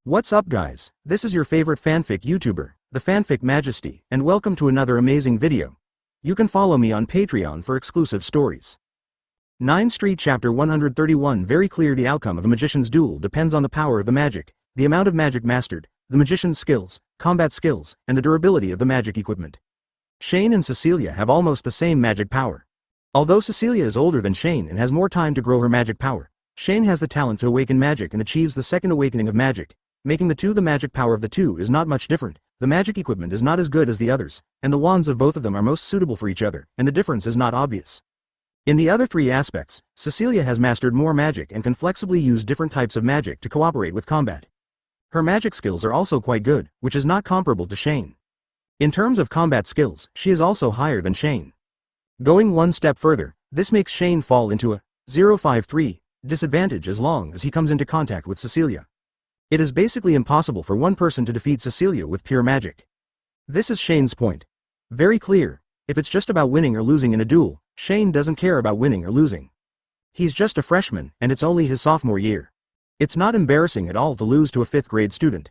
What's up guys, this is your favorite fanfic YouTuber, the Fanfic Majesty, and welcome to another amazing video. You can follow me on Patreon for exclusive stories. 9 Street Chapter 131 Very clear. The outcome of a magician's duel depends on the power of the magic, the amount of magic mastered, the magician's skills, combat skills, and the durability of the magic equipment. Shane and Cecilia have almost the same magic power. Although Cecilia is older than Shane and has more time to grow her magic power, Shane has the talent to awaken magic and achieves the second awakening of magic. Making the two, the magic power of the two is not much different, the magic equipment is not as good as the others, and the wands of both of them are most suitable for each other, and the difference is not obvious. In the other three aspects, Cecilia has mastered more magic and can flexibly use different types of magic to cooperate with combat. Her magic skills are also quite good, which is not comparable to Shane. In terms of combat skills, she is also higher than Shane. Going one step further, this makes Shane fall into a 0-5-3 disadvantage as long as he comes into contact with Cecilia. It is basically impossible for one person to defeat Cecilia with pure magic. This is Shane's point. Very clear, if it's just about winning or losing in a duel, Shane doesn't care about winning or losing. He's just a freshman, and it's only his sophomore year. It's not embarrassing at all to lose to a 5th grade student.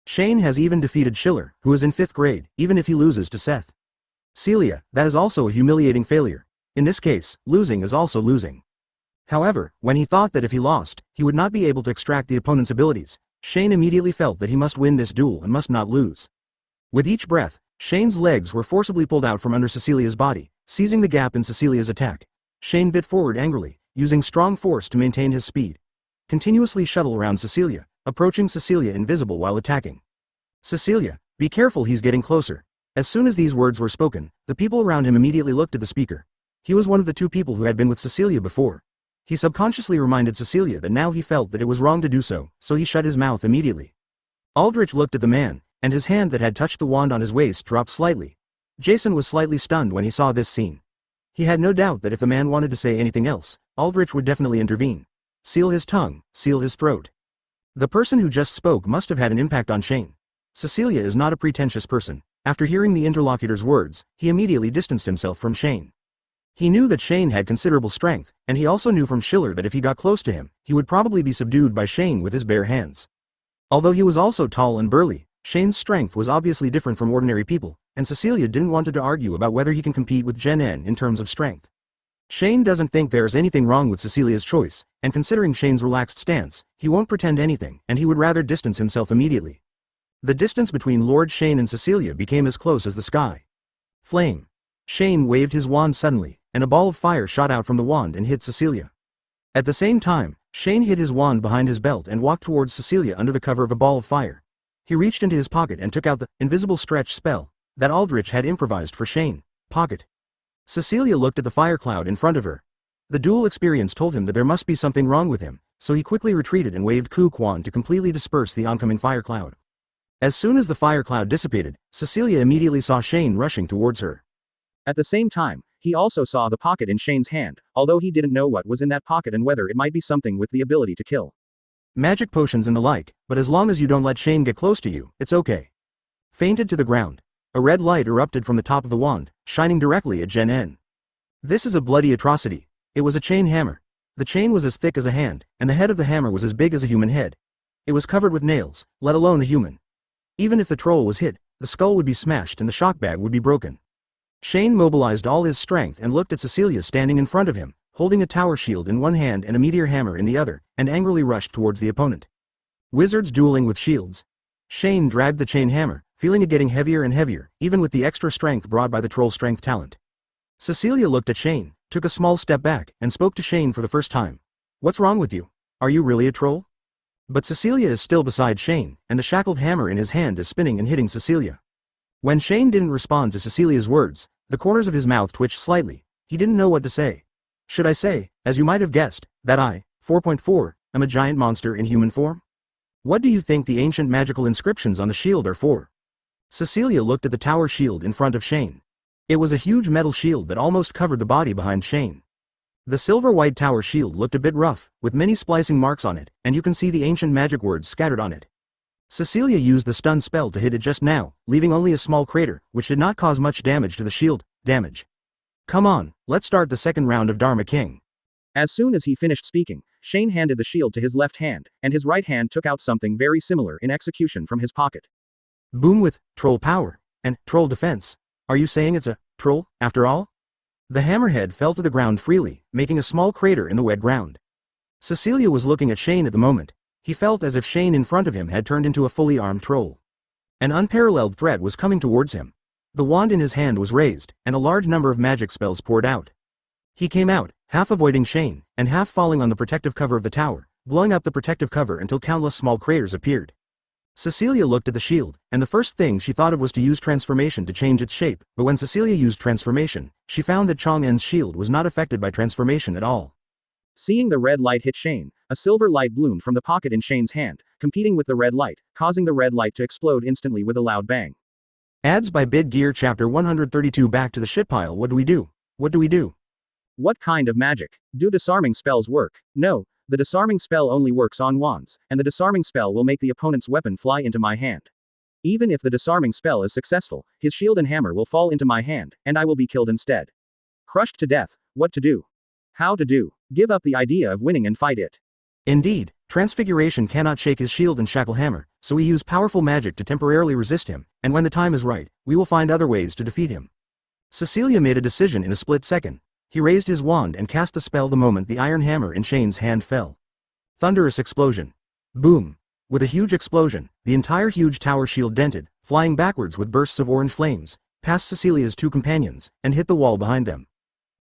Shane has even defeated Schiller, who is in 5th grade, even if he loses to Seth. Celia, that is also a humiliating failure. In this case, losing is also losing. However, when he thought that if he lost, he would not be able to extract the opponent's abilities, Shane immediately felt that he must win this duel and must not lose. With each breath, Shane's legs were forcibly pulled out from under Cecilia's body, seizing the gap in Cecilia's attack. Shane bit forward angrily, using strong force to maintain his speed. Continuously shuttle around Cecilia, approaching Cecilia invisible while attacking. Cecilia, be careful, he's getting closer. As soon as these words were spoken, the people around him immediately looked at the speaker. He was one of the two people who had been with Cecilia before. He subconsciously reminded Cecilia that now he felt that it was wrong to do so, so he shut his mouth immediately. Aldrich looked at the man, and his hand that had touched the wand on his waist dropped slightly. Jason was slightly stunned when he saw this scene. He had no doubt that if the man wanted to say anything else, Aldrich would definitely intervene. Seal his tongue, seal his throat. The person who just spoke must have had an impact on Shane. Cecilia is not a pretentious person. After hearing the interlocutor's words, he immediately distanced himself from Shane. He knew that Shane had considerable strength, and he also knew from Schiller that if he got close to him, he would probably be subdued by Shane with his bare hands. Although he was also tall and burly, Shane's strength was obviously different from ordinary people, and Cecilia didn't want to argue about whether he can compete with Gen N in terms of strength. Shane doesn't think there's anything wrong with Cecilia's choice, and considering Shane's relaxed stance, he won't pretend anything, and he would rather distance himself immediately. The distance between Lord Shane and Cecilia became as close as the sky. Flame. Shane waved his wand suddenly, and a ball of fire shot out from the wand and hit Cecilia. At the same time, Shane hid his wand behind his belt and walked towards Cecilia under the cover of a ball of fire. He reached into his pocket and took out the invisible stretch spell that Aldrich had improvised for Shane. Pocket. Cecilia looked at the fire cloud in front of her. The duel experience told him that there must be something wrong with him, so he quickly retreated and waved Ku Quan to completely disperse the oncoming fire cloud. As soon as the fire cloud dissipated, Cecilia immediately saw Shane rushing towards her. At the same time, he also saw the pocket in Shane's hand, although he didn't know what was in that pocket and whether it might be something with the ability to kill. Magic potions and the like, but as long as you don't let Shane get close to you, it's okay. Fainted to the ground. A red light erupted from the top of the wand, shining directly at Gen N. This is a bloody atrocity. It was a chain hammer. The chain was as thick as a hand, and the head of the hammer was as big as a human head. It was covered with nails, let alone a human. Even if the troll was hit, the skull would be smashed and the shock bag would be broken. Shane mobilized all his strength and looked at Cecilia standing in front of him, holding a tower shield in one hand and a meteor hammer in the other, and angrily rushed towards the opponent. Wizards dueling with shields. Shane dragged the chain hammer, feeling it getting heavier and heavier, even with the extra strength brought by the troll strength talent. Cecilia looked at Shane, took a small step back, and spoke to Shane for the first time. What's wrong with you? Are you really a troll? But Cecilia is still beside Shane, and the shackled hammer in his hand is spinning and hitting Cecilia. When Shane didn't respond to Cecilia's words, the corners of his mouth twitched slightly. He didn't know what to say. Should I say, as you might have guessed, that I, 4.4, am a giant monster in human form? What do you think the ancient magical inscriptions on the shield are for? Cecilia looked at the tower shield in front of Shane. It was a huge metal shield that almost covered the body behind Shane. The silver-white tower shield looked a bit rough, with many splicing marks on it, and you can see the ancient magic words scattered on it. Cecilia used the stun spell to hit it just now, leaving only a small crater, which did not cause much damage to the shield. Damage. Come on, let's start the second round of Dharma King. As soon as he finished speaking, Shane handed the shield to his left hand, and his right hand took out something very similar in execution from his pocket. Boom with troll power and troll defense. Are you saying it's a troll, after all? The hammerhead fell to the ground freely, making a small crater in the wet ground. Cecilia was looking at Shane at the moment. He felt as if Shane in front of him had turned into a fully armed troll. An unparalleled threat was coming towards him. The wand in his hand was raised, and a large number of magic spells poured out. He came out, half avoiding Shane, and half falling on the protective cover of the tower, blowing up the protective cover until countless small craters appeared. Cecilia looked at the shield, and the first thing she thought of was to use transformation to change its shape, but when Cecilia used transformation, she found that Chang'en's shield was not affected by transformation at all. Seeing the red light hit Shane, a silver light bloomed from the pocket in Shane's hand, competing with the red light, causing the red light to explode instantly with a loud bang. Ads by Bid Gear Chapter 132. Back to the ship pile. What do we do? What do we do? What kind of magic? Do disarming spells work? No, the disarming spell only works on wands, and the disarming spell will make the opponent's weapon fly into my hand. Even if the disarming spell is successful, his shield and hammer will fall into my hand, and I will be killed instead. Crushed to death. What to do? How to do? Give up the idea of winning and fight it. Indeed, Transfiguration cannot shake his shield and shackle hammer, so we use powerful magic to temporarily resist him, and when the time is right, we will find other ways to defeat him. Cecilia made a decision in a split second. He raised his wand and cast the spell the moment the iron hammer in Shane's hand fell. Thunderous explosion. Boom. With a huge explosion, the entire huge tower shield dented, flying backwards with bursts of orange flames, past Cecilia's two companions, and hit the wall behind them.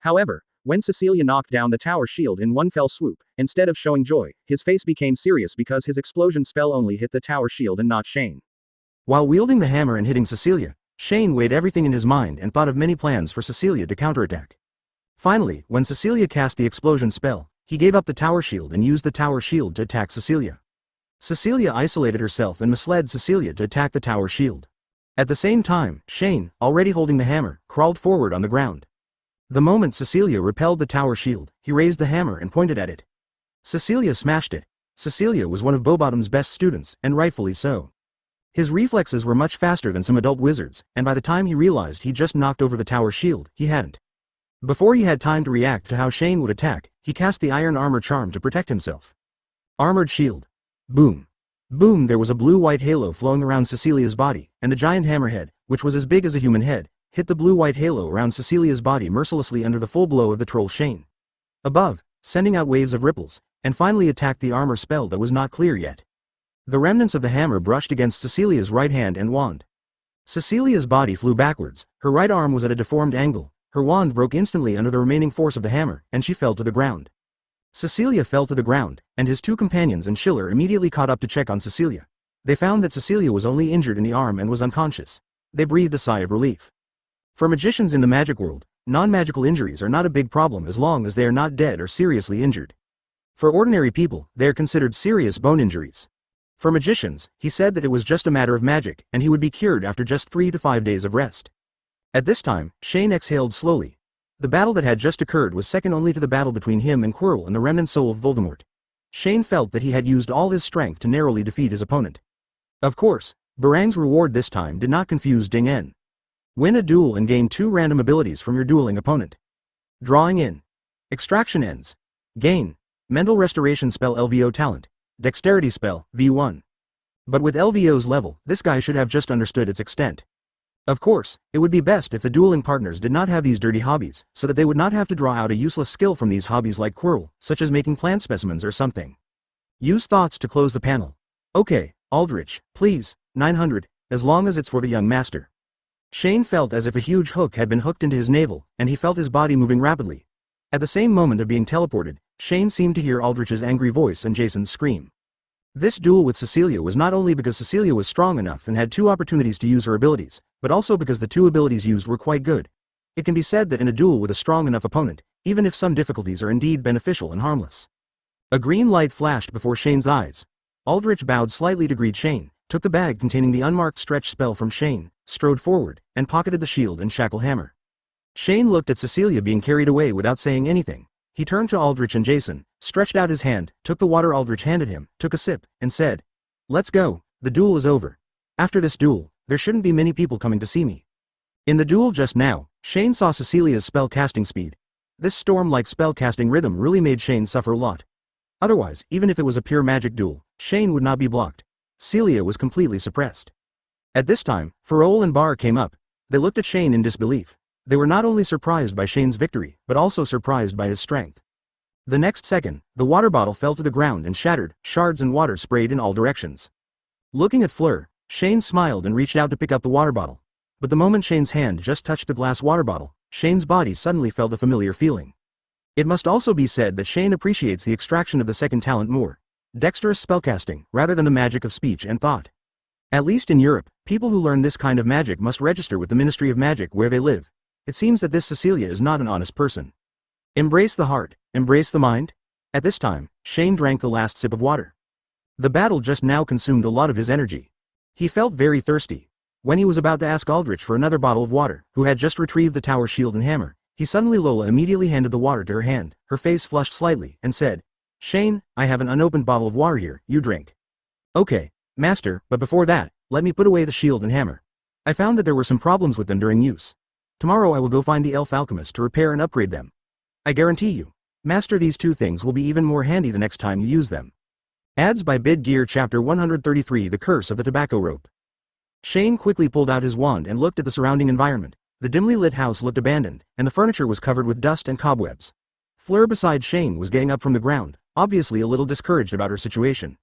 However, when Cecilia knocked down the tower shield in one fell swoop, instead of showing joy, his face became serious because his explosion spell only hit the tower shield and not Shane. While wielding the hammer and hitting Cecilia, Shane weighed everything in his mind and thought of many plans for Cecilia to counterattack. Finally, when Cecilia cast the explosion spell, he gave up the tower shield and used the tower shield to attack Cecilia. Cecilia isolated herself and misled Cecilia to attack the tower shield. At the same time, Shane, already holding the hammer, crawled forward on the ground. The moment Cecilia repelled the tower shield, he raised the hammer and pointed at it. Cecilia smashed it. Cecilia was one of Bobottom's best students, and rightfully so. His reflexes were much faster than some adult wizards, and by the time he realized he'd just knocked over the tower shield, he hadn't. Before he had time to react to how Shane would attack, he cast the iron armor charm to protect himself. Armored shield. Boom. Boom. There was a blue-white halo flowing around Cecilia's body, and the giant hammerhead, which was as big as a human head, hit the blue-white halo around Cecilia's body mercilessly under the full blow of the troll Shane. Above, sending out waves of ripples, and finally attacked the armor spell that was not clear yet. The remnants of the hammer brushed against Cecilia's right hand and wand. Cecilia's body flew backwards, her right arm was at a deformed angle, her wand broke instantly under the remaining force of the hammer, and she fell to the ground. Cecilia fell to the ground, and his two companions and Schiller immediately caught up to check on Cecilia. They found that Cecilia was only injured in the arm and was unconscious. They breathed a sigh of relief. For magicians in the magic world, non-magical injuries are not a big problem as long as they are not dead or seriously injured. For ordinary people, they are considered serious bone injuries. For magicians, he said that it was just a matter of magic, and he would be cured after just 3 to 5 days of rest. At this time, Shane exhaled slowly. The battle that had just occurred was second only to the battle between him and Quirrell and the remnant soul of Voldemort. Shane felt that he had used all his strength to narrowly defeat his opponent. Of course, Barang's reward this time did not confuse Ding En. Win a duel and gain 2 random abilities from your dueling opponent. Drawing in. Extraction ends. Gain. Mental Restoration spell LVO talent. Dexterity spell, V1. But with LVO's level, this guy should have just understood its extent. Of course, it would be best if the dueling partners did not have these dirty hobbies, so that they would not have to draw out a useless skill from these hobbies like Quirrell, such as making plant specimens or something. Use thoughts to close the panel. Okay, Aldrich, please, 900, as long as it's for the young master. Shane felt as if a huge hook had been hooked into his navel, and he felt his body moving rapidly. At the same moment of being teleported, Shane seemed to hear Aldrich's angry voice and Jason's scream. This duel with Cecilia was not only because Cecilia was strong enough and had 2 opportunities to use her abilities, but also because the 2 abilities used were quite good. It can be said that in a duel with a strong enough opponent, even if some difficulties are indeed beneficial and harmless. A green light flashed before Shane's eyes. Aldrich bowed slightly to greet Shane, took the bag containing the unmarked stretch spell from Shane, strode forward, and pocketed the shield and shackle hammer. Shane looked at Cecilia being carried away without saying anything. He turned to Aldrich and Jason, stretched out his hand, took the water Aldrich handed him, took a sip, and said, "Let's go, the duel is over. After this duel, there shouldn't be many people coming to see me." In the duel just now, Shane saw Cecilia's spell casting speed. This storm-like spell casting rhythm really made Shane suffer a lot. Otherwise, even if it was a pure magic duel, Shane would not be blocked. Celia was completely suppressed. At this time, Farol and Bar came up. They looked at Shane in disbelief. They were not only surprised by Shane's victory, but also surprised by his strength. The next second, the water bottle fell to the ground and shattered, shards and water sprayed in all directions. Looking at Fleur, Shane smiled and reached out to pick up the water bottle. But the moment Shane's hand just touched the glass water bottle, Shane's body suddenly felt a familiar feeling. It must also be said that Shane appreciates the extraction of the second talent more. Dexterous spellcasting, rather than the magic of speech and thought. At least in Europe, people who learn this kind of magic must register with the Ministry of Magic where they live. It seems that this Cecilia is not an honest person. Embrace the heart, embrace the mind? At this time, Shane drank the last sip of water. The battle just now consumed a lot of his energy. He felt very thirsty. When he was about to ask Aldrich for another bottle of water, who had just retrieved the tower shield and hammer, Lola immediately handed the water to her hand, her face flushed slightly, and said, "Shane, I have an unopened bottle of water here, you drink." "Okay, master, but before that, let me put away the shield and hammer. I found that there were some problems with them during use. Tomorrow I will go find the elf alchemist to repair and upgrade them. I guarantee you, master, these two things will be even more handy the next time you use them." Ads by Bid Gear Chapter 133 The Curse of the Tobacco Rope. Shane quickly pulled out his wand and looked at the surrounding environment. The dimly lit house looked abandoned, and the furniture was covered with dust and cobwebs. Fleur beside Shane was getting up from the ground, obviously a little discouraged about her situation.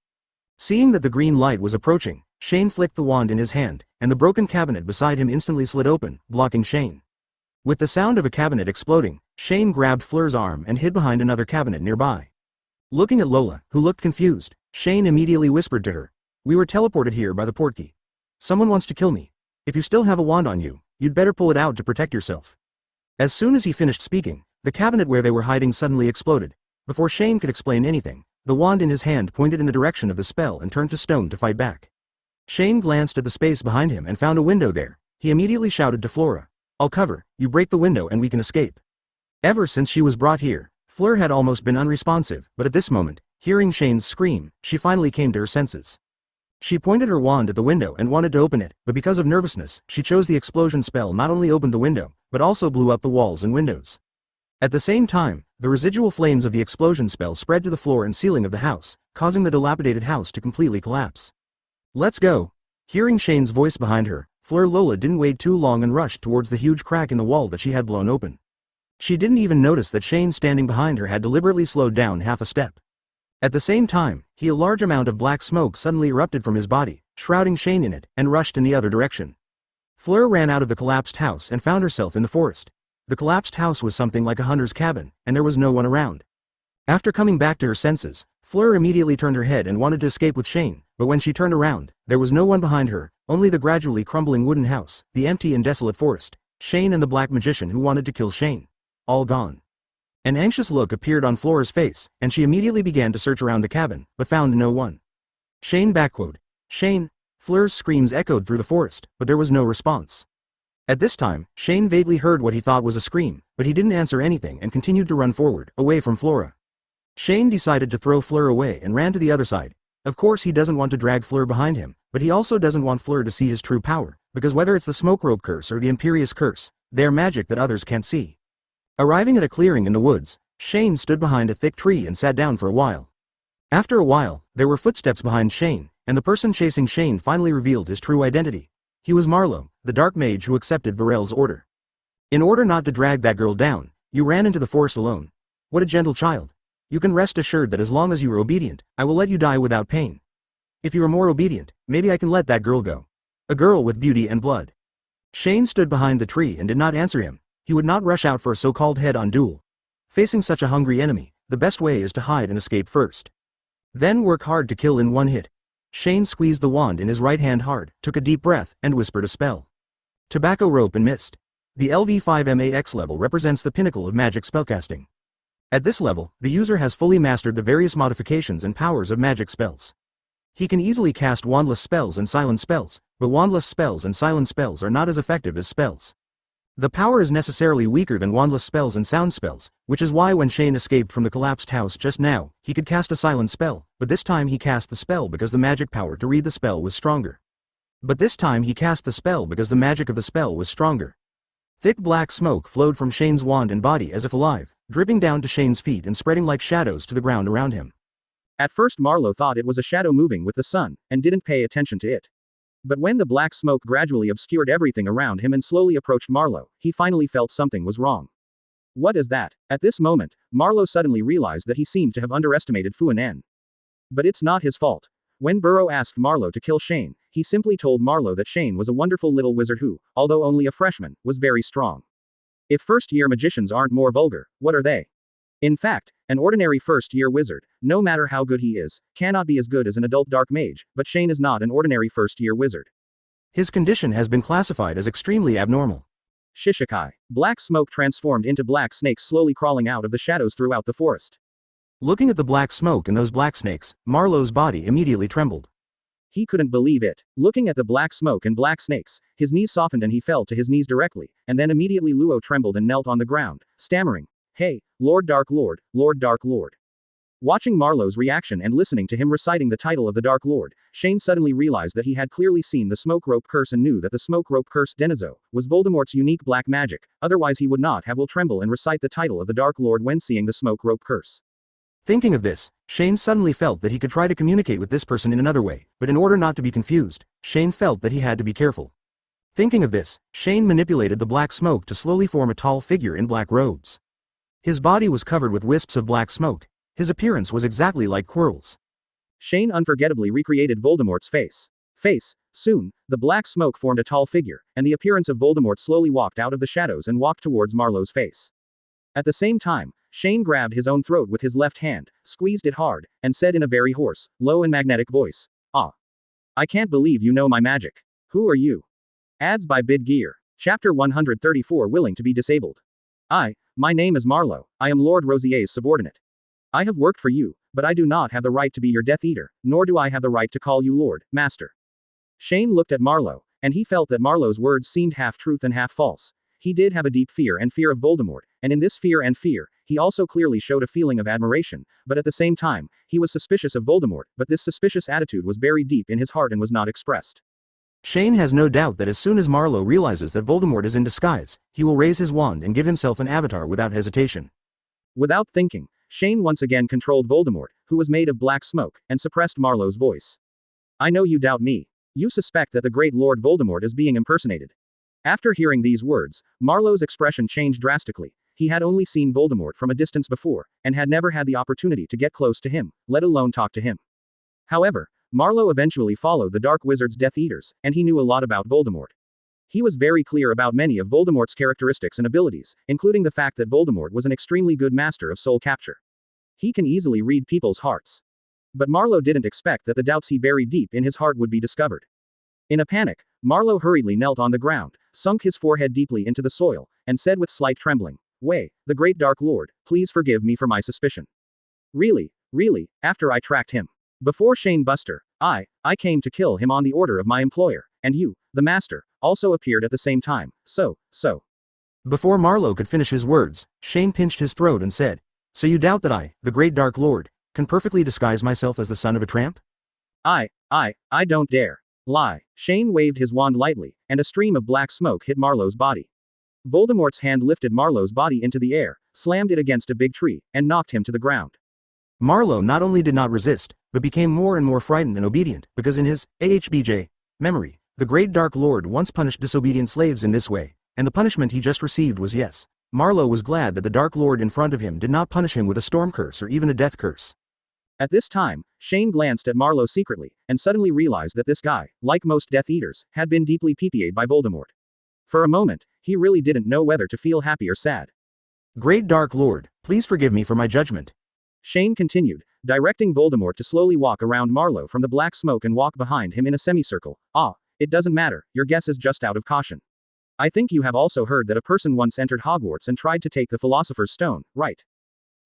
Seeing that the green light was approaching, Shane flicked the wand in his hand, and the broken cabinet beside him instantly slid open, blocking Shane. With the sound of a cabinet exploding, Shane grabbed Fleur's arm and hid behind another cabinet nearby. Looking at Lola, who looked confused, Shane immediately whispered to her, "We were teleported here by the portkey. Someone wants to kill me. If you still have a wand on you, you'd better pull it out to protect yourself." As soon as he finished speaking, the cabinet where they were hiding suddenly exploded. Before Shane could explain anything, the wand in his hand pointed in the direction of the spell and turned to stone to fight back. Shane glanced at the space behind him and found a window there. He immediately shouted to Flora, "I'll cover, you break the window and we can escape." Ever since she was brought here, Fleur had almost been unresponsive, but at this moment, hearing Shane's scream, she finally came to her senses. She pointed her wand at the window and wanted to open it, but because of nervousness, she chose the explosion spell not only opened the window, but also blew up the walls and windows. At the same time, the residual flames of the explosion spell spread to the floor and ceiling of the house, causing the dilapidated house to completely collapse. "Let's go." Hearing Shane's voice behind her, Lola didn't wait too long and rushed towards the huge crack in the wall that she had blown open. She didn't even notice that Shane standing behind her had deliberately slowed down half a step. At the same time, a large amount of black smoke suddenly erupted from his body, shrouding Shane in it, and rushed in the other direction. Fleur ran out of the collapsed house and found herself in the forest. The collapsed house was something like a hunter's cabin, and there was no one around. After coming back to her senses, Fleur immediately turned her head and wanted to escape with Shane, but when she turned around, there was no one behind her, only the gradually crumbling wooden house, the empty and desolate forest, Shane and the black magician who wanted to kill Shane. All gone. An anxious look appeared on Flora's face, and she immediately began to search around the cabin, but found no one. Shane backquote. Shane. Fleur's screams echoed through the forest, but there was no response. At this time, Shane vaguely heard what he thought was a scream, but he didn't answer anything and continued to run forward, away from Flora. Shane decided to throw Fleur away and ran to the other side. Of course he doesn't want to drag Fleur behind him, but he also doesn't want Fleur to see his true power, because whether it's the smoke rope curse or the Imperious curse, they are magic that others can't see. Arriving at a clearing in the woods, Shane stood behind a thick tree and sat down for a while. After a while, there were footsteps behind Shane, and the person chasing Shane finally revealed his true identity. He was Marlowe, the dark mage who accepted Burrell's order. In order not to drag that girl down, you ran into the forest alone. What a gentle child. You can rest assured that as long as you are obedient, I will let you die without pain. If you are more obedient, maybe I can let that girl go. A girl with beauty and blood. Shane stood behind the tree and did not answer him. He would not rush out for a so-called head-on duel. Facing such a hungry enemy, the best way is to hide and escape first. Then work hard to kill in one hit. Shane squeezed the wand in his right hand hard, took a deep breath, and whispered a spell. Tobacco Rope and Mist. The LV5MAX level represents the pinnacle of magic spellcasting. At this level, the user has fully mastered the various modifications and powers of magic spells. He can easily cast wandless spells and silent spells, but wandless spells and silent spells are not as effective as spells. The power is necessarily weaker than wandless spells and sound spells, which is why when Shane escaped from the collapsed house just now, he could cast a silent spell, but this time he cast the spell because the magic power to read the spell was stronger. Thick black smoke flowed from Shane's wand and body as if alive, dripping down to Shane's feet and spreading like shadows to the ground around him. At first Marlowe thought it was a shadow moving with the sun, and didn't pay attention to it. But when the black smoke gradually obscured everything around him and slowly approached Marlowe, he finally felt something was wrong. What is that? At this moment, Marlowe suddenly realized that he seemed to have underestimated Fu An. But it's not his fault. When Burrow asked Marlowe to kill Shane, he simply told Marlowe that Shane was a wonderful little wizard who, although only a freshman, was very strong. If first-year magicians aren't more vulgar, what are they? In fact, an ordinary first-year wizard, no matter how good he is, cannot be as good as an adult dark mage, but Shane is not an ordinary first-year wizard. His condition has been classified as extremely abnormal. Shishikai. Black smoke transformed into black snakes slowly crawling out of the shadows throughout the forest. Looking at the black smoke and those black snakes, Marlowe's body immediately trembled. He couldn't believe it. Looking at the black smoke and black snakes, his knees softened and he fell to his knees directly, and then immediately Luo trembled and knelt on the ground, stammering, "Hey, Lord Dark Lord, Lord Dark Lord." Watching Marlowe's reaction and listening to him reciting the title of the Dark Lord, Shane suddenly realized that he had clearly seen the smoke rope curse and knew that the smoke rope curse Denizo was Voldemort's unique black magic, otherwise he would not have will tremble and recite the title of the Dark Lord when seeing the smoke rope curse. Thinking of this, Shane suddenly felt that he could try to communicate with this person in another way, but in order not to be confused, Shane felt that he had to be careful. Thinking of this, Shane manipulated the black smoke to slowly form a tall figure in black robes. His body was covered with wisps of black smoke. His appearance was exactly like Quirrell's. Shane unforgettably recreated Voldemort's face. Soon, the black smoke formed a tall figure, and the appearance of Voldemort slowly walked out of the shadows and walked towards Marlowe's face. At the same time, Shane grabbed his own throat with his left hand, squeezed it hard, and said in a very hoarse, low and magnetic voice, "Ah. I can't believe you know my magic. Who are you?" Ads by Bid Gear. Chapter 134 Willing to be disabled. My name is Marlowe. I am Lord Rosier's subordinate. I have worked for you, but I do not have the right to be your Death Eater, nor do I have the right to call you Lord, Master. Shane looked at Marlowe, and he felt that Marlowe's words seemed half truth and half false. He did have a deep fear of Voldemort, and in this fear, he also clearly showed a feeling of admiration, but at the same time, he was suspicious of Voldemort, but this suspicious attitude was buried deep in his heart and was not expressed. Shane has no doubt that as soon as Marlowe realizes that Voldemort is in disguise, he will raise his wand and give himself an avatar without hesitation. Without thinking, Shane once again controlled Voldemort, who was made of black smoke, and suppressed Marlowe's voice. "I know you doubt me. You suspect that the great Lord Voldemort is being impersonated." After hearing these words, Marlowe's expression changed drastically. He had only seen Voldemort from a distance before, and had never had the opportunity to get close to him, let alone talk to him. However, Marlowe eventually followed the Dark Wizard's Death Eaters, and he knew a lot about Voldemort. He was very clear about many of Voldemort's characteristics and abilities, including the fact that Voldemort was an extremely good master of soul capture. He can easily read people's hearts. But Marlowe didn't expect that the doubts he buried deep in his heart would be discovered. In a panic, Marlowe hurriedly knelt on the ground, sunk his forehead deeply into the soil, and said with slight trembling, "The great Dark Lord, please forgive me for my suspicion. Really, after I tracked him. Before Shane Buster, I came to kill him on the order of my employer, and you, the master, also appeared at the same time, so. Before Marlowe could finish his words, Shane pinched his throat and said, "So you doubt that I, the great Dark Lord, can perfectly disguise myself as the son of a tramp?" I don't dare lie." Shane waved his wand lightly, and a stream of black smoke hit Marlowe's body. Voldemort's hand lifted Marlowe's body into the air, slammed it against a big tree, and knocked him to the ground. Marlowe not only did not resist, but became more and more frightened and obedient, because in his AHBJ memory, the great Dark Lord once punished disobedient slaves in this way, and the punishment he just received was yes. Marlowe was glad that the Dark Lord in front of him did not punish him with a storm curse or even a death curse. At this time, Shane glanced at Marlowe secretly, and suddenly realized that this guy, like most Death Eaters, had been deeply PPA'd by Voldemort. For a moment, he really didn't know whether to feel happy or sad. "Great Dark Lord, please forgive me for my judgment," Shane continued, directing Voldemort to slowly walk around Marlowe from the black smoke and walk behind him in a semicircle. It doesn't matter, your guess is just out of caution. I think you have also heard that a person once entered Hogwarts and tried to take the Philosopher's Stone, right?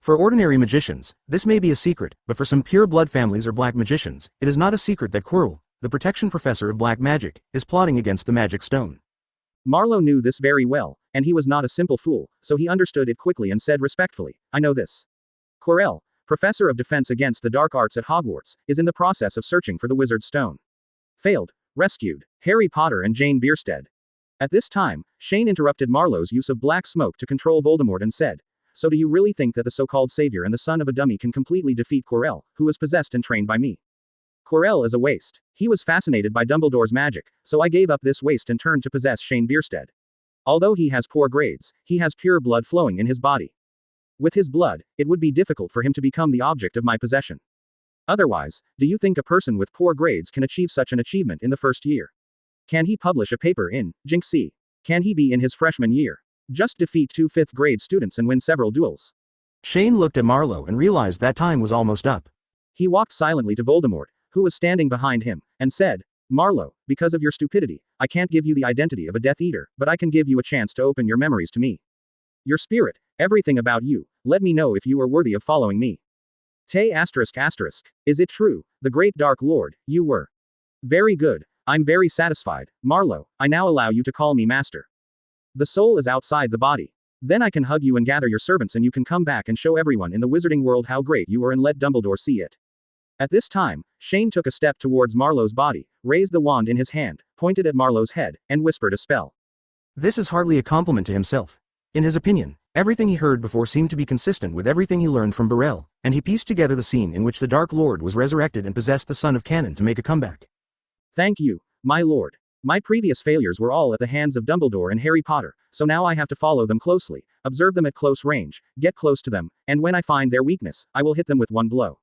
For ordinary magicians, this may be a secret, but for some pure blood families or black magicians, it is not a secret that Quirrell, the protection professor of black magic, is plotting against the magic stone. Marlowe knew this very well, and he was not a simple fool, so he understood it quickly and said respectfully, "I know this. Quirrell, professor of defense against the dark arts at Hogwarts, is in the process of searching for the wizard's stone. Failed. Rescued. Harry Potter and Jane Bierstead." At this time, Shane interrupted Marlowe's use of black smoke to control Voldemort and said, So do you really think that the so-called savior and the son of a dummy can completely defeat Quirrell, who was possessed and trained by me? Quirrell is a waste. He was fascinated by Dumbledore's magic, so I gave up this waste and turned to possess Shane Bierstead. Although he has poor grades, he has pure blood flowing in his body. With his blood, it would be difficult for him to become the object of my possession. Otherwise, do you think a person with poor grades can achieve such an achievement in the first year? Can he publish a paper in Jinxie? Can he be in his freshman year? Just defeat 2 fifth-grade students and win several duels. Shane looked at Marlowe and realized that time was almost up. He walked silently to Voldemort, who was standing behind him, and said, Marlowe, because of your stupidity, I can't give you the identity of a Death Eater, but I can give you a chance to open your memories to me. Your spirit, everything about you, let me know if you are worthy of following me. Tay asterisk asterisk. Is it true, the great Dark Lord, you were? Very good, I'm very satisfied, Marlowe, I now allow you to call me master. The soul is outside the body. Then I can hug you and gather your servants and you can come back and show everyone in the wizarding world how great you are and let Dumbledore see it. At this time, Shane took a step towards Marlowe's body, raised the wand in his hand, pointed at Marlowe's head, and whispered a spell. This is hardly a compliment to himself. In his opinion, everything he heard before seemed to be consistent with everything he learned from Burrell, and he pieced together the scene in which the Dark Lord was resurrected and possessed the son of Canon to make a comeback. Thank you, my lord. My previous failures were all at the hands of Dumbledore and Harry Potter, so now I have to follow them closely, observe them at close range, get close to them, and when I find their weakness, I will hit them with one blow.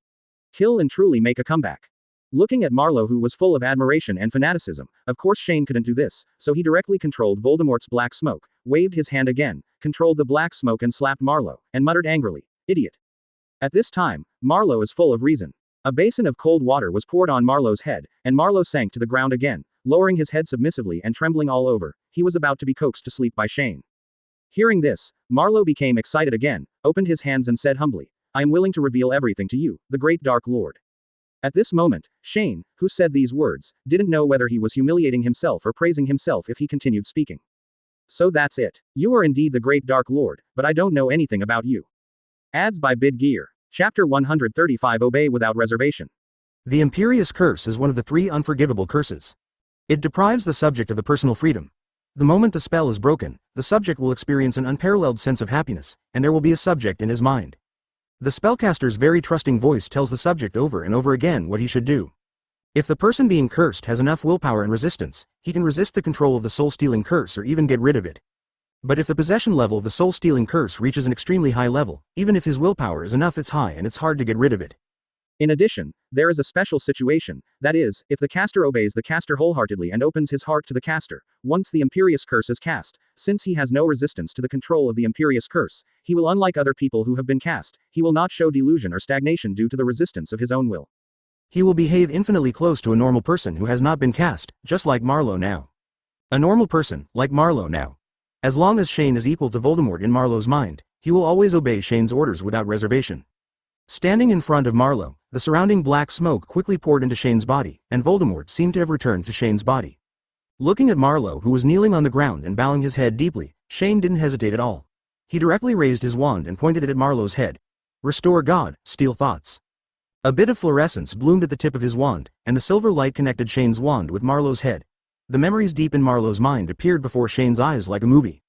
Kill and truly make a comeback. Looking at Marlowe, who was full of admiration and fanaticism, of course Shane couldn't do this, so he directly controlled Voldemort's black smoke, waved his hand again, controlled the black smoke and slapped Marlowe, and muttered angrily, Idiot. At this time, Marlowe is full of reason. A basin of cold water was poured on Marlowe's head, and Marlowe sank to the ground again, lowering his head submissively and trembling all over. He was about to be coaxed to sleep by Shane. Hearing this, Marlowe became excited again, opened his hands and said humbly, I am willing to reveal everything to you, the great Dark Lord. At this moment, Shane, who said these words, didn't know whether he was humiliating himself or praising himself if he continued speaking. So that's it. You are indeed the great Dark Lord, but I don't know anything about you. Ads by Bid Gear. Chapter 135 Obey without reservation. The Imperious Curse is one of the 3 unforgivable curses. It deprives the subject of the personal freedom. The moment the spell is broken, the subject will experience an unparalleled sense of happiness, and there will be a subject in his mind. The spellcaster's very trusting voice tells the subject over and over again what he should do. If the person being cursed has enough willpower and resistance, he can resist the control of the soul-stealing curse or even get rid of it. But if the possession level of the soul-stealing curse reaches an extremely high level, even if his willpower is enough, it's high and it's hard to get rid of it. In addition, there is a special situation, that is, if the caster obeys the caster wholeheartedly and opens his heart to the caster, once the Imperious Curse is cast, since he has no resistance to the control of the Imperious Curse, he will, unlike other people who have been cast, he will not show delusion or stagnation due to the resistance of his own will. He will behave infinitely close to a normal person who has not been cast, just like Marlowe now. A normal person, like Marlowe now. As long as Shane is equal to Voldemort in Marlowe's mind, he will always obey Shane's orders without reservation. Standing in front of Marlowe, the surrounding black smoke quickly poured into Shane's body, and Voldemort seemed to have returned to Shane's body. Looking at Marlowe, who was kneeling on the ground and bowing his head deeply, Shane didn't hesitate at all. He directly raised his wand and pointed it at Marlowe's head. Restore God, steal thoughts. A bit of fluorescence bloomed at the tip of his wand, and the silver light connected Shane's wand with Marlowe's head. The memories deep in Marlowe's mind appeared before Shane's eyes like a movie.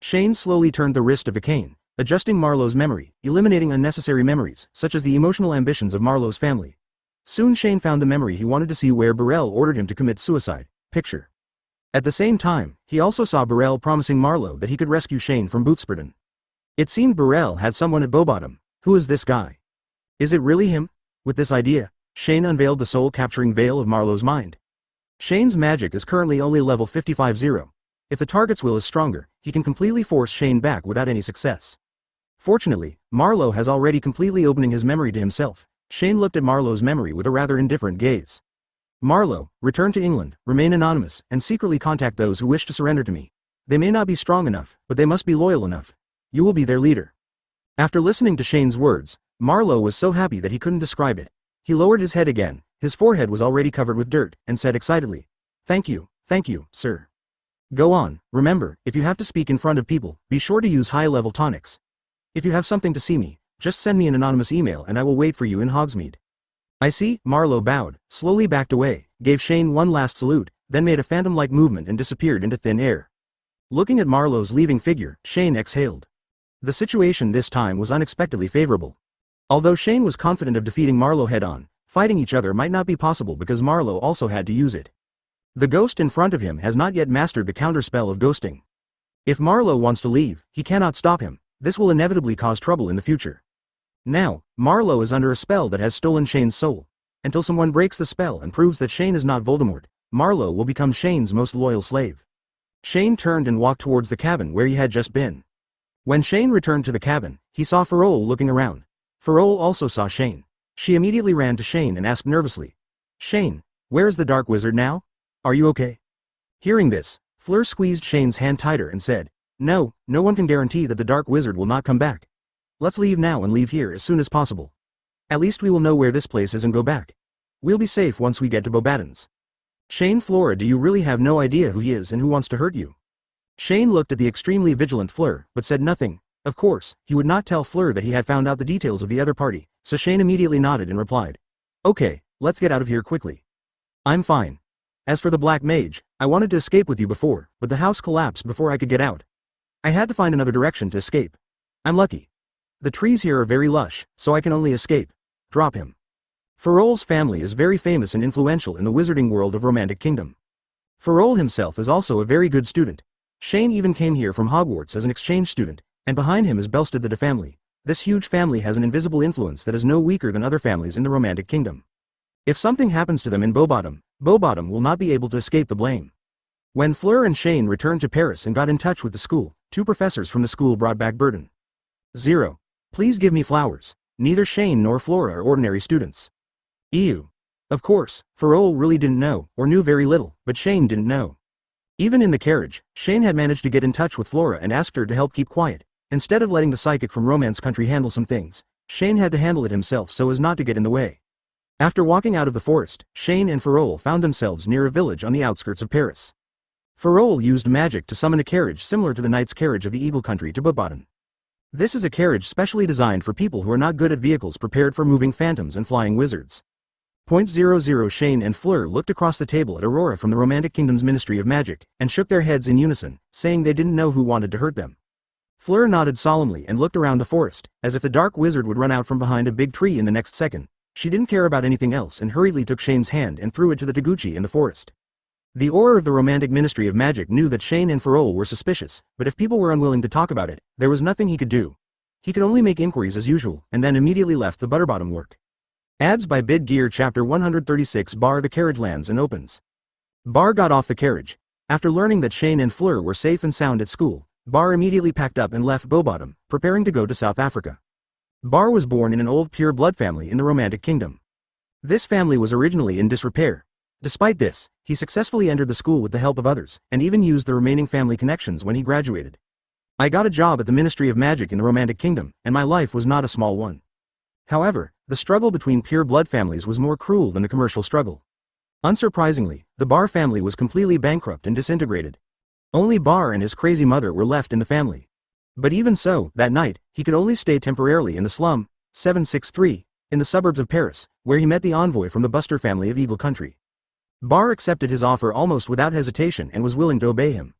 Shane slowly turned the wrist of the cane, adjusting Marlowe's memory, eliminating unnecessary memories, such as the emotional ambitions of Marlowe's family. Soon Shane found the memory he wanted to see where Burrell ordered him to commit suicide. Picture. At the same time, he also saw Burrell promising Marlowe that he could rescue Shane from Boothsburden. It seemed Burrell had someone at Bowbottom. Who is this guy? Is it really him? With this idea, Shane unveiled the soul-capturing veil of Marlowe's mind. Shane's magic is currently only level 55-0. If the target's will is stronger, he can completely force Shane back without any success. Fortunately, Marlowe has already completely opening his memory to himself. Shane looked at Marlowe's memory with a rather indifferent gaze. Marlowe, return to England, remain anonymous, and secretly contact those who wish to surrender to me. They may not be strong enough, but they must be loyal enough. You will be their leader. After listening to Shane's words, Marlowe was so happy that he couldn't describe it. He lowered his head again, his forehead was already covered with dirt, and said excitedly, thank you, sir. Go on, remember, if you have to speak in front of people, be sure to use high-level tonics. If you have something to see me, just send me an anonymous email and I will wait for you in Hogsmeade. I see. Marlowe bowed, slowly backed away, gave Shane one last salute, then made a phantom-like movement and disappeared into thin air. Looking at Marlowe's leaving figure, Shane exhaled. The situation this time was unexpectedly favorable. Although Shane was confident of defeating Marlowe head-on, fighting each other might not be possible because Marlowe also had to use it. The ghost in front of him has not yet mastered the counterspell of ghosting. If Marlowe wants to leave, he cannot stop him. This will inevitably cause trouble in the future. Now, Marlowe is under a spell that has stolen Shane's soul. Until someone breaks the spell and proves that Shane is not Voldemort, Marlowe will become Shane's most loyal slave. Shane turned and walked towards the cabin where he had just been. When Shane returned to the cabin, he saw Farol looking around. Farol also saw Shane. She immediately ran to Shane and asked nervously, "Shane, where is the Dark Wizard now? Are you okay?" Hearing this, Fleur squeezed Shane's hand tighter and said, No one can guarantee that the Dark Wizard will not come back. Let's leave now and leave here as soon as possible. At least we will know where this place is and go back. We'll be safe once we get to Beauxbatons. Shane, Flora, do you really have no idea who he is and who wants to hurt you? Shane looked at the extremely vigilant Fleur, but said nothing. Of course, he would not tell Fleur that he had found out the details of the other party, so Shane immediately nodded and replied, Okay, let's get out of here quickly. I'm fine. As for the Black Mage, I wanted to escape with you before, but the house collapsed before I could get out. I had to find another direction to escape. I'm lucky. The trees here are very lush, so I can only escape. Drop him. Farol's family is very famous and influential in the wizarding world of Romantic Kingdom. Farol himself is also a very good student. Shane even came here from Hogwarts as an exchange student, and behind him is Belstead the family. This huge family has an invisible influence that is no weaker than other families in the Romantic Kingdom. If something happens to them in Beauxbatons, Beauxbatons will not be able to escape the blame. When Fleur and Shane returned to Paris and got in touch with the school, 2 professors from the school brought back burden. 0. Please give me flowers. Neither Shane nor Flora are ordinary students. Ew. Of course, Farol really didn't know, or knew very little, but Shane didn't know. Even in the carriage, Shane had managed to get in touch with Flora and asked her to help keep quiet. Instead of letting the psychic from Romance Country handle some things, Shane had to handle it himself so as not to get in the way. After walking out of the forest, Shane and Farol found themselves near a village on the outskirts of Paris. Farol used magic to summon a carriage similar to the knight's carriage of the Eagle Country to Beauxbatons. This is a carriage specially designed for people who are not good at vehicles prepared for moving phantoms and flying wizards. 0.00 Shane and Fleur looked across the table at Aurora from the Romantic Kingdom's Ministry of Magic, and shook their heads in unison, saying they didn't know who wanted to hurt them. Fleur nodded solemnly and looked around the forest, as if the Dark Wizard would run out from behind a big tree in the next second. She didn't care about anything else and hurriedly took Shane's hand and threw it to the Taguchi in the forest. The Auror of the Romantic Ministry of Magic knew that Shane and Farol were suspicious, but if people were unwilling to talk about it, there was nothing he could do. He could only make inquiries as usual, and then immediately left the Butterbottom work. Ads by Bid Gear Chapter 136 Bar. The carriage lands and opens. Bar got off the carriage. After learning that Shane and Fleur were safe and sound at school, Bar immediately packed up and left Beauxbatons, preparing to go to South Africa. Bar was born in an old pure blood family in the Romantic Kingdom. This family was originally in disrepair. Despite this, he successfully entered the school with the help of others, and even used the remaining family connections when he graduated. I got a job at the Ministry of Magic in the Romantic Kingdom, and my life was not a small one. However, the struggle between pure blood families was more cruel than the commercial struggle. Unsurprisingly, the Bar family was completely bankrupt and disintegrated. Only Bar and his crazy mother were left in the family. But even so, that night, he could only stay temporarily in the slum, 763, in the suburbs of Paris, where he met the envoy from the Buster family of Eagle Country. Bar accepted his offer almost without hesitation and was willing to obey him.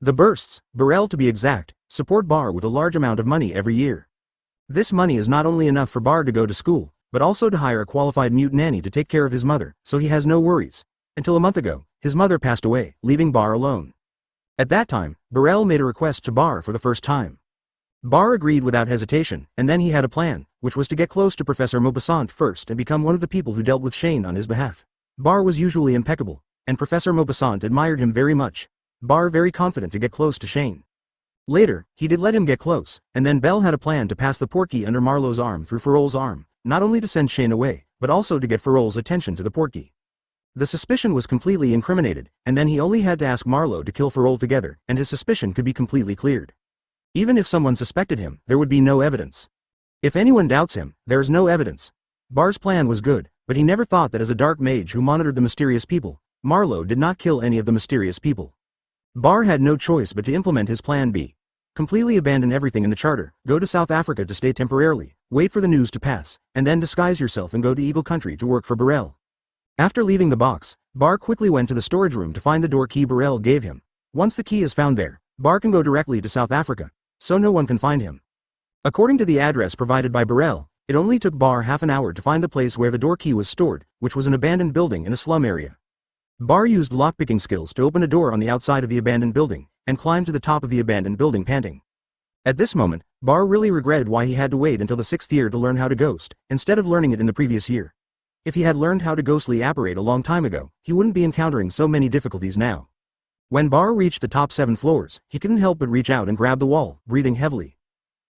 The Bursts, Burrell to be exact, support Bar with a large amount of money every year. This money is not only enough for Bar to go to school, but also to hire a qualified mute nanny to take care of his mother, so he has no worries. Until a month ago, his mother passed away, leaving Bar alone. At that time, Burrell made a request to Bar for the first time. Bar agreed without hesitation, and then he had a plan, which was to get close to Professor Maupassant first and become one of the people who dealt with Shane on his behalf. Bar was usually impeccable, and Professor Maupassant admired him very much. Bar very confident to get close to Shane. Later, he did let him get close, and then Bell had a plan to pass the portkey under Marlowe's arm through Farol's arm, not only to send Shane away, but also to get Farol's attention to the portkey. The suspicion was completely incriminated, and then he only had to ask Marlowe to kill Farol together, and his suspicion could be completely cleared. Even if someone suspected him, there would be no evidence. If anyone doubts him, there is no evidence. Bar's plan was good, but he never thought that as a dark mage who monitored the mysterious people, Marlowe did not kill any of the mysterious people. Bar had no choice but to implement his plan B. Completely abandon everything in the charter, go to South Africa to stay temporarily, wait for the news to pass, and then disguise yourself and go to Eagle Country to work for Burrell. After leaving the box, Bar quickly went to the storage room to find the door key Burrell gave him. Once the key is found there, Bar can go directly to South Africa, so no one can find him. According to the address provided by Burrell, it only took Bar half an hour to find the place where the door key was stored, which was an abandoned building in a slum area. Bar used lockpicking skills to open a door on the outside of the abandoned building, and climbed to the top of the abandoned building panting. At this moment, Bar really regretted why he had to wait until the 6th year to learn how to ghost, instead of learning it in the previous year. If he had learned how to ghostly apparate a long time ago, he wouldn't be encountering so many difficulties now. When Bar reached the top 7 floors, he couldn't help but reach out and grab the wall, breathing heavily.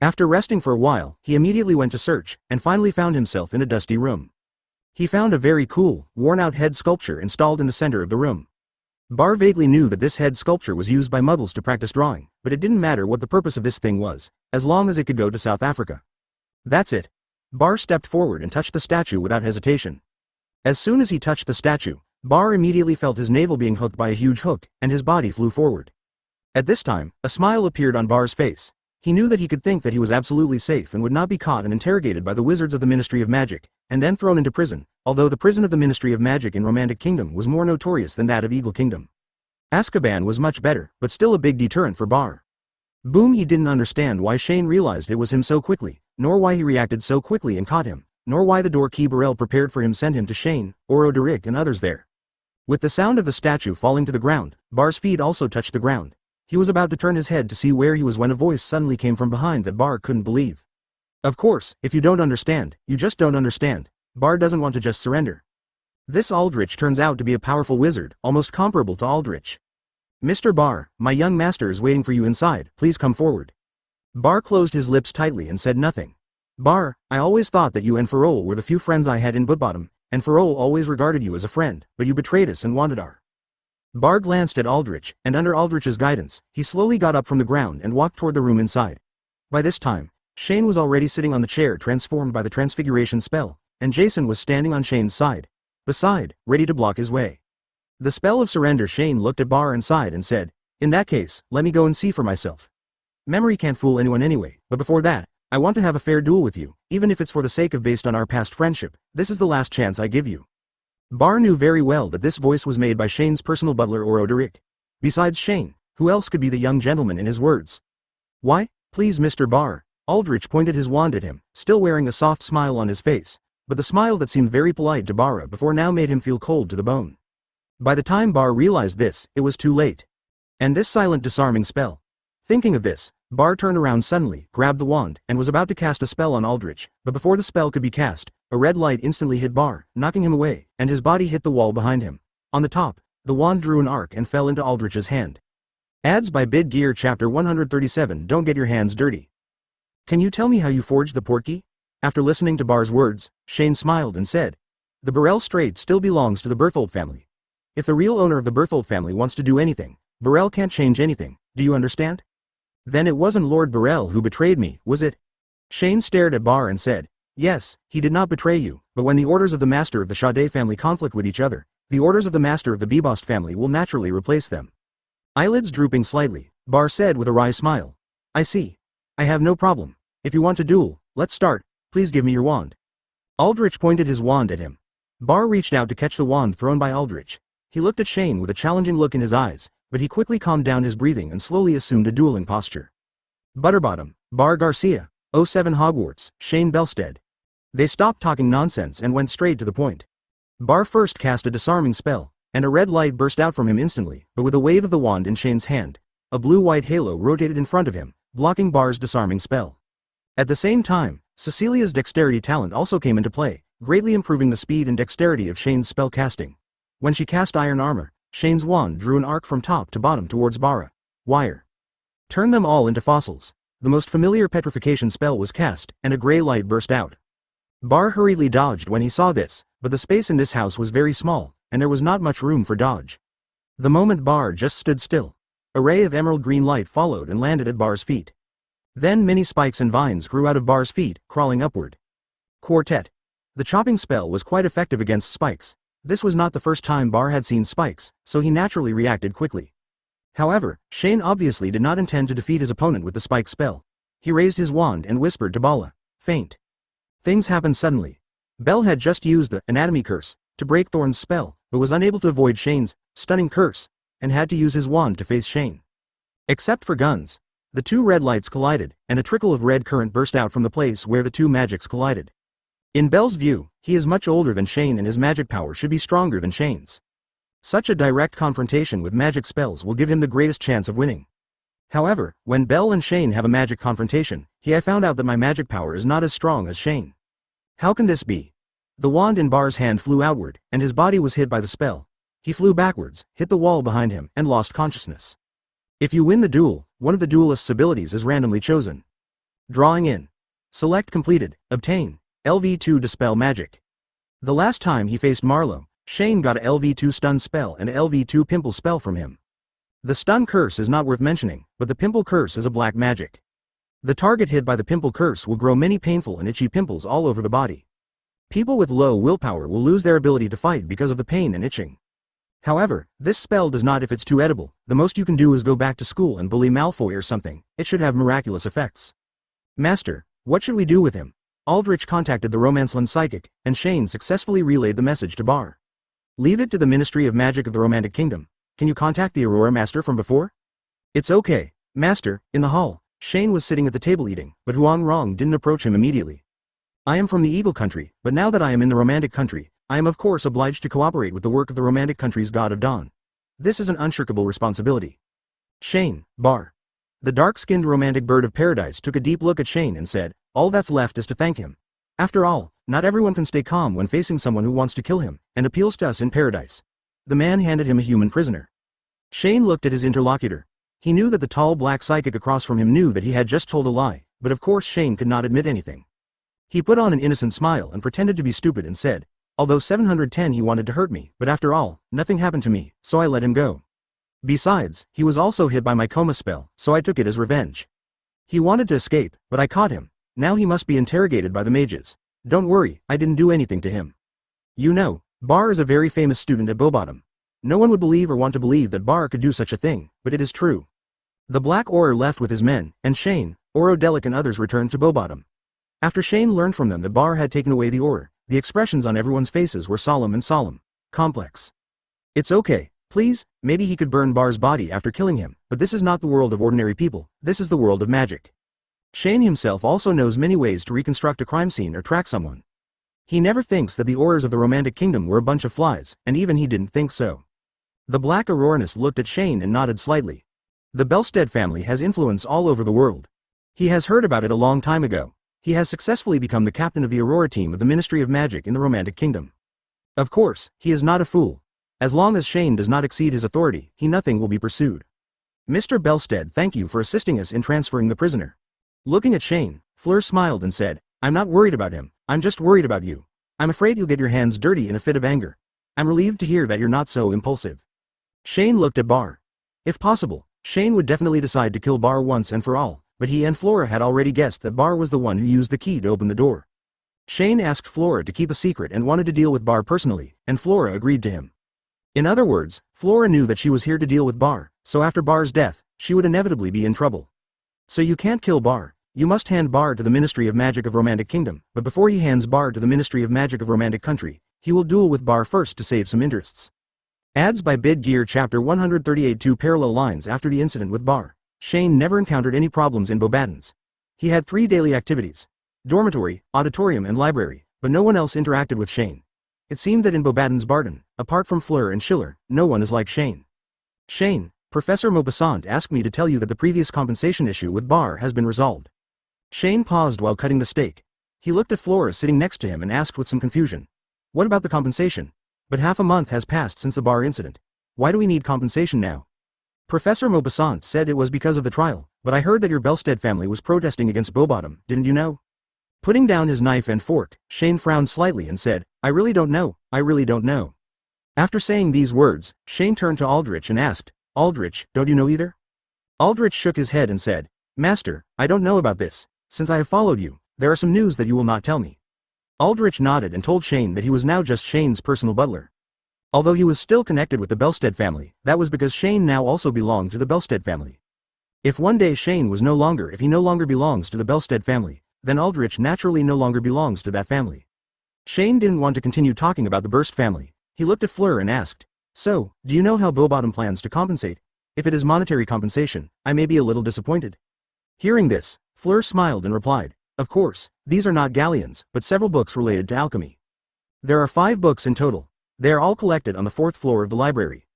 After resting for a while, he immediately went to search, and finally found himself in a dusty room. He found a very cool, worn-out head sculpture installed in the center of the room. Bar vaguely knew that this head sculpture was used by Muggles to practice drawing, but it didn't matter what the purpose of this thing was, as long as it could go to South Africa. That's it. Bar stepped forward and touched the statue without hesitation. As soon as he touched the statue, Bar immediately felt his navel being hooked by a huge hook, and his body flew forward. At this time, a smile appeared on Bar's face. He knew that he could think that he was absolutely safe and would not be caught and interrogated by the wizards of the Ministry of Magic, and then thrown into prison, although the prison of the Ministry of Magic in Romantic Kingdom was more notorious than that of Eagle Kingdom. Azkaban was much better, but still a big deterrent for Bar. Boom! He didn't understand why Shane realized it was him so quickly, nor why he reacted so quickly and caught him, nor why the door key Burrell prepared for him sent him to Shane, Oroderic and others there. With the sound of the statue falling to the ground, Bar's feet also touched the ground. He was about to turn his head to see where he was when a voice suddenly came from behind that Bar couldn't believe. Of course, if you don't understand, you just don't understand. Bar doesn't want to just surrender. This Aldrich turns out to be a powerful wizard, almost comparable to Aldrich. Mr. Bar, my young master is waiting for you inside, please come forward. Bar closed his lips tightly and said nothing. Bar, I always thought that you and Farol were the few friends I had in Bootbottom, and Farol always regarded you as a friend, but you betrayed us and wanted our. Bar glanced at Aldrich, and under Aldrich's guidance, he slowly got up from the ground and walked toward the room inside. By this time, Shane was already sitting on the chair transformed by the transfiguration spell, and Jason was standing on Shane's side, beside, ready to block his way. The spell of surrender. Shane looked at Bar and sighed and said, in that case, let me go and see for myself. Memory can't fool anyone anyway, but before that, I want to have a fair duel with you, even if it's for the sake of based on our past friendship, this is the last chance I give you. Bar knew very well that this voice was made by Shane's personal butler Oroderic. Besides Shane, who else could be the young gentleman in his words? Why, please Mr. Bar, Aldrich pointed his wand at him, still wearing a soft smile on his face, but the smile that seemed very polite to Bar before now made him feel cold to the bone. By the time Bar realized this, it was too late. And this silent disarming spell. Thinking of this, Bar turned around suddenly, grabbed the wand, and was about to cast a spell on Aldrich, but before the spell could be cast, a red light instantly hit Bar, knocking him away, and his body hit the wall behind him. On the top, the wand drew an arc and fell into Aldrich's hand. Ads by Bid Gear Chapter 137. Don't get your hands dirty. Can you tell me how you forged the portkey? After listening to Bar's words, Shane smiled and said, the Burrell Strait still belongs to the Berthold family. If the real owner of the Berthold family wants to do anything, Burrell can't change anything, do you understand? Then it wasn't Lord Burrell who betrayed me, was it? Shane stared at Bar and said, yes, he did not betray you, but when the orders of the master of the Sade family conflict with each other, the orders of the master of the Bebost family will naturally replace them. Eyelids drooping slightly, Bar said with a wry smile. I see. I have no problem. If you want to duel, let's start, please give me your wand. Aldrich pointed his wand at him. Bar reached out to catch the wand thrown by Aldrich. He looked at Shane with a challenging look in his eyes, but he quickly calmed down his breathing and slowly assumed a dueling posture. Butterbottom, Bar Garcia, 07 Hogwarts, Shane Belstead. They stopped talking nonsense and went straight to the point. Bar first cast a disarming spell, and a red light burst out from him instantly, but with a wave of the wand in Shane's hand, a blue-white halo rotated in front of him, blocking Bar's disarming spell. At the same time, Cecilia's dexterity talent also came into play, greatly improving the speed and dexterity of Shane's spell casting. When she cast Iron Armor, Shane's wand drew an arc from top to bottom towards Bara. Wire. Turn them all into fossils. The most familiar petrification spell was cast, and a gray light burst out. Bar hurriedly dodged when he saw this, but the space in this house was very small, and there was not much room for dodge. The moment Bar just stood still, a ray of emerald green light followed and landed at Bar's feet. Then many spikes and vines grew out of Bar's feet, crawling upward. Quartet. The chopping spell was quite effective against spikes. This was not the first time Bar had seen spikes, so he naturally reacted quickly. However, Shane obviously did not intend to defeat his opponent with the spike spell. He raised his wand and whispered to Bala, faint. Things happened suddenly. Bell had just used the anatomy curse to break Thorn's spell, but was unable to avoid Shane's stunning curse, and had to use his wand to face Shane. Except for guns. The two red lights collided, and a trickle of red current burst out from the place where the two magics collided. In Bell's view, he is much older than Shane and his magic power should be stronger than Shane's. Such a direct confrontation with magic spells will give him the greatest chance of winning. However, when Bell and Shane have a magic confrontation, I found out that my magic power is not as strong as Shane. How can this be? The wand in Bar's hand flew outward, and his body was hit by the spell. He flew backwards, hit the wall behind him, and lost consciousness. If you win the duel, one of the duelist's abilities is randomly chosen. Drawing in. Select completed. Obtain LV2 Dispel Magic. The last time he faced Marlowe, Shane got a LV2 Stun spell and a LV2 Pimple spell from him. The Stun curse is not worth mentioning, but the Pimple curse is a black magic. The target hit by the Pimple curse will grow many painful and itchy pimples all over the body. People with low willpower will lose their ability to fight because of the pain and itching. However, this spell does not if it's too edible. The most you can do is go back to school and bully Malfoy or something. It should have miraculous effects. Master, what should we do with him? Aldrich contacted the Romanceland psychic, and Shane successfully relayed the message to Bar. Leave it to the Ministry of Magic of the Romantic Kingdom. Can you contact the Aurora Master from before? It's okay, Master. In the hall, Shane was sitting at the table eating, but Huang Rong didn't approach him immediately. I am from the Eagle Country, but now that I am in the Romantic Country, I am of course obliged to cooperate with the work of the Romantic Country's God of Dawn. This is an unshirkable responsibility. Shane, Bar. The dark-skinned romantic bird of paradise took a deep look at Shane and said, all that's left is to thank him. After all, not everyone can stay calm when facing someone who wants to kill him, and appeals to us in paradise. The man handed him a human prisoner. Shane looked at his interlocutor. He knew that the tall black psychic across from him knew that he had just told a lie, but of course Shane could not admit anything. He put on an innocent smile and pretended to be stupid and said, although 710 he wanted to hurt me, but after all, nothing happened to me, so I let him go. Besides, he was also hit by my coma spell, so I took it as revenge. He wanted to escape, but I caught him. Now he must be interrogated by the mages. Don't worry, I didn't do anything to him. You know, Bar is a very famous student at Bowbottom. No one would believe or want to believe that Bar could do such a thing, but it is true. The Black Auror left with his men, and Shane, Orodelic and others returned to Bowbottom. After Shane learned from them that Bar had taken away the Auror, the expressions on everyone's faces were solemn, complex. It's okay, please, maybe he could burn Bar's body after killing him, but this is not the world of ordinary people, this is the world of magic. Shane himself also knows many ways to reconstruct a crime scene or track someone. He never thinks that the Aurors of the Romantic Kingdom were a bunch of flies, and even he didn't think so. The Black Auroranist looked at Shane and nodded slightly. The Belstead family has influence all over the world. He has heard about it a long time ago. He has successfully become the captain of the Aurora team of the Ministry of Magic in the Romantic Kingdom. Of course, he is not a fool. As long as Shane does not exceed his authority, nothing will be pursued. Mr. Belstead, thank you for assisting us in transferring the prisoner. Looking at Shane, Fleur smiled and said, I'm not worried about him, I'm just worried about you. I'm afraid you'll get your hands dirty in a fit of anger. I'm relieved to hear that you're not so impulsive. Shane looked at Bar. If possible, Shane would definitely decide to kill Bar once and for all, but he and Flora had already guessed that Bar was the one who used the key to open the door. Shane asked Flora to keep a secret and wanted to deal with Bar personally, and Flora agreed to him. In other words, Flora knew that she was here to deal with Bar, so after Bar's death, she would inevitably be in trouble. So you can't kill Bar. You must hand Bar to the Ministry of Magic of Romantic Kingdom, but before he hands Bar to the Ministry of Magic of Romantic Country, he will duel with Bar first to save some interests. Ads by Bid Gear Chapter 138. 2 parallel lines after the incident with Bar. Shane never encountered any problems in Bobaddon's. He had 3 daily activities: dormitory, auditorium and library, but no one else interacted with Shane. It seemed that in Bobaddon's Barton, apart from Fleur and Schiller, no one is like Shane. Shane, Professor Maupassant asked me to tell you that the previous compensation issue with Bar has been resolved. Shane paused while cutting the steak. He looked at Flora sitting next to him and asked with some confusion, what about the compensation? But half a month has passed since the Bar incident. Why do we need compensation now? Professor Maupassant said it was because of the trial, but I heard that your Belstead family was protesting against Bowbottom, didn't you know? Putting down his knife and fork, Shane frowned slightly and said, I really don't know. After saying these words, Shane turned to Aldrich and asked, Aldrich, don't you know either? Aldrich shook his head and said, Master, I don't know about this. Since I have followed you, there are some news that you will not tell me. Aldrich nodded and told Shane that he was now just Shane's personal butler. Although he was still connected with the Belstead family, that was because Shane now also belonged to the Belstead family. If one day Shane was no longer belongs to the Belstead family, then Aldrich naturally no longer belongs to that family. Shane didn't want to continue talking about the Burst family. He looked at Fleur and asked, so, do you know how Bowbottom plans to compensate? If it is monetary compensation, I may be a little disappointed. Hearing this, Fleur smiled and replied, "Of course, these are not galleons, but several books related to alchemy. There are 5 books in total. They are all collected on the 4th floor of the library.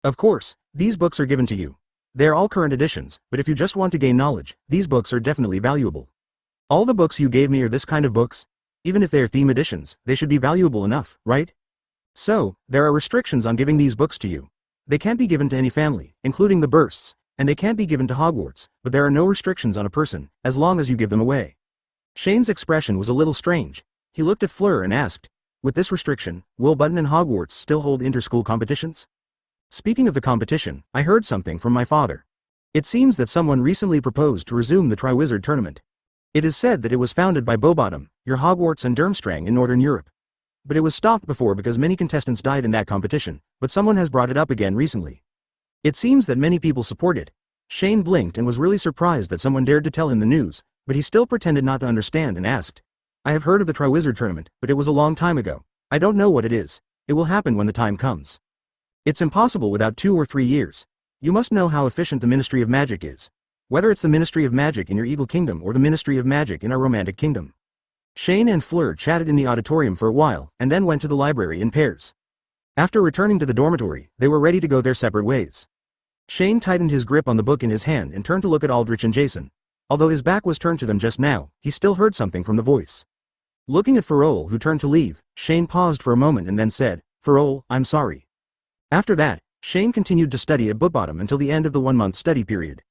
Of course, these books are given to you. They are all current editions, but if you just want to gain knowledge, these books are definitely valuable. All the books you gave me are this kind of books? Even if they are theme editions, they should be valuable enough, right? So, there are restrictions on giving these books to you. They can't be given to any family, including the bursts, and they can't be given to Hogwarts, but there are no restrictions on a person, as long as you give them away." Shane's expression was a little strange. He looked at Fleur and asked, "With this restriction, will Button and Hogwarts still hold inter-school competitions?" "Speaking of the competition, I heard something from my father. It seems that someone recently proposed to resume the Triwizard Tournament. It is said that it was founded by Bowbottom, your Hogwarts and Durmstrang in Northern Europe. But it was stopped before because many contestants died in that competition, but someone has brought it up again recently. It seems that many people support it." Shane blinked and was really surprised that someone dared to tell him the news, but he still pretended not to understand and asked, "I have heard of the Triwizard Tournament, but it was a long time ago. I don't know what it is. It will happen when the time comes. It's impossible without 2 or 3 years. You must know how efficient the Ministry of Magic is. Whether it's the Ministry of Magic in your evil kingdom or the Ministry of Magic in our romantic kingdom." Shane and Fleur chatted in the auditorium for a while, and then went to the library in pairs. After returning to the dormitory, they were ready to go their separate ways. Shane tightened his grip on the book in his hand and turned to look at Aldrich and Jason. Although his back was turned to them just now, he still heard something from the voice. Looking at Farol, who turned to leave, Shane paused for a moment and then said, "Farol, I'm sorry." After that, Shane continued to study at Bowbottom until the end of the 1-month study period.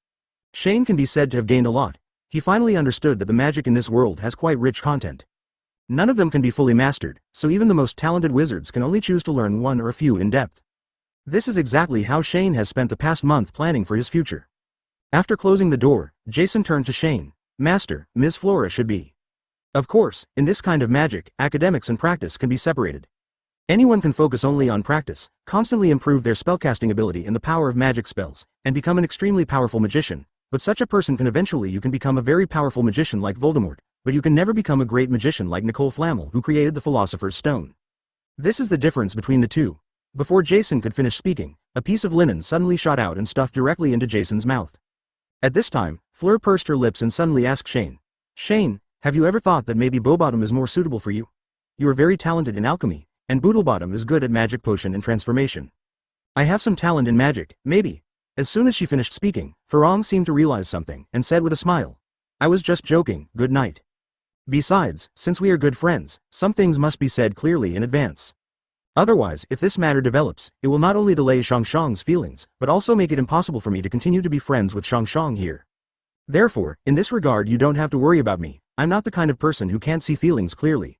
Shane can be said to have gained a lot. He finally understood that the magic in this world has quite rich content. None of them can be fully mastered, so even the most talented wizards can only choose to learn one or a few in depth. This is exactly how Shane has spent the past month planning for his future. After closing the door, Jason turned to Shane. "Master, Ms. Flora should be." Of course, in this kind of magic, academics and practice can be separated. Anyone can focus only on practice, constantly improve their spellcasting ability and the power of magic spells, and become an extremely powerful magician, but such a person can eventually you can become a very powerful magician like Voldemort, but you can never become a great magician like Nicole Flamel who created the Philosopher's Stone. This is the difference between the two. Before Jason could finish speaking, a piece of linen suddenly shot out and stuffed directly into Jason's mouth. At this time, Fleur pursed her lips and suddenly asked Shane, "Shane, have you ever thought that maybe Bowbottom is more suitable for you? You are very talented in alchemy, and Boodlebottom is good at magic potion and transformation. I have some talent in magic, maybe." As soon as she finished speaking, Farong seemed to realize something, and said with a smile, "I was just joking, good night. Besides, since we are good friends, some things must be said clearly in advance. Otherwise, if this matter develops, it will not only delay Shangshang's feelings, but also make it impossible for me to continue to be friends with Shangshang here. Therefore, in this regard you don't have to worry about me. I'm not the kind of person who can't see feelings clearly.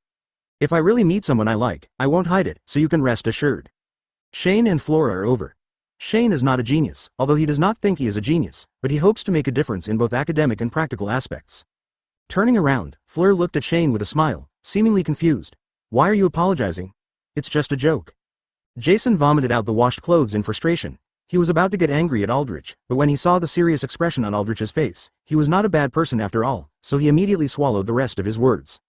If I really meet someone I like, I won't hide it, so you can rest assured." Shane and Flora are over. Shane is not a genius, although he does not think he is a genius, but he hopes to make a difference in both academic and practical aspects. Turning around, Fleur looked at Shane with a smile, seemingly confused. "Why are you apologizing? It's just a joke." Jason vomited out the washed clothes in frustration. He was about to get angry at Aldrich, but when he saw the serious expression on Aldrich's face, he was not a bad person after all, so he immediately swallowed the rest of his words.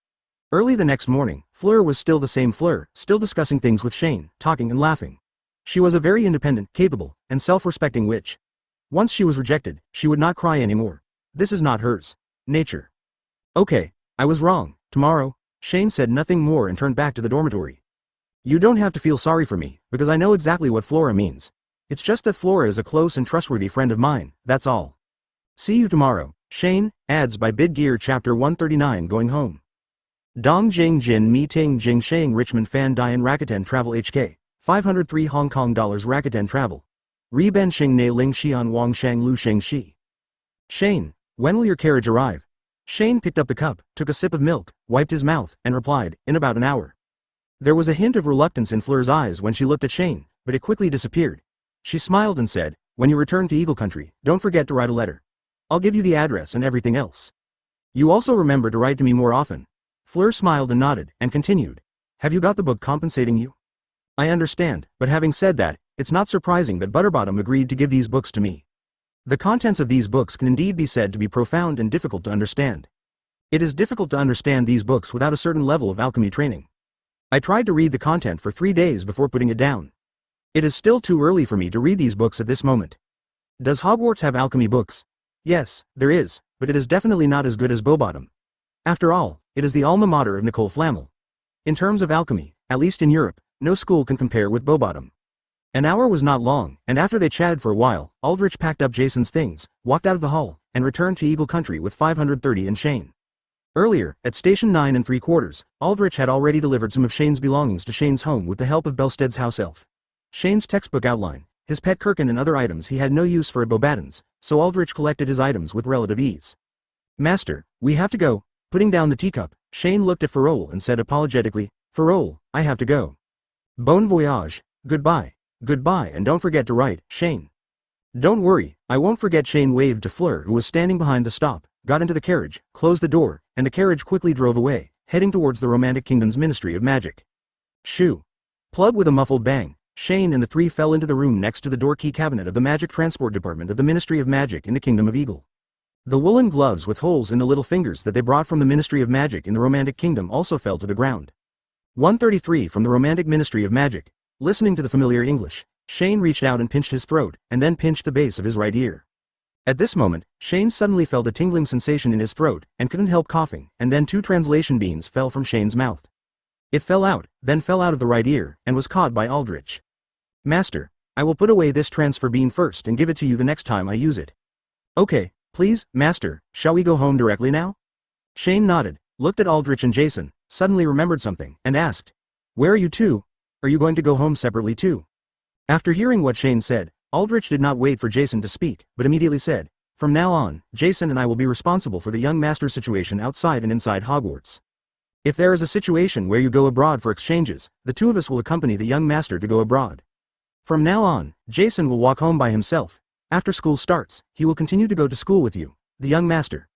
Early the next morning, Fleur was still the same Fleur, still discussing things with Shane, talking and laughing. She was a very independent, capable, and self-respecting witch. Once she was rejected, she would not cry anymore. This is not hers nature. "Okay, I was wrong. Tomorrow." Shane said nothing more and turned back to the dormitory. "You don't have to feel sorry for me, because I know exactly what Flora means. It's just that Flora is a close and trustworthy friend of mine, that's all. See you tomorrow." Shane, ads by Bid Gear Chapter 139 Going Home. Dong Jing Jin Mi Ting Jing Shang Richmond Fan Dian Rakuten Travel HK, 503 Hong Kong dollars Rakuten Travel. Ri Ben Xing Ne Ling Xian Wang Shang Lu Sheng Shi. "Shane, when will your carriage arrive?" Shane picked up the cup, took a sip of milk, wiped his mouth, and replied, "In about an hour." There was a hint of reluctance in Fleur's eyes when she looked at Shane, but it quickly disappeared. She smiled and said, "When you return to Eagle Country, don't forget to write a letter. I'll give you the address and everything else. You also remember to write to me more often." Fleur smiled and nodded, and continued, "Have you got the book compensating you?" "I understand, but having said that, it's not surprising that Butterbottom agreed to give these books to me. The contents of these books can indeed be said to be profound and difficult to understand. It is difficult to understand these books without a certain level of alchemy training. I tried to read the content for 3 days before putting it down. It is still too early for me to read these books at this moment." "Does Hogwarts have alchemy books?" "Yes, there is, but it is definitely not as good as Bobottom. After all, it is the alma mater of Nicole Flamel. In terms of alchemy, at least in Europe, no school can compare with Bobottom. An hour was not long, and after they chatted for a while, Aldrich packed up Jason's things, walked out of the hall, and returned to Eagle Country with 530 and Shane. Earlier, at Station 9 3/4, Aldrich had already delivered some of Shane's belongings to Shane's home with the help of Belstead's house elf. Shane's textbook outline, his pet Kirkin and other items he had no use for at Bobaton's, so Aldrich collected his items with relative ease. "Master, we have to go." Putting down the teacup, Shane looked at Farol and said apologetically, "Farol, I have to go. Bon voyage, goodbye. Goodbye, and don't forget to write, Shane." "Don't worry, I won't forget." Shane waved to Fleur, who was standing behind the stop, got into the carriage, closed the door, and the carriage quickly drove away, heading towards the Romantic Kingdom's Ministry of Magic. Shoo! Plug with a muffled bang, Shane and the three fell into the room next to the door key cabinet of the Magic Transport Department of the Ministry of Magic in the Kingdom of Eagle. The woolen gloves with holes in the little fingers that they brought from the Ministry of Magic in the Romantic Kingdom also fell to the ground. 133 from the Romantic Ministry of Magic. Listening to the familiar English, Shane reached out and pinched his throat, and then pinched the base of his right ear. At this moment, Shane suddenly felt a tingling sensation in his throat, and couldn't help coughing, and then 2 translation beans fell from Shane's mouth. It fell out, then fell out of the right ear, and was caught by Aldrich. "Master, I will put away this transfer bean first and give it to you the next time I use it." "Okay, please, Master, shall we go home directly now?" Shane nodded, looked at Aldrich and Jason, suddenly remembered something, and asked, "Where are you two? Are you going to go home separately too?" After hearing what Shane said, Aldrich did not wait for Jason to speak, but immediately said, "From now on, Jason and I will be responsible for the young master's situation outside and inside Hogwarts. If there is a situation where you go abroad for exchanges, the two of us will accompany the young master to go abroad. From now on, Jason will walk home by himself. After school starts, he will continue to go to school with you, the young master.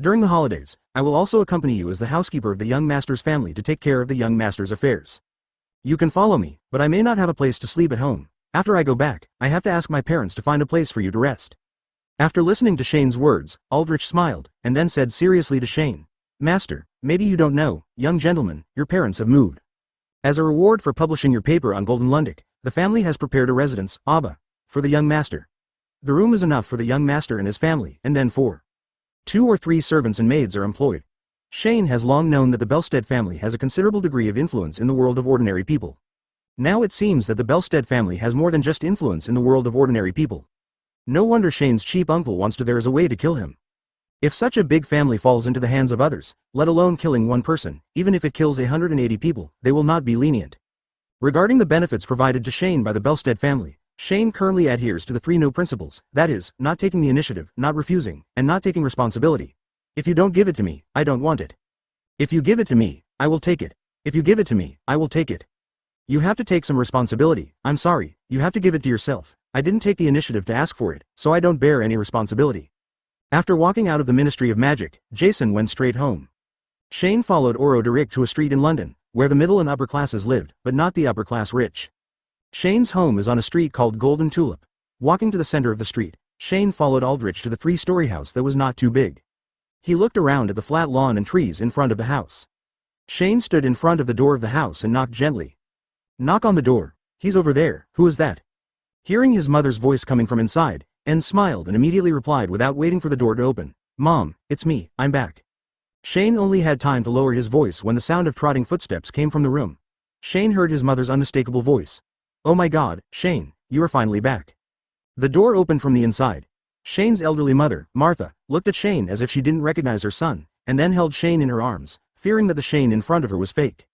During the holidays, I will also accompany you as the housekeeper of the young master's family to take care of the young master's affairs. You can follow me, but I may not have a place to sleep at home. After I go back, I have to ask my parents to find a place for you to rest." After listening to Shane's words, Aldrich smiled, and then said seriously to Shane, "Master, maybe you don't know, young gentleman, your parents have moved. As a reward for publishing your paper on Golden Lundic, the family has prepared a residence, Abba, for the young master. The room is enough for the young master and his family, and then 2 or 3 servants and maids are employed." Shane has long known that the Belstead family has a considerable degree of influence in the world of ordinary people. Now it seems that the Belstead family has more than just influence in the world of ordinary people. No wonder Shane's cheap uncle wants to there is a way to kill him. If such a big family falls into the hands of others, let alone killing one person, even if it kills 180 people, they will not be lenient. Regarding the benefits provided to Shane by the Belstead family, Shane currently adheres to the 3 no principles, that is, not taking the initiative, not refusing, and not taking responsibility. If you don't give it to me, I don't want it. If you give it to me, I will take it. If you give it to me, I will take it. You have to take some responsibility. I'm sorry, you have to give it to yourself. I didn't take the initiative to ask for it, so I don't bear any responsibility." After walking out of the Ministry of Magic, Jason went straight home. Shane followed Oro Derrick to a street in London, where the middle and upper classes lived, but not the upper class rich. Shane's home is on a street called Golden Tulip. Walking to the center of the street, Shane followed Aldrich to the 3-story house that was not too big. He looked around at the flat lawn and trees in front of the house. Shane stood in front of the door of the house and knocked gently. "Knock on the door. He's over there. Who is that?" Hearing his mother's voice coming from inside, En smiled and immediately replied without waiting for the door to open, "Mom, it's me, I'm back." Shane only had time to lower his voice when the sound of trotting footsteps came from the room. Shane heard his mother's unmistakable voice. "Oh my God, Shane, you are finally back." The door opened from the inside. Shane's elderly mother, Martha, looked at Shane as if she didn't recognize her son, and then held Shane in her arms, fearing that the Shane in front of her was fake.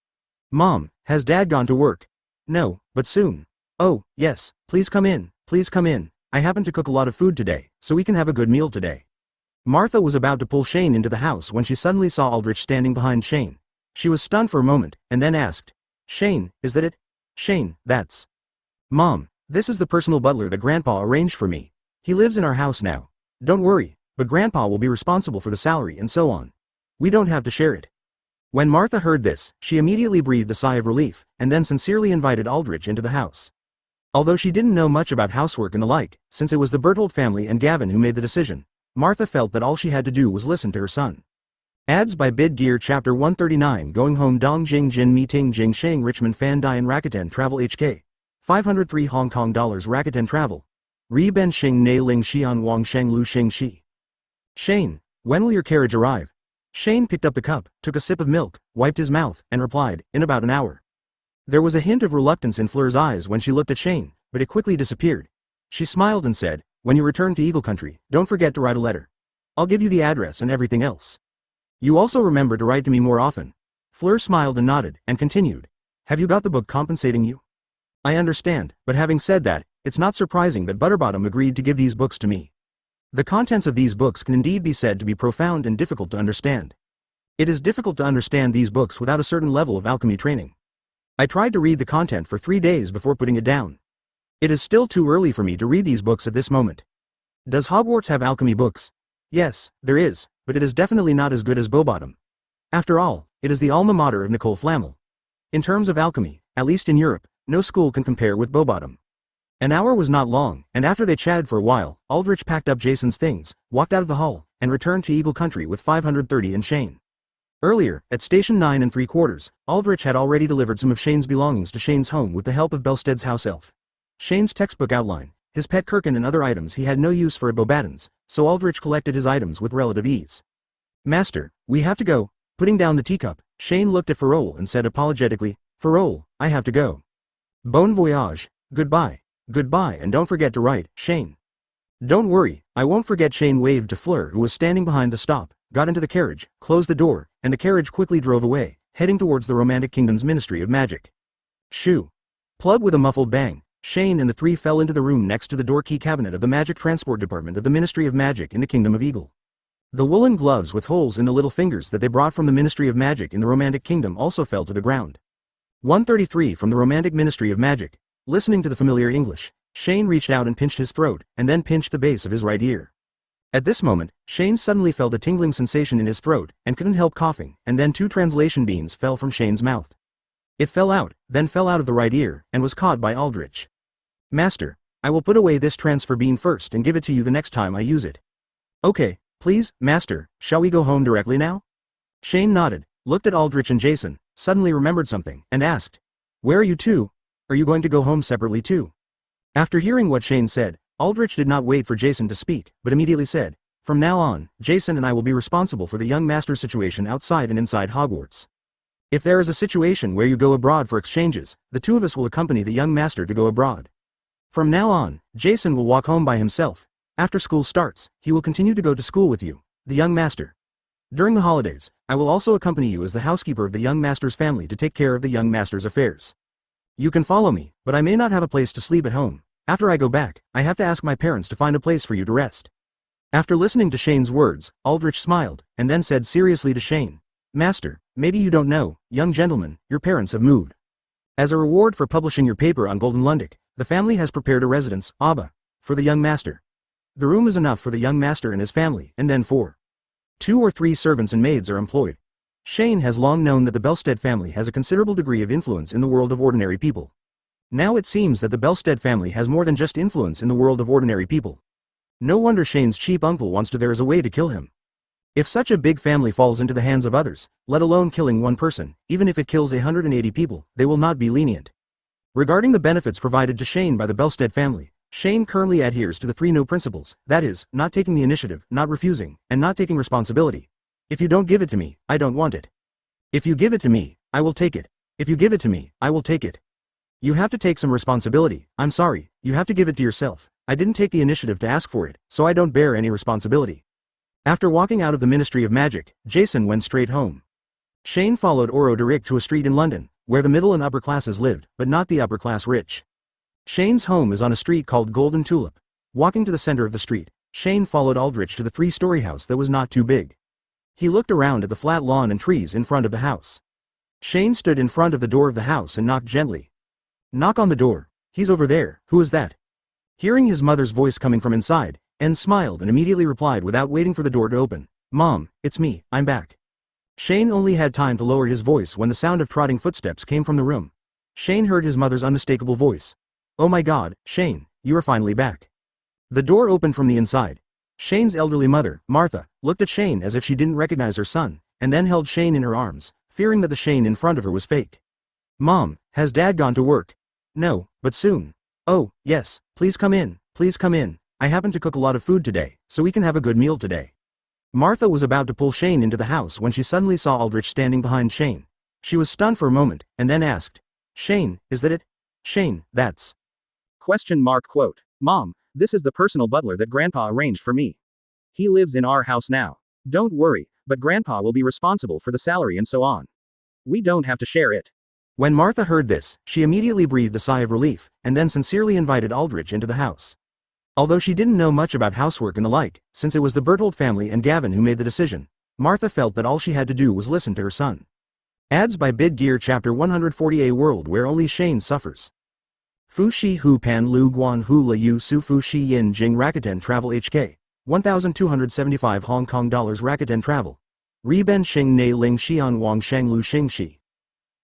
"Mom, has Dad gone to work?" "No, but soon." "Oh, yes, please come in, please come in. I happen to cook a lot of food today, so we can have a good meal today." Martha was about to pull Shane into the house when she suddenly saw Aldrich standing behind Shane. She was stunned for a moment, and then asked, "Shane, is that it?" "Shane, that's..." "Mom, this is the personal butler that Grandpa arranged for me. He lives in our house now. Don't worry, but Grandpa will be responsible for the salary and so on. We don't have to share it." When Martha heard this, she immediately breathed a sigh of relief, and then sincerely invited Aldrich into the house. Although she didn't know much about housework and the like, since it was the Berthold family and Gavin who made the decision, Martha felt that all she had to do was listen to her son. Ads by Bid Gear Chapter 139 Going Home Dong Jing Jin Meeting Jing Shang Richmond Fan Dian Rakuten Travel HK 503 Hong Kong dollars Rakuten Travel Ri Ben Xing Ne Ling Xian Wang Sheng Lu Xing Shi. Shane, When will your carriage arrive? Shane picked up the cup, took a sip of milk, wiped his mouth, and replied, in about an hour. There was a hint of reluctance in Fleur's eyes when she looked at Shane, but it quickly disappeared. She smiled and said, when you return to Eagle Country, don't forget to write a letter. I'll give you the address and everything else. You also remember to write to me more often. Fleur smiled and nodded, and continued. Have you got the book compensating you? I understand, but having said that, it's not surprising that Butterbottom agreed to give these books to me. The contents of these books can indeed be said to be profound and difficult to understand. It is difficult to understand these books without a certain level of alchemy training. I tried to read the content for 3 days before putting it down. It is still too early for me to read these books at this moment. Does Hogwarts have alchemy books? Yes, there is, but it is definitely not as good as Bowbottom. After all, it is the alma mater of Nicole Flamel. In terms of alchemy, at least in Europe, no school can compare with Bowbottom. An hour was not long, and after they chatted for a while, Aldrich packed up Jason's things, walked out of the hall, and returned to Eagle Country with 530 and Shane. Earlier, at Station 9 3/4, Aldrich had already delivered some of Shane's belongings to Shane's home with the help of Belstead's house elf. Shane's textbook outline, his pet Kirkin and other items he had no use for at Beauxbatons, so Aldrich collected his items with relative ease. Master, we have to go. Putting down the teacup, Shane looked at Farol and said apologetically, Farol, I have to go. Bon voyage, goodbye. Goodbye, and don't forget to write, Shane. Don't worry, I won't forget. Shane waved to Fleur, who was standing behind the stop, got into the carriage, closed the door, and the carriage quickly drove away, heading towards the Romantic Kingdom's Ministry of Magic. Shoo! Plug with a muffled bang, Shane and the three fell into the room next to the door key cabinet of the Magic Transport Department of the Ministry of Magic in the Kingdom of Eagle. The woolen gloves with holes in the little fingers that they brought from the Ministry of Magic in the Romantic Kingdom also fell to the ground. 133 from the Romantic Ministry of Magic. Listening to the familiar English, Shane reached out and pinched his throat, and then pinched the base of his right ear. At this moment, Shane suddenly felt a tingling sensation in his throat, and couldn't help coughing, and then 2 translation beans fell from Shane's mouth. It fell out, then fell out of the right ear, and was caught by Aldrich. Master, I will put away this transfer bean first and give it to you the next time I use it. Okay, please, Master, shall we go home directly now? Shane nodded, looked at Aldrich and Jason, suddenly remembered something, and asked, where are you two? Are you going to go home separately too? After hearing what Shane said, Aldrich did not wait for Jason to speak, but immediately said, from now on, Jason and I will be responsible for the young master's situation outside and inside Hogwarts. If there is a situation where you go abroad for exchanges, the two of us will accompany the young master to go abroad. From now on, Jason will walk home by himself. After school starts, he will continue to go to school with you, the young master. During the holidays, I will also accompany you as the housekeeper of the young master's family to take care of the young master's affairs. You can follow me, but I may not have a place to sleep at home. After I go back, I have to ask my parents to find a place for you to rest. After listening to Shane's words, Aldrich smiled, and then said seriously to Shane, Master, maybe you don't know, young gentleman, your parents have moved. As a reward for publishing your paper on Golden Lundic, the family has prepared a residence, Abba, for the young master. The room is enough for the young master and his family, and then 2 or 3 servants and maids are employed. Shane has long known that the Belstead family has a considerable degree of influence in the world of ordinary people. Now it seems that the Belstead family has more than just influence in the world of ordinary people. No wonder Shane's cheap uncle wants to there is a way to kill him. If such a big family falls into the hands of others, let alone killing one person, even if it kills 180 people, they will not be lenient. Regarding the benefits provided to Shane by the Belstead family, Shane currently adheres to the 3 no principles, that is, not taking the initiative, not refusing, and not taking responsibility. If you don't give it to me, I don't want it. If you give it to me, I will take it. If you give it to me, I will take it. You have to take some responsibility. I'm sorry, you have to give it to yourself. I didn't take the initiative to ask for it, so I don't bear any responsibility. After walking out of the Ministry of Magic, Jason went straight home. Shane followed Oro Derrick to a street in London, where the middle and upper classes lived, but not the upper class rich. Shane's home is on a street called Golden Tulip. Walking to the center of the street, Shane followed Aldrich to the 3-story house that was not too big. He looked around at the flat lawn and trees in front of the house. Shane stood in front of the door of the house and knocked gently. Knock on the door. He's over there. Who is that? Hearing his mother's voice coming from inside, N smiled and immediately replied without waiting for the door to open. Mom, it's me, I'm back. Shane only had time to lower his voice when the sound of trotting footsteps came from the room. Shane heard his mother's unmistakable voice. Oh my God, Shane, you are finally back. The door opened from the inside. Shane's elderly mother, Martha, looked at Shane as if she didn't recognize her son, and then held Shane in her arms, fearing that the Shane in front of her was fake. Mom, has Dad gone to work? No, but soon. Oh, yes, please come in, I happen to cook a lot of food today, so we can have a good meal today. Martha was about to pull Shane into the house when she suddenly saw Aldrich standing behind Shane. She was stunned for a moment, and then asked, "Shane, is that it? Shane, that's…" Quote. "Mom, this is the personal butler that Grandpa arranged for me. He lives in our house now. Don't worry, but Grandpa will be responsible for the salary and so on. We don't have to share it." When Martha heard this, she immediately breathed a sigh of relief, and then sincerely invited Aldrich into the house. Although she didn't know much about housework and the like, since it was the Berthold family and Gavin who made the decision, Martha felt that all she had to do was listen to her son. Ads by Bid Gear Chapter 140. A world where only Shane suffers. Fu Shi Hu Pan Lu Guan Hu La Yu Su Fu Shi Yin Jing Rakuten Travel HK 1,275 Hong Kong dollars Rakuten Travel. Ri Ben Xing Ne Ling Xian Wang Shang Lu Xing Shi.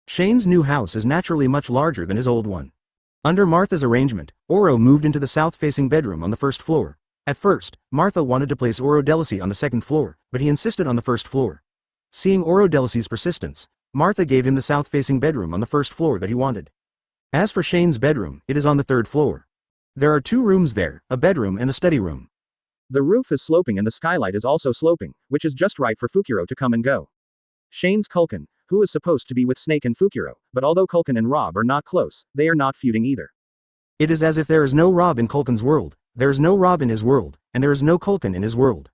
Shane's new house is naturally much larger than his old one. Under Martha's arrangement, Oro moved into the south-facing bedroom on the first floor. At first, Martha wanted to place Oro Delacy on the second floor, but he insisted on the first floor. Seeing Oro Delacy's persistence, Martha gave him the south-facing bedroom on the first floor that he wanted. As for Shane's bedroom, it is on the third floor. There are 2 rooms there, a bedroom and a study room. The roof is sloping and the skylight is also sloping, which is just right for Fukuro to come and go. Shane's Culkin, who is supposed to be with Snake and Fukuro, but although Culkin and Rob are not close, they are not feuding either. It is as if there is no Rob in Culkin's world, there is no Rob in his world, and there is no Culkin in his world.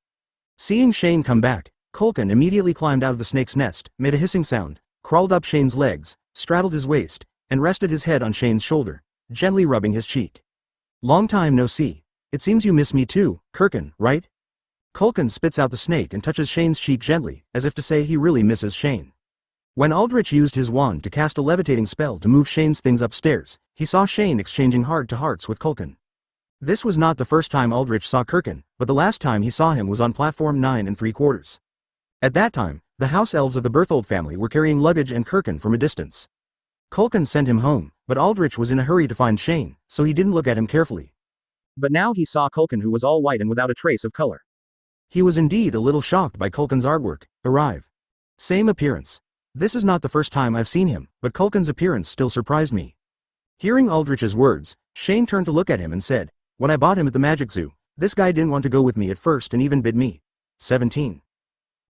Seeing Shane come back, Culkin immediately climbed out of the snake's nest, made a hissing sound, crawled up Shane's legs, straddled his waist, and rested his head on Shane's shoulder, gently rubbing his cheek. "Long time no see. It seems you miss me too, Kirkin, right?" Culkin spits out the snake and touches Shane's cheek gently, as if to say he really misses Shane. When Aldrich used his wand to cast a levitating spell to move Shane's things upstairs, he saw Shane exchanging heart-to-hearts with Culkin. This was not the first time Aldrich saw Kirkin, but the last time he saw him was on platform 9 3/4. At that time, the house elves of the Berthold family were carrying luggage and Kirkin from a distance. Culkin sent him home, but Aldrich was in a hurry to find Shane, so he didn't look at him carefully. But now he saw Culkin, who was all white and without a trace of color. He was indeed a little shocked by Culkin's artwork. Arrive. Same appearance. This is not the first time I've seen him, but Culkin's appearance still surprised me. Hearing Aldrich's words, Shane turned to look at him and said, "When I bought him at the Magic Zoo, this guy didn't want to go with me at first and even bid me 17.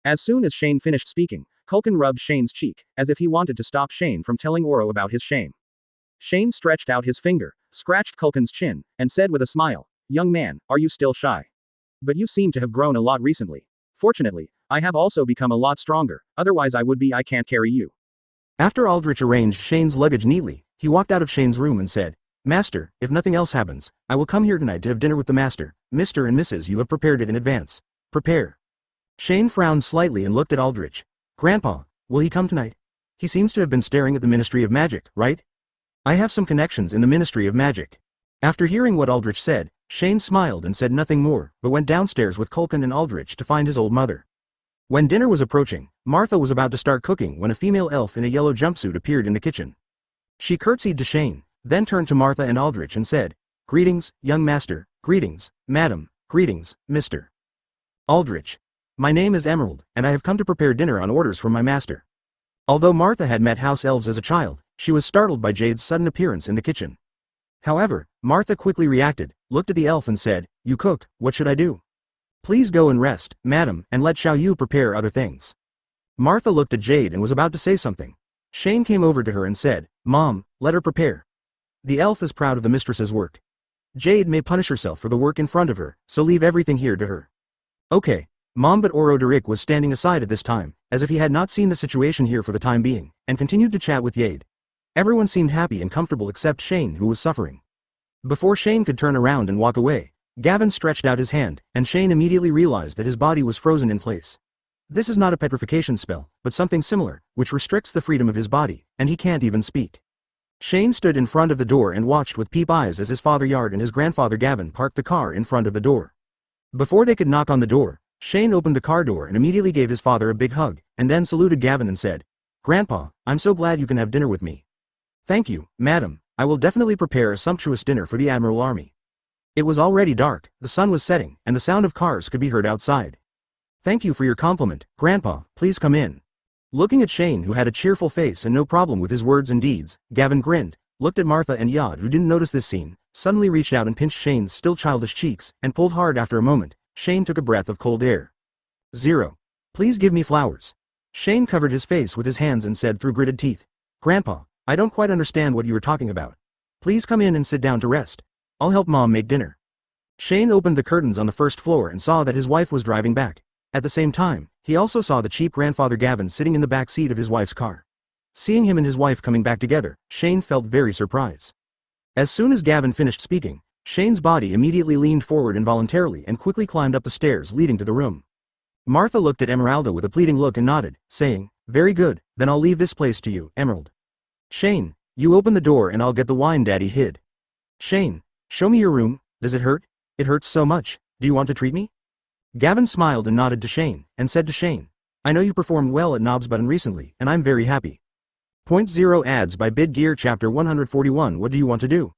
As soon as Shane finished speaking, Culkin rubbed Shane's cheek, as if he wanted to stop Shane from telling Oro about his shame. Shane stretched out his finger, scratched Culkin's chin, and said with a smile, "Young man, are you still shy? But you seem to have grown a lot recently. Fortunately, I have also become a lot stronger, otherwise I can't carry you." After Aldrich arranged Shane's luggage neatly, he walked out of Shane's room and said, "Master, if nothing else happens, I will come here tonight to have dinner with the master. Mr. and Mrs. You have prepared it in advance. Prepare." Shane frowned slightly and looked at Aldrich. "Grandpa, will he come tonight? He seems to have been staring at the Ministry of Magic, right? I have some connections in the Ministry of Magic." After hearing what Aldrich said, Shane smiled and said nothing more, but went downstairs with Culkin and Aldrich to find his old mother. When dinner was approaching, Martha was about to start cooking when a female elf in a yellow jumpsuit appeared in the kitchen. She curtsied to Shane, then turned to Martha and Aldrich and said, "Greetings, young master, greetings, madam, greetings, Mr. Aldrich. My name is Emerald, and I have come to prepare dinner on orders from my master." Although Martha had met house elves as a child, she was startled by Jade's sudden appearance in the kitchen. However, Martha quickly reacted, looked at the elf and said, "You cook, what should I do?" "Please go and rest, madam, and let Xiao Yu prepare other things." Martha looked at Jade and was about to say something. Shane came over to her and said, "Mom, let her prepare." The elf is proud of the mistress's work. Jade may punish herself for the work in front of her, so leave everything here to her. "Okay, Mom." But Oro Derrick was standing aside at this time, as if he had not seen the situation here for the time being, and continued to chat with Jade. Everyone seemed happy and comfortable except Shane, who was suffering. Before Shane could turn around and walk away, Gavin stretched out his hand, and Shane immediately realized that his body was frozen in place. This is not a petrification spell, but something similar, which restricts the freedom of his body, and he can't even speak. Shane stood in front of the door and watched with peep eyes as his father Yard and his grandfather Gavin parked the car in front of the door. Before they could knock on the door, Shane opened the car door and immediately gave his father a big hug, and then saluted Gavin and said, "Grandpa, I'm so glad you can have dinner with me." "Thank you, madam. I will definitely prepare a sumptuous dinner for the Admiral Army." It was already dark, the sun was setting, and the sound of cars could be heard outside. "Thank you for your compliment, Grandpa, please come in." Looking at Shane, who had a cheerful face and no problem with his words and deeds, Gavin grinned, looked at Martha and Yod, who didn't notice this scene, suddenly reached out and pinched Shane's still childish cheeks, and pulled hard. After a moment, Shane took a breath of cold air. 0. Please give me flowers. Shane covered his face with his hands and said through gritted teeth. Grandpa, I don't quite understand what you were talking about. Please come in and sit down to rest. I'll help Mom make dinner. Shane opened the curtains on the first floor and saw that his wife was driving back. At the same time, he also saw the cheap grandfather Gavin sitting in the back seat of his wife's car. Seeing him and his wife coming back together, Shane felt very surprised. As soon as Gavin finished speaking, Shane's body immediately leaned forward involuntarily and quickly climbed up the stairs leading to the room. Martha looked at Emeralda with a pleading look and nodded, saying, Very good, then I'll leave this place to you, Emerald. Shane, you open the door and I'll get the wine Daddy hid. Shane, show me your room. Does it hurt? It hurts so much. Do you want to treat me? Gavin smiled and nodded to Shane, and said to Shane, I know you performed well at Knobs Button recently, and I'm very happy. Point 0 ads by Bid Gear Chapter 141. What do you want to do?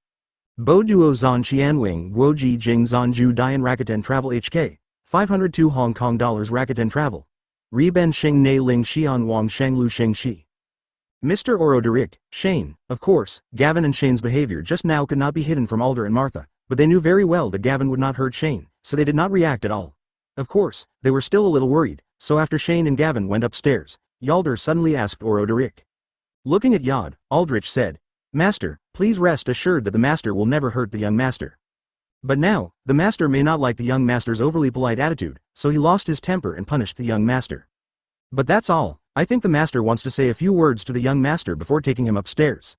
Bo Duo Zon Qianwing Guo Ji Jing Zon Ju Dian Rakuten Travel HK 502 Hong Kong dollars Rakuten Travel. Ri Ben Xing Ne Ling Xian Wang Sheng Lu Sheng Shi. Mr. Oro Derrick, Shane, of course, Gavin and Shane's behavior just now could not be hidden from Alder and Martha, but they knew very well that Gavin would not hurt Shane, so they did not react at all. Of course, they were still a little worried, so after Shane and Gavin went upstairs, Yalder suddenly asked Oro Derrick. Looking at Yod, Aldrich said, Master, please rest assured that the Master will never hurt the young Master. But now, the Master may not like the young Master's overly polite attitude, so he lost his temper and punished the young Master. But that's all. I think the Master wants to say a few words to the young Master before taking him upstairs.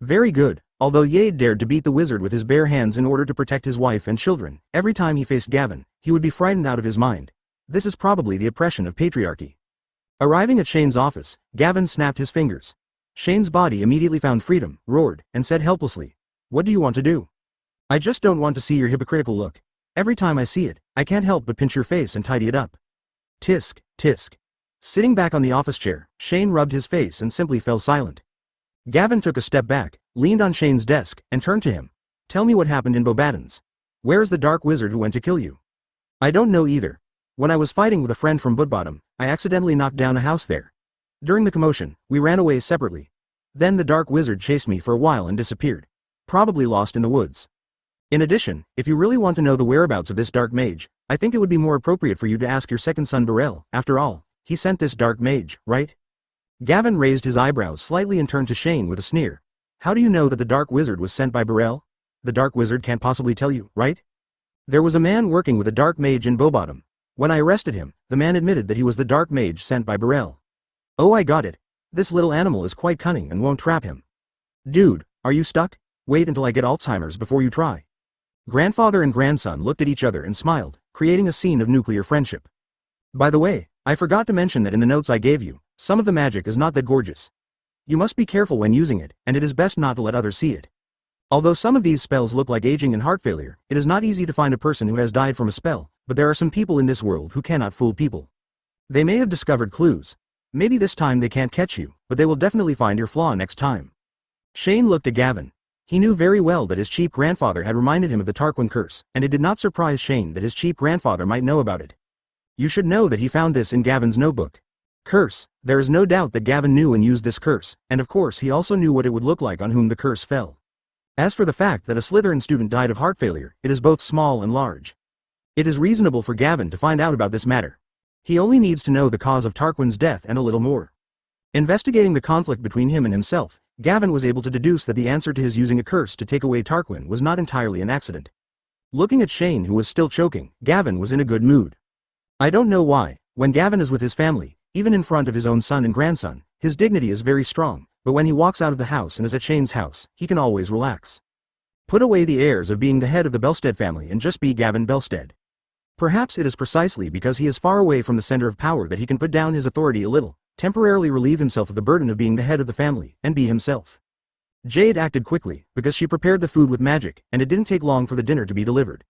Very good. Although Yade dared to beat the wizard with his bare hands in order to protect his wife and children, every time he faced Gavin, he would be frightened out of his mind. This is probably the oppression of patriarchy. Arriving at Shane's office, Gavin snapped his fingers. Shane's body immediately found freedom, roared, and said helplessly, What do you want to do? I just don't want to see your hypocritical look. Every time I see it, I can't help but pinch your face and tidy it up. Tisk, tisk. Sitting back on the office chair, Shane rubbed his face and simply fell silent. Gavin took a step back, leaned on Shane's desk, and turned to him. Tell me what happened in Bobaddon's. Where is the dark wizard who went to kill you? I don't know either. When I was fighting with a friend from Budbottom, I accidentally knocked down a house there. During the commotion, we ran away separately. Then the dark wizard chased me for a while and disappeared. Probably lost in the woods. In addition, if you really want to know the whereabouts of this dark mage, I think it would be more appropriate for you to ask your second son Burrell. After all, he sent this dark mage, right? Gavin raised his eyebrows slightly and turned to Shane with a sneer. How do you know that the dark wizard was sent by Burrell? The dark wizard can't possibly tell you, right? There was a man working with a dark mage in Bobottom. When I arrested him, the man admitted that he was the dark mage sent by Burrell. Oh, I got it. This little animal is quite cunning and won't trap him. Dude, are you stuck? Wait until I get Alzheimer's before you try. Grandfather and grandson looked at each other and smiled, creating a scene of nuclear friendship. By the way, I forgot to mention that in the notes I gave you, some of the magic is not that gorgeous. You must be careful when using it, and it is best not to let others see it. Although some of these spells look like aging and heart failure, it is not easy to find a person who has died from a spell, but there are some people in this world who cannot fool people. They may have discovered clues. Maybe this time they can't catch you, but they will definitely find your flaw next time. Shane looked at Gavin. He knew very well that his cheap grandfather had reminded him of the Tarquin curse, and it did not surprise Shane that his cheap grandfather might know about it. You should know that he found this in Gavin's notebook. Curse. There is no doubt that Gavin knew and used this curse, and of course he also knew what it would look like on whom the curse fell. As for the fact that a Slytherin student died of heart failure, it is both small and large. It is reasonable for Gavin to find out about this matter. He only needs to know the cause of Tarquin's death and a little more. Investigating the conflict between him and himself, Gavin was able to deduce that the answer to his using a curse to take away Tarquin was not entirely an accident. Looking at Shane, who was still choking, Gavin was in a good mood. I don't know why, when Gavin is with his family, even in front of his own son and grandson, his dignity is very strong, but when he walks out of the house and is at Shane's house, he can always relax. Put away the airs of being the head of the Belstead family and just be Gavin Belstead. Perhaps it is precisely because he is far away from the center of power that he can put down his authority a little, temporarily relieve himself of the burden of being the head of the family, and be himself. Jade acted quickly, because she prepared the food with magic, and it didn't take long for the dinner to be delivered.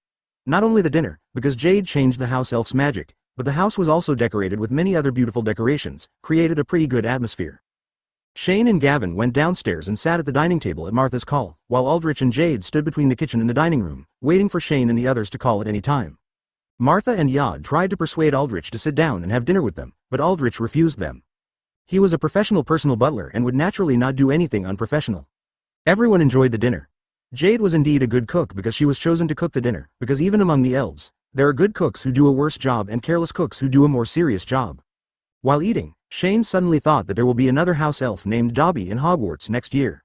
Not only the dinner, because Jade changed the house elf's magic, but the house was also decorated with many other beautiful decorations, created a pretty good atmosphere. Shane and Gavin went downstairs and sat at the dining table at Martha's call, while Aldrich and Jade stood between the kitchen and the dining room, waiting for Shane and the others to call at any time. Martha and Yod tried to persuade Aldrich to sit down and have dinner with them, but Aldrich refused them. He was a professional personal butler and would naturally not do anything unprofessional. Everyone enjoyed the dinner. Jade was indeed a good cook because she was chosen to cook the dinner, because even among the elves, There are good cooks who do a worse job and careless cooks who do a more serious job. While eating, Shane suddenly thought that there will be another house elf named Dobby in Hogwarts next year.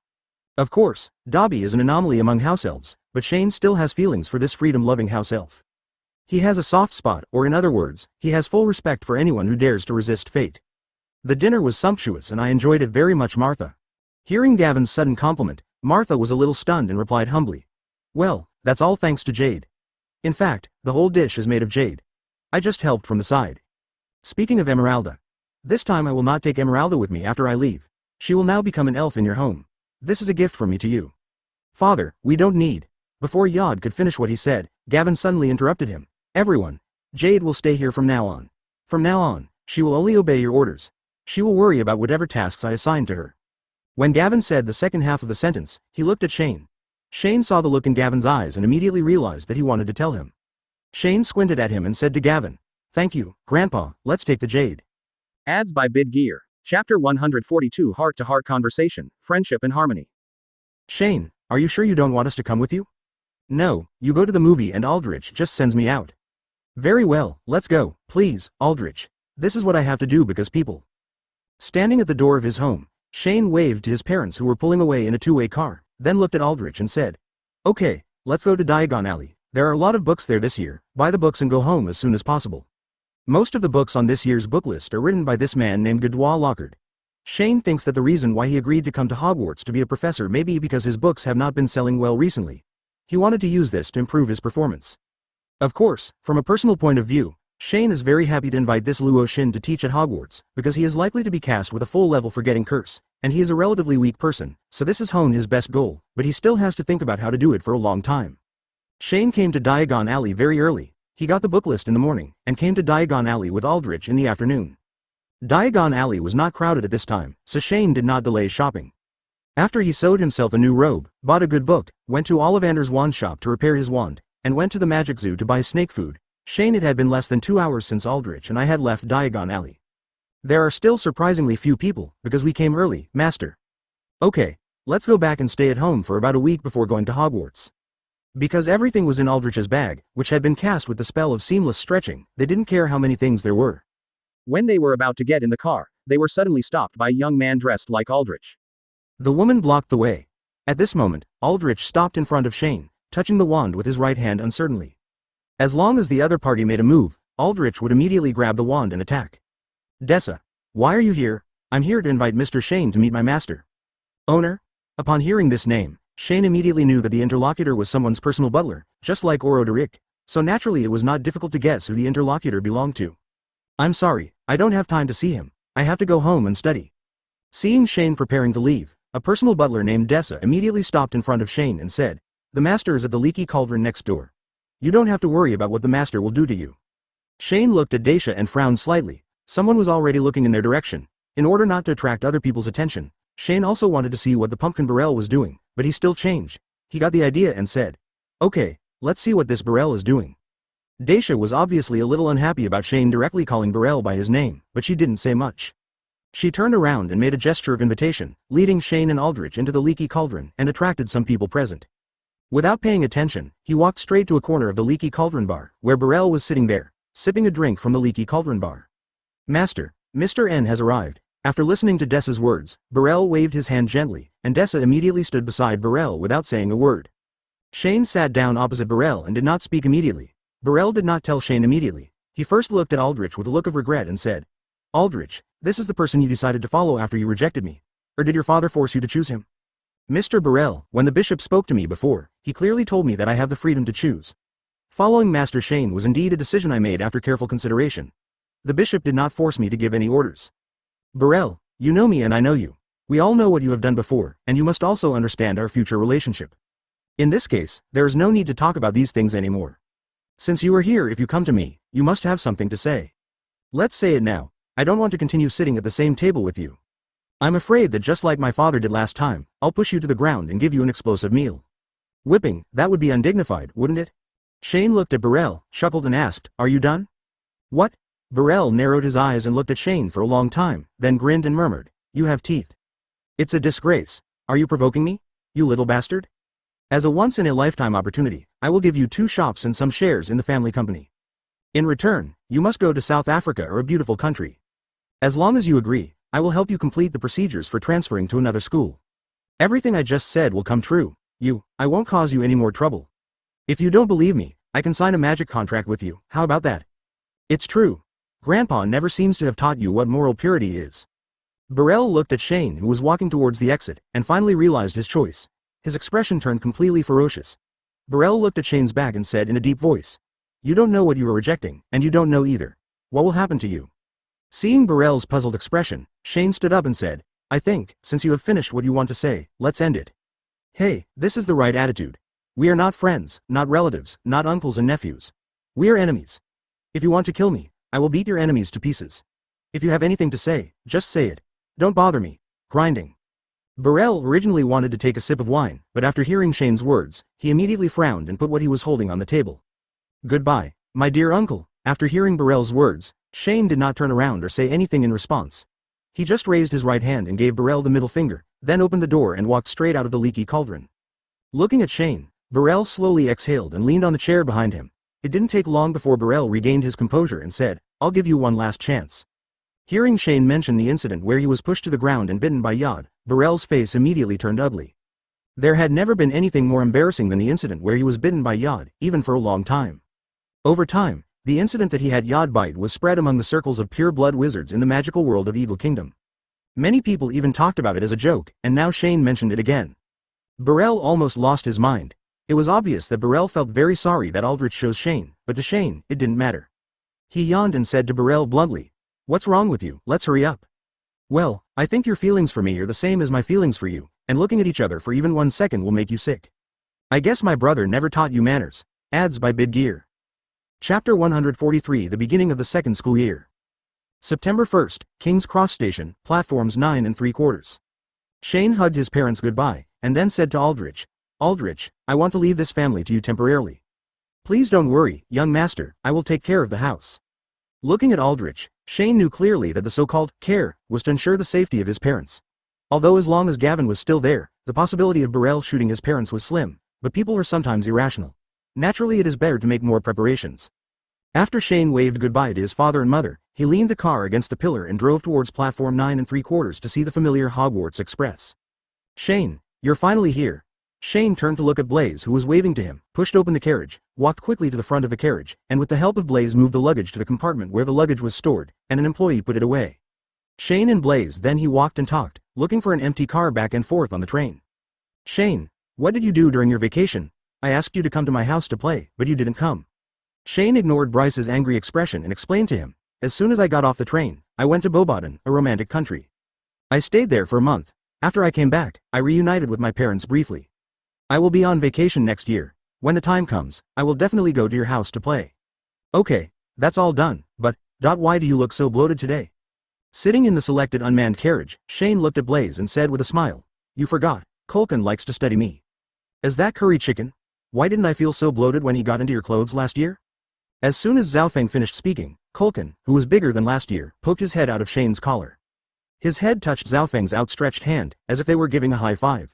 Of course, Dobby is an anomaly among house elves, but Shane still has feelings for this freedom-loving house elf. He has a soft spot, or in other words, he has full respect for anyone who dares to resist fate. The dinner was sumptuous and I enjoyed it very much, Martha. Hearing Gavin's sudden compliment, Martha was a little stunned and replied humbly. Well, that's all thanks to jade. In fact, the whole dish is made of jade. I just helped from the side. Speaking of Emeralda. This time I will not take Emeralda with me after I leave. She will now become an elf in your home. This is a gift from me to you. Father, we don't need. Before Yod could finish what he said, Gavin suddenly interrupted him. Everyone. Jade will stay here from now on. From now on, she will only obey your orders. She will worry about whatever tasks I assign to her. When Gavin said the second half of the sentence, he looked at Shane. Shane saw the look in Gavin's eyes and immediately realized that he wanted to tell him. Shane squinted at him and said to Gavin, Thank you, Grandpa, let's take the jade. Ads by Bid Gear. Chapter 142 Heart-to-Heart Conversation, Friendship and Harmony. Shane, are you sure you don't want us to come with you? No, you go to the movie and Aldrich just sends me out. Very well, let's go, please, Aldrich. This is what I have to do because people. Standing at the door of his home, Shane waved to his parents who were pulling away in a two-way car, then looked at Aldrich and said, Okay, let's go to Diagon Alley. There are a lot of books there this year, buy the books and go home as soon as possible. Most of the books on this year's book list are written by this man named Godwall Lockhart. Shane thinks that the reason why he agreed to come to Hogwarts to be a professor may be because his books have not been selling well recently. He wanted to use this to improve his performance. Of course, from a personal point of view, Shane is very happy to invite this Luo Shin to teach at Hogwarts, because he is likely to be cast with a full level Forgetting Curse, and he is a relatively weak person, so this is his best goal, but he still has to think about how to do it for a long time. Shane came to Diagon Alley very early. He got the book list in the morning, and came to Diagon Alley with Aldrich in the afternoon. Diagon Alley was not crowded at this time, so Shane did not delay shopping. After he sewed himself a new robe, bought a good book, went to Ollivander's wand shop to repair his wand, and went to the Magic Zoo to buy snake food. Shane, it had been less than 2 hours since Aldrich and I had left Diagon Alley. There are still surprisingly few people, because we came early, Master. Okay, let's go back and stay at home for about a week before going to Hogwarts. Because everything was in Aldrich's bag, which had been cast with the spell of seamless stretching, they didn't care how many things there were. When they were about to get in the car, they were suddenly stopped by a young man dressed like Aldrich. The woman blocked the way. At this moment, Aldrich stopped in front of Shane, touching the wand with his right hand uncertainly. As long as the other party made a move, Aldrich would immediately grab the wand and attack. Dessa. Why are you here? I'm here to invite Mr. Shane to meet my master. Owner? Upon hearing this name, Shane immediately knew that the interlocutor was someone's personal butler, just like Oroderic, so naturally it was not difficult to guess who the interlocutor belonged to. I'm sorry, I don't have time to see him. I have to go home and study. Seeing Shane preparing to leave, a personal butler named Dessa immediately stopped in front of Shane and said, The master is at the leaky cauldron next door. You don't have to worry about what the master will do to you. Shane looked at Daisha and frowned slightly. Someone was already looking in their direction. In order not to attract other people's attention, Shane also wanted to see what the pumpkin Burrell was doing, but he still changed. He got the idea and said, Okay, let's see what this Burrell is doing. Daisha was obviously a little unhappy about Shane directly calling Burrell by his name, but she didn't say much. She turned around and made a gesture of invitation, leading Shane and Aldrich into the leaky cauldron and attracted some people present. Without paying attention, he walked straight to a corner of the leaky cauldron bar, where Burrell was sitting there, sipping a drink from the leaky cauldron bar. Master, Mr. N has arrived. After listening to Dessa's words, Burrell waved his hand gently, and Dessa immediately stood beside Burrell without saying a word. Shane sat down opposite Burrell and did not speak immediately. Burrell did not tell Shane immediately. He first looked at Aldrich with a look of regret and said, Aldrich, this is the person you decided to follow after you rejected me. Or did your father force you to choose him? Mr. Burrell, when the bishop spoke to me before, he clearly told me that I have the freedom to choose. Following Master Shane was indeed a decision I made after careful consideration. The bishop did not force me to give any orders. Burrell, you know me and I know you. We all know what you have done before, and you must also understand our future relationship. In this case, there is no need to talk about these things anymore. Since you are here, if you come to me, you must have something to say. Let's say it now. I don't want to continue sitting at the same table with you. I'm afraid that just like my father did last time, I'll push you to the ground and give you an explosive meal. Whipping, that would be undignified, wouldn't it? Shane looked at Burrell, chuckled and asked, Are you done? What? Burrell narrowed his eyes and looked at Shane for a long time, then grinned and murmured, You have teeth. It's a disgrace. Are you provoking me? You little bastard? As a once-in-a-lifetime opportunity, I will give you 2 shops and some shares in the family company. In return, you must go to South Africa or a beautiful country. As long as you agree, I will help you complete the procedures for transferring to another school. Everything I just said will come true. I won't cause you any more trouble. If you don't believe me, I can sign a magic contract with you, how about that? It's true. Grandpa never seems to have taught you what moral purity is. Burrell looked at Shane, who was walking towards the exit, and finally realized his choice. His expression turned completely ferocious. Burrell looked at Shane's back and said in a deep voice, "You don't know what you are rejecting, and you don't know either. What will happen to you?" Seeing Burrell's puzzled expression, Shane stood up and said, "I think, since you have finished what you want to say, let's end it." Hey, this is the right attitude. We are not friends, not relatives, not uncles and nephews. We are enemies. If you want to kill me, I will beat your enemies to pieces. If you have anything to say, just say it. Don't bother me. Grinding. Burrell originally wanted to take a sip of wine, but after hearing Shane's words, he immediately frowned and put what he was holding on the table. Goodbye, my dear uncle. After hearing Burrell's words, Shane did not turn around or say anything in response. He just raised his right hand and gave Burrell the middle finger, then opened the door and walked straight out of the leaky cauldron. Looking at Shane, Burrell slowly exhaled and leaned on the chair behind him. It didn't take long before Burrell regained his composure and said, "I'll give you one last chance." Hearing Shane mention the incident where he was pushed to the ground and bitten by Yod, Burrell's face immediately turned ugly. There had never been anything more embarrassing than the incident where he was bitten by Yod, even for a long time. Over time, the incident that he had Yod bite was spread among the circles of pure-blood wizards in the magical world of Eagle Kingdom. Many people even talked about it as a joke, and now Shane mentioned it again. Burrell almost lost his mind. It was obvious that Burrell felt very sorry that Aldrich chose Shane, but to Shane, it didn't matter. He yawned and said to Burrell bluntly, "What's wrong with you? Let's hurry up." "Well, I think your feelings for me are the same as my feelings for you, and looking at each other for even 1 second will make you sick. I guess my brother never taught you manners." Ads by Big Gear. Chapter 143, the beginning of the second school year. September 1st, King's Cross Station, platforms 9 3/4. Shane hugged his parents goodbye, and then said to Aldrich, "Aldrich, I want to leave this family to you temporarily. Please don't worry, young master, I will take care of the house." Looking at Aldrich, Shane knew clearly that the so-called care was to ensure the safety of his parents. Although as long as Gavin was still there, the possibility of Burrell shooting his parents was slim, but people are sometimes irrational. Naturally, it is better to make more preparations. After Shane waved goodbye to his father and mother, he leaned the car against the pillar and drove towards platform 9 3/4 to see the familiar Hogwarts Express. "Shane, you're finally here." Shane turned to look at Blaze, who was waving to him, pushed open the carriage, walked quickly to the front of the carriage, and with the help of Blaze moved the luggage to the compartment where the luggage was stored, and an employee put it away. Shane and Blaze then he walked and talked, looking for an empty car back and forth on the train. "Shane, what did you do during your vacation? I asked you to come to my house to play, but you didn't come." Shane ignored Bryce's angry expression and explained to him, "As soon as I got off the train, I went to Bobaden, a romantic country. I stayed there for a month. After I came back, I reunited with my parents briefly. I will be on vacation next year. When the time comes, I will definitely go to your house to play." "Okay, that's all done, but, why do you look so bloated today?" Sitting in the selected unmanned carriage, Shane looked at Blaze and said with a smile, "You forgot, Culkin likes to study me." "Is that curry chicken? Why didn't I feel so bloated when he got into your clothes last year?" As soon as Zhao Feng finished speaking, Culkin, who was bigger than last year, poked his head out of Shane's collar. His head touched Zhao Feng's outstretched hand, as if they were giving a high five.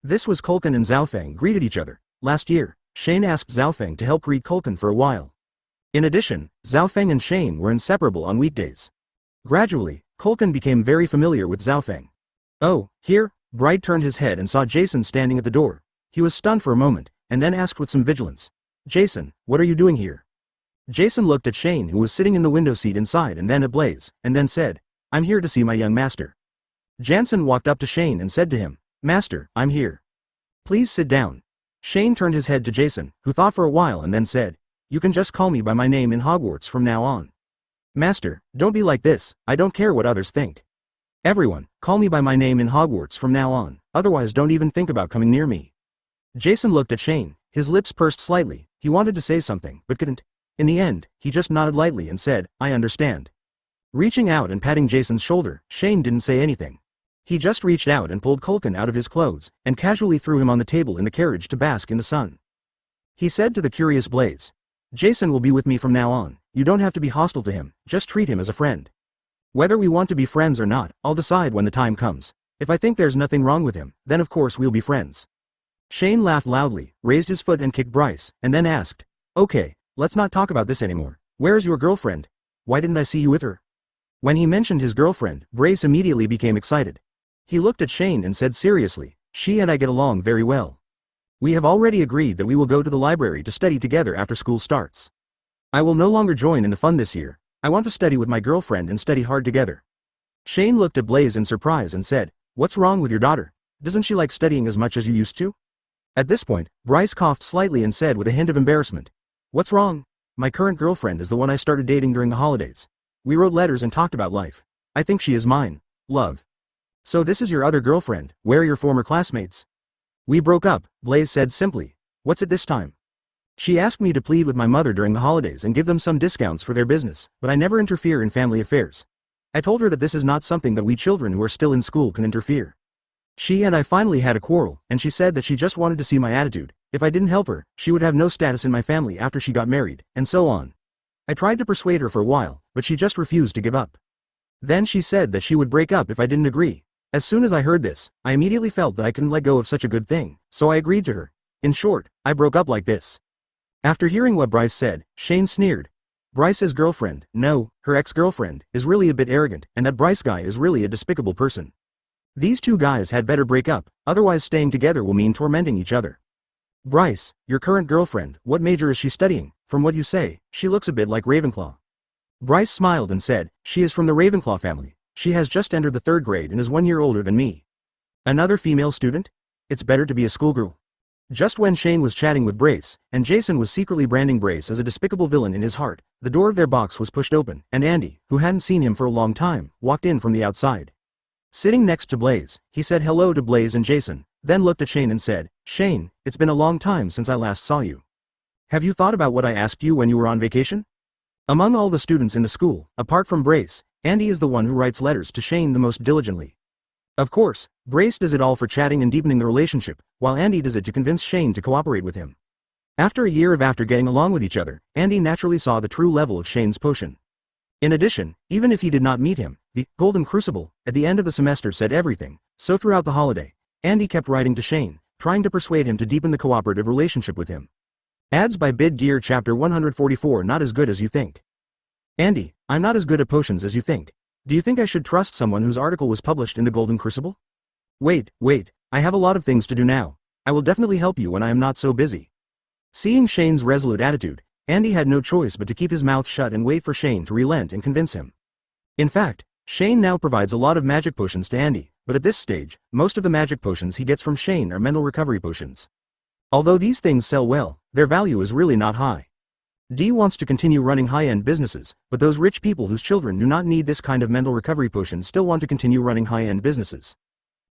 This was Culkin, and Zhao Feng greeted each other. Last year, Shane asked Zhao Feng to help greet Culkin for a while. In addition, Zhao Feng and Shane were inseparable on weekdays. Gradually, Culkin became very familiar with Zhao Feng. "Oh, here?" Bright turned his head and saw Jason standing at the door. He was stunned for a moment, and then asked with some vigilance, "Jason, what are you doing here?" Jason looked at Shane, who was sitting in the window seat inside, and then at Blaze, and then said, "I'm here to see my young master." Jansen walked up to Shane and said to him, "Master, I'm here. Please sit down." Shane turned his head to Jason, who thought for a while and then said, "You can just call me by my name in Hogwarts from now on." "Master, don't be like this, I don't care what others think. Everyone, call me by my name in Hogwarts from now on, otherwise don't even think about coming near me." Jason looked at Shane, his lips pursed slightly. He wanted to say something, but couldn't. In the end, he just nodded lightly and said, "I understand." Reaching out and patting Jason's shoulder, Shane didn't say anything. He just reached out and pulled Culkin out of his clothes, and casually threw him on the table in the carriage to bask in the sun. He said to the curious Blaze, "Jason will be with me from now on, you don't have to be hostile to him, just treat him as a friend. Whether we want to be friends or not, I'll decide when the time comes. If I think there's nothing wrong with him, then of course we'll be friends." Shane laughed loudly, raised his foot and kicked Bryce, and then asked, "Okay, let's not talk about this anymore. Where is your girlfriend? Why didn't I see you with her? When he mentioned his girlfriend, Brace immediately became excited. He looked at Shane and said seriously, she and I get along very well. We have already agreed that we will go to the library to study together after school starts. I will no longer join in the fun this year. I want to study with my girlfriend and study hard together. Shane looked at Blaze in surprise and said, what's wrong with your daughter? Doesn't she like studying as much as you used to? At this point, Bryce coughed slightly and said with a hint of embarrassment, what's wrong? My current girlfriend is the one I started dating during the holidays. We wrote letters and talked about life. I think she is mine. Love. So this is your other girlfriend, where are your former classmates? We broke up, Blaze said simply. What's it this time? She asked me to plead with my mother during the holidays and give them some discounts for their business, but I never interfere in family affairs. I told her that this is not something that we children who are still in school can interfere. She and I finally had a quarrel, and she said that she just wanted to see my attitude. If I didn't help her, she would have no status in my family after she got married, and so on. I tried to persuade her for a while, but she just refused to give up. Then she said that she would break up if I didn't agree. As soon as I heard this, I immediately felt that I couldn't let go of such a good thing, so I agreed to her. In short, I broke up like this. After hearing what Bryce said, Shane sneered. Bryce's girlfriend, no, her ex-girlfriend, is really a bit arrogant, and that Bryce guy is really a despicable person. These two guys had better break up, otherwise staying together will mean tormenting each other. Bryce, your current girlfriend, what major is she studying? From what you say, she looks a bit like Ravenclaw. Bryce smiled and said, she is from the Ravenclaw family. She has just entered the 3rd grade and is 1 year older than me. Another female student? It's better to be a schoolgirl. Just when Shane was chatting with Brace, and Jason was secretly branding Brace as a despicable villain in his heart, the door of their box was pushed open, and Andy, who hadn't seen him for a long time, walked in from the outside. Sitting next to Blaze, he said hello to Blaze and Jason, then looked at Shane and said, Shane, it's been a long time since I last saw you. Have you thought about what I asked you when you were on vacation? Among all the students in the school, apart from Brace, Andy is the one who writes letters to Shane the most diligently. Of course, Brace does it all for chatting and deepening the relationship, while Andy does it to convince Shane to cooperate with him. After a year of getting along with each other, Andy naturally saw the true level of Shane's potion. In addition, even if he did not meet him, the Golden Crucible, at the end of the semester said everything, so throughout the holiday, Andy kept writing to Shane, trying to persuade him to deepen the cooperative relationship with him. Ads by Bid Gear Chapter 144. Not as good as you think. Andy, I'm not as good at potions as you think. Do you think I should trust someone whose article was published in the Golden Crucible? Wait, I have a lot of things to do now. I will definitely help you when I am not so busy. Seeing Shane's resolute attitude, Andy had no choice but to keep his mouth shut and wait for Shane to relent and convince him. In fact, Shane now provides a lot of magic potions to Andy, but at this stage, most of the magic potions he gets from Shane are mental recovery potions. Although these things sell well, their value is really not high. Dee wants to continue running high-end businesses, but those rich people whose children do not need this kind of mental recovery potion still want to continue running high-end businesses.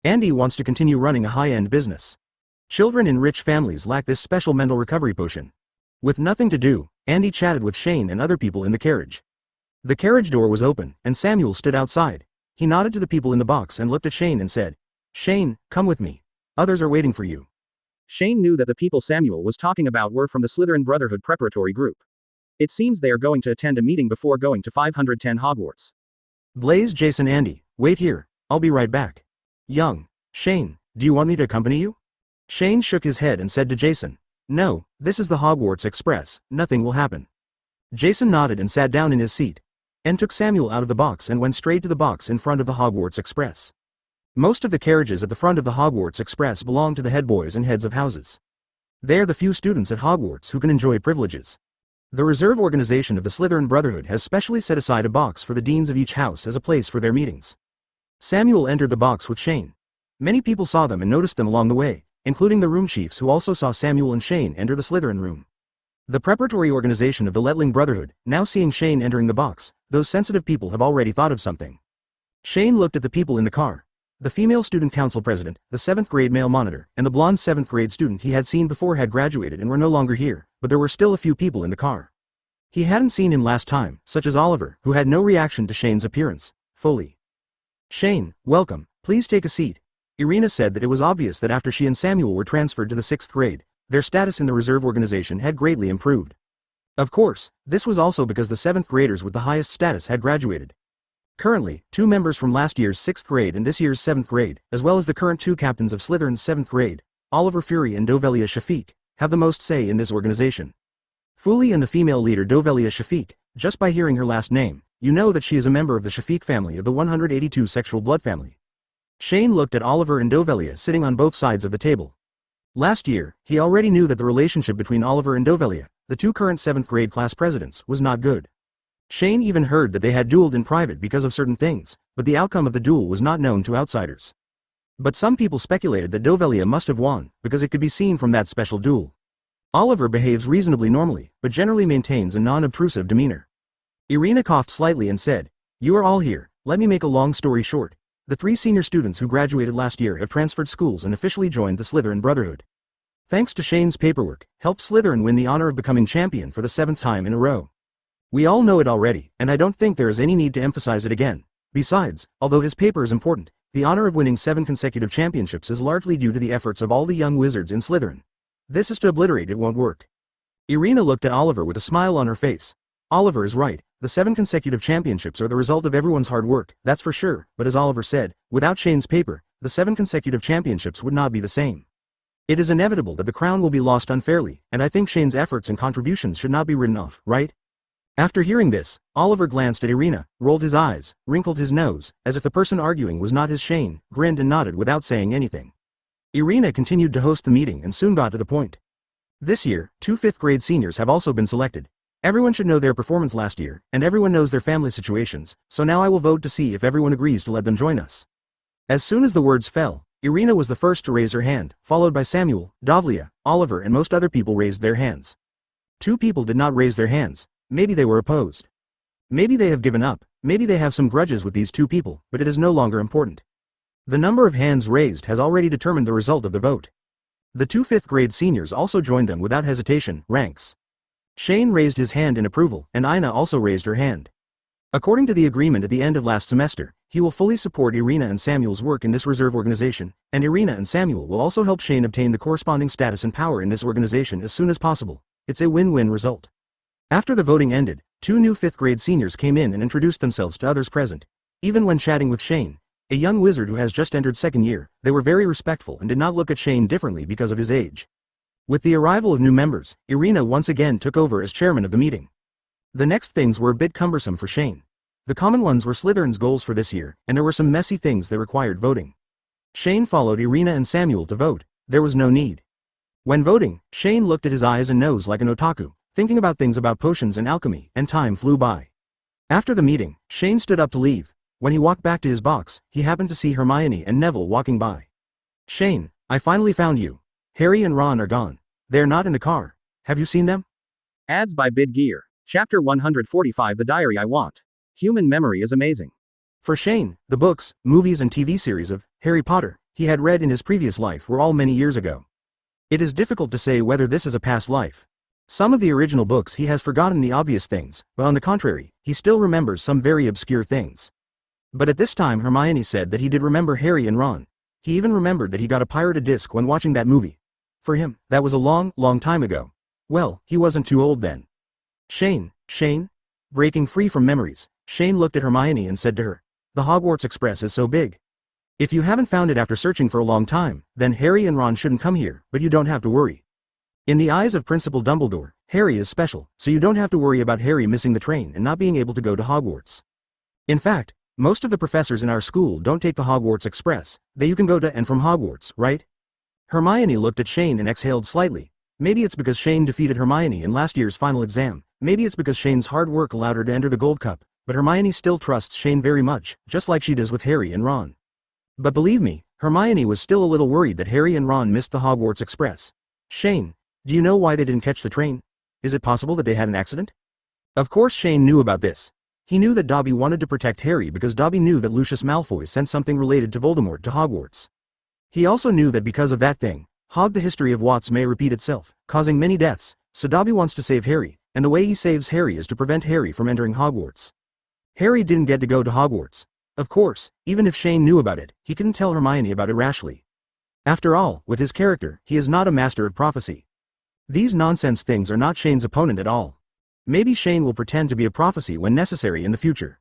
Andy wants to continue running a high-end business. Children in rich families lack this special mental recovery potion. With nothing to do, Andy chatted with Shane and other people in the carriage. The carriage door was open, and Samuel stood outside. He nodded to the people in the box and looked at Shane and said, Shane, come with me. Others are waiting for you. Shane knew that the people Samuel was talking about were from the Slytherin Brotherhood preparatory group. It seems they are going to attend a meeting before going to 510 Hogwarts. Blaze, Jason, Andy, wait here, I'll be right back. Young, Shane, do you want me to accompany you? Shane shook his head and said to Jason, no, this is the Hogwarts Express, nothing will happen. Jason nodded and sat down in his seat, and took Samuel out of the box and went straight to the box in front of the Hogwarts Express. Most of the carriages at the front of the Hogwarts Express belong to the head boys and heads of houses. They are the few students at Hogwarts who can enjoy privileges. The reserve organization of the Slytherin Brotherhood has specially set aside a box for the deans of each house as a place for their meetings. Samuel entered the box with Shane. Many people saw them and noticed them along the way, including the room chiefs who also saw Samuel and Shane enter the Slytherin room. The preparatory organization of the Letling Brotherhood, now seeing Shane entering the box, those sensitive people have already thought of something. Shane looked at the people in the car. The female student council president, the 7th grade male monitor, and the blonde 7th grade student he had seen before had graduated and were no longer here, but there were still a few people in the car. He hadn't seen him last time, such as Oliver, who had no reaction to Shane's appearance, fully. Shane, welcome, please take a seat. Irina said that it was obvious that after she and Samuel were transferred to the 6th grade, their status in the reserve organization had greatly improved. Of course, this was also because the 7th graders with the highest status had graduated. Currently, 2 members from last year's 6th grade and this year's 7th grade, as well as the current 2 captains of Slytherin's 7th grade, Oliver Fury and Dovelia Shafiq, have the most say in this organization. Fuli and the female leader Dovelia Shafiq, Just by hearing her last name, you know that she is a member of the Shafiq family of the 182 sexual blood family. Shane looked at Oliver and Dovelia sitting on both sides of the table. Last year, he already knew that the relationship between Oliver and Dovelia, the two current 7th grade class presidents, was not good. Shane even heard that they had dueled in private because of certain things, but the outcome of the duel was not known to outsiders. But some people speculated that Dovelia must have won, because it could be seen from that special duel. Oliver behaves reasonably normally, but generally maintains a non-obtrusive demeanor. Irina coughed slightly and said, "You are all here, let me make a long story short. The 3 senior students who graduated last year have transferred schools and officially joined the Slytherin Brotherhood. Thanks to Shane's paperwork, helped Slytherin win the honor of becoming champion for the 7th time in a row. We all know it already, and I don't think there is any need to emphasize it again. Besides, although his paper is important, the honor of winning 7 consecutive championships is largely due to the efforts of all the young wizards in Slytherin. This is to obliterate it won't work." Irina looked at Oliver with a smile on her face. Oliver is right, the 7 consecutive championships are the result of everyone's hard work, that's for sure, but as Oliver said, without Shane's paper, the 7 consecutive championships would not be the same. It is inevitable that the crown will be lost unfairly, and I think Shane's efforts and contributions should not be written off, right? After hearing this, Oliver glanced at Irina, rolled his eyes, wrinkled his nose, as if the person arguing was not his Shane, grinned and nodded without saying anything. Irina continued to host the meeting and soon got to the point. This year, 2 5th grade seniors have also been selected. Everyone should know their performance last year, and everyone knows their family situations, so now I will vote to see if everyone agrees to let them join us. As soon as the words fell, Irina was the first to raise her hand, followed by Samuel, Dovelia, Oliver and most other people raised their hands. 2 people did not raise their hands. Maybe they were opposed. Maybe they have given up, maybe they have some grudges with these 2 people, but it is no longer important. The number of hands raised has already determined the result of the vote. The 2 5th grade seniors also joined them without hesitation, ranks. Shane raised his hand in approval, and Ina also raised her hand. According to the agreement at the end of last semester, he will fully support Irina and Samuel's work in this reserve organization, and Irina and Samuel will also help Shane obtain the corresponding status and power in this organization as soon as possible. It's a win-win result. After the voting ended, 2 new 5th grade seniors came in and introduced themselves to others present. Even when chatting with Shane, a young wizard who has just entered 2nd year, they were very respectful and did not look at Shane differently because of his age. With the arrival of new members, Irina once again took over as chairman of the meeting. The next things were a bit cumbersome for Shane. The common ones were Slytherin's goals for this year, and there were some messy things that required voting. Shane followed Irina and Samuel to vote. There was no need. When voting, Shane looked at his eyes and nose like an otaku, thinking about things about potions and alchemy, and time flew by. After the meeting, Shane stood up to leave. When he walked back to his box, he happened to see Hermione and Neville walking by. "Shane, I finally found you. Harry and Ron are gone. They're not in the car. Have you seen them?" Ads by Bid Gear. Chapter 145 The Diary I Want. Human memory is amazing. For Shane, the books, movies and TV series of Harry Potter he had read in his previous life were all many years ago. It is difficult to say whether this is a past life. Some of the original books he has forgotten the obvious things, but on the contrary, he still remembers some very obscure things. But at this time Hermione said that he did remember Harry and Ron. He even remembered that he got a pirated disc when watching that movie. For him, that was a long, long time ago. Well, he wasn't too old then. Shane. Breaking free from memories, Shane looked at Hermione and said to her, "The Hogwarts Express is so big. If you haven't found it after searching for a long time, then Harry and Ron shouldn't come here, but you don't have to worry. In the eyes of Principal Dumbledore, Harry is special, so you don't have to worry about Harry missing the train and not being able to go to Hogwarts. In fact, most of the professors in our school don't take the Hogwarts Express, you can go to and from Hogwarts, right?" Hermione looked at Shane and exhaled slightly. Maybe it's because Shane defeated Hermione in last year's final exam, maybe it's because Shane's hard work allowed her to enter the Gold Cup, but Hermione still trusts Shane very much, just like she does with Harry and Ron. But believe me, Hermione was still a little worried that Harry and Ron missed the Hogwarts Express. "Shane, do you know why they didn't catch the train? Is it possible that they had an accident?" Of course Shane knew about this. He knew that Dobby wanted to protect Harry because Dobby knew that Lucius Malfoy sent something related to Voldemort to Hogwarts. He also knew that because of that thing, the history of Watts may repeat itself, causing many deaths, so Dobby wants to save Harry, and the way he saves Harry is to prevent Harry from entering Hogwarts. Harry didn't get to go to Hogwarts. Of course, even if Shane knew about it, he couldn't tell Hermione about it rashly. After all, with his character, he is not a master of prophecy. These nonsense things are not Shane's opponent at all. Maybe Shane will pretend to be a prophecy when necessary in the future.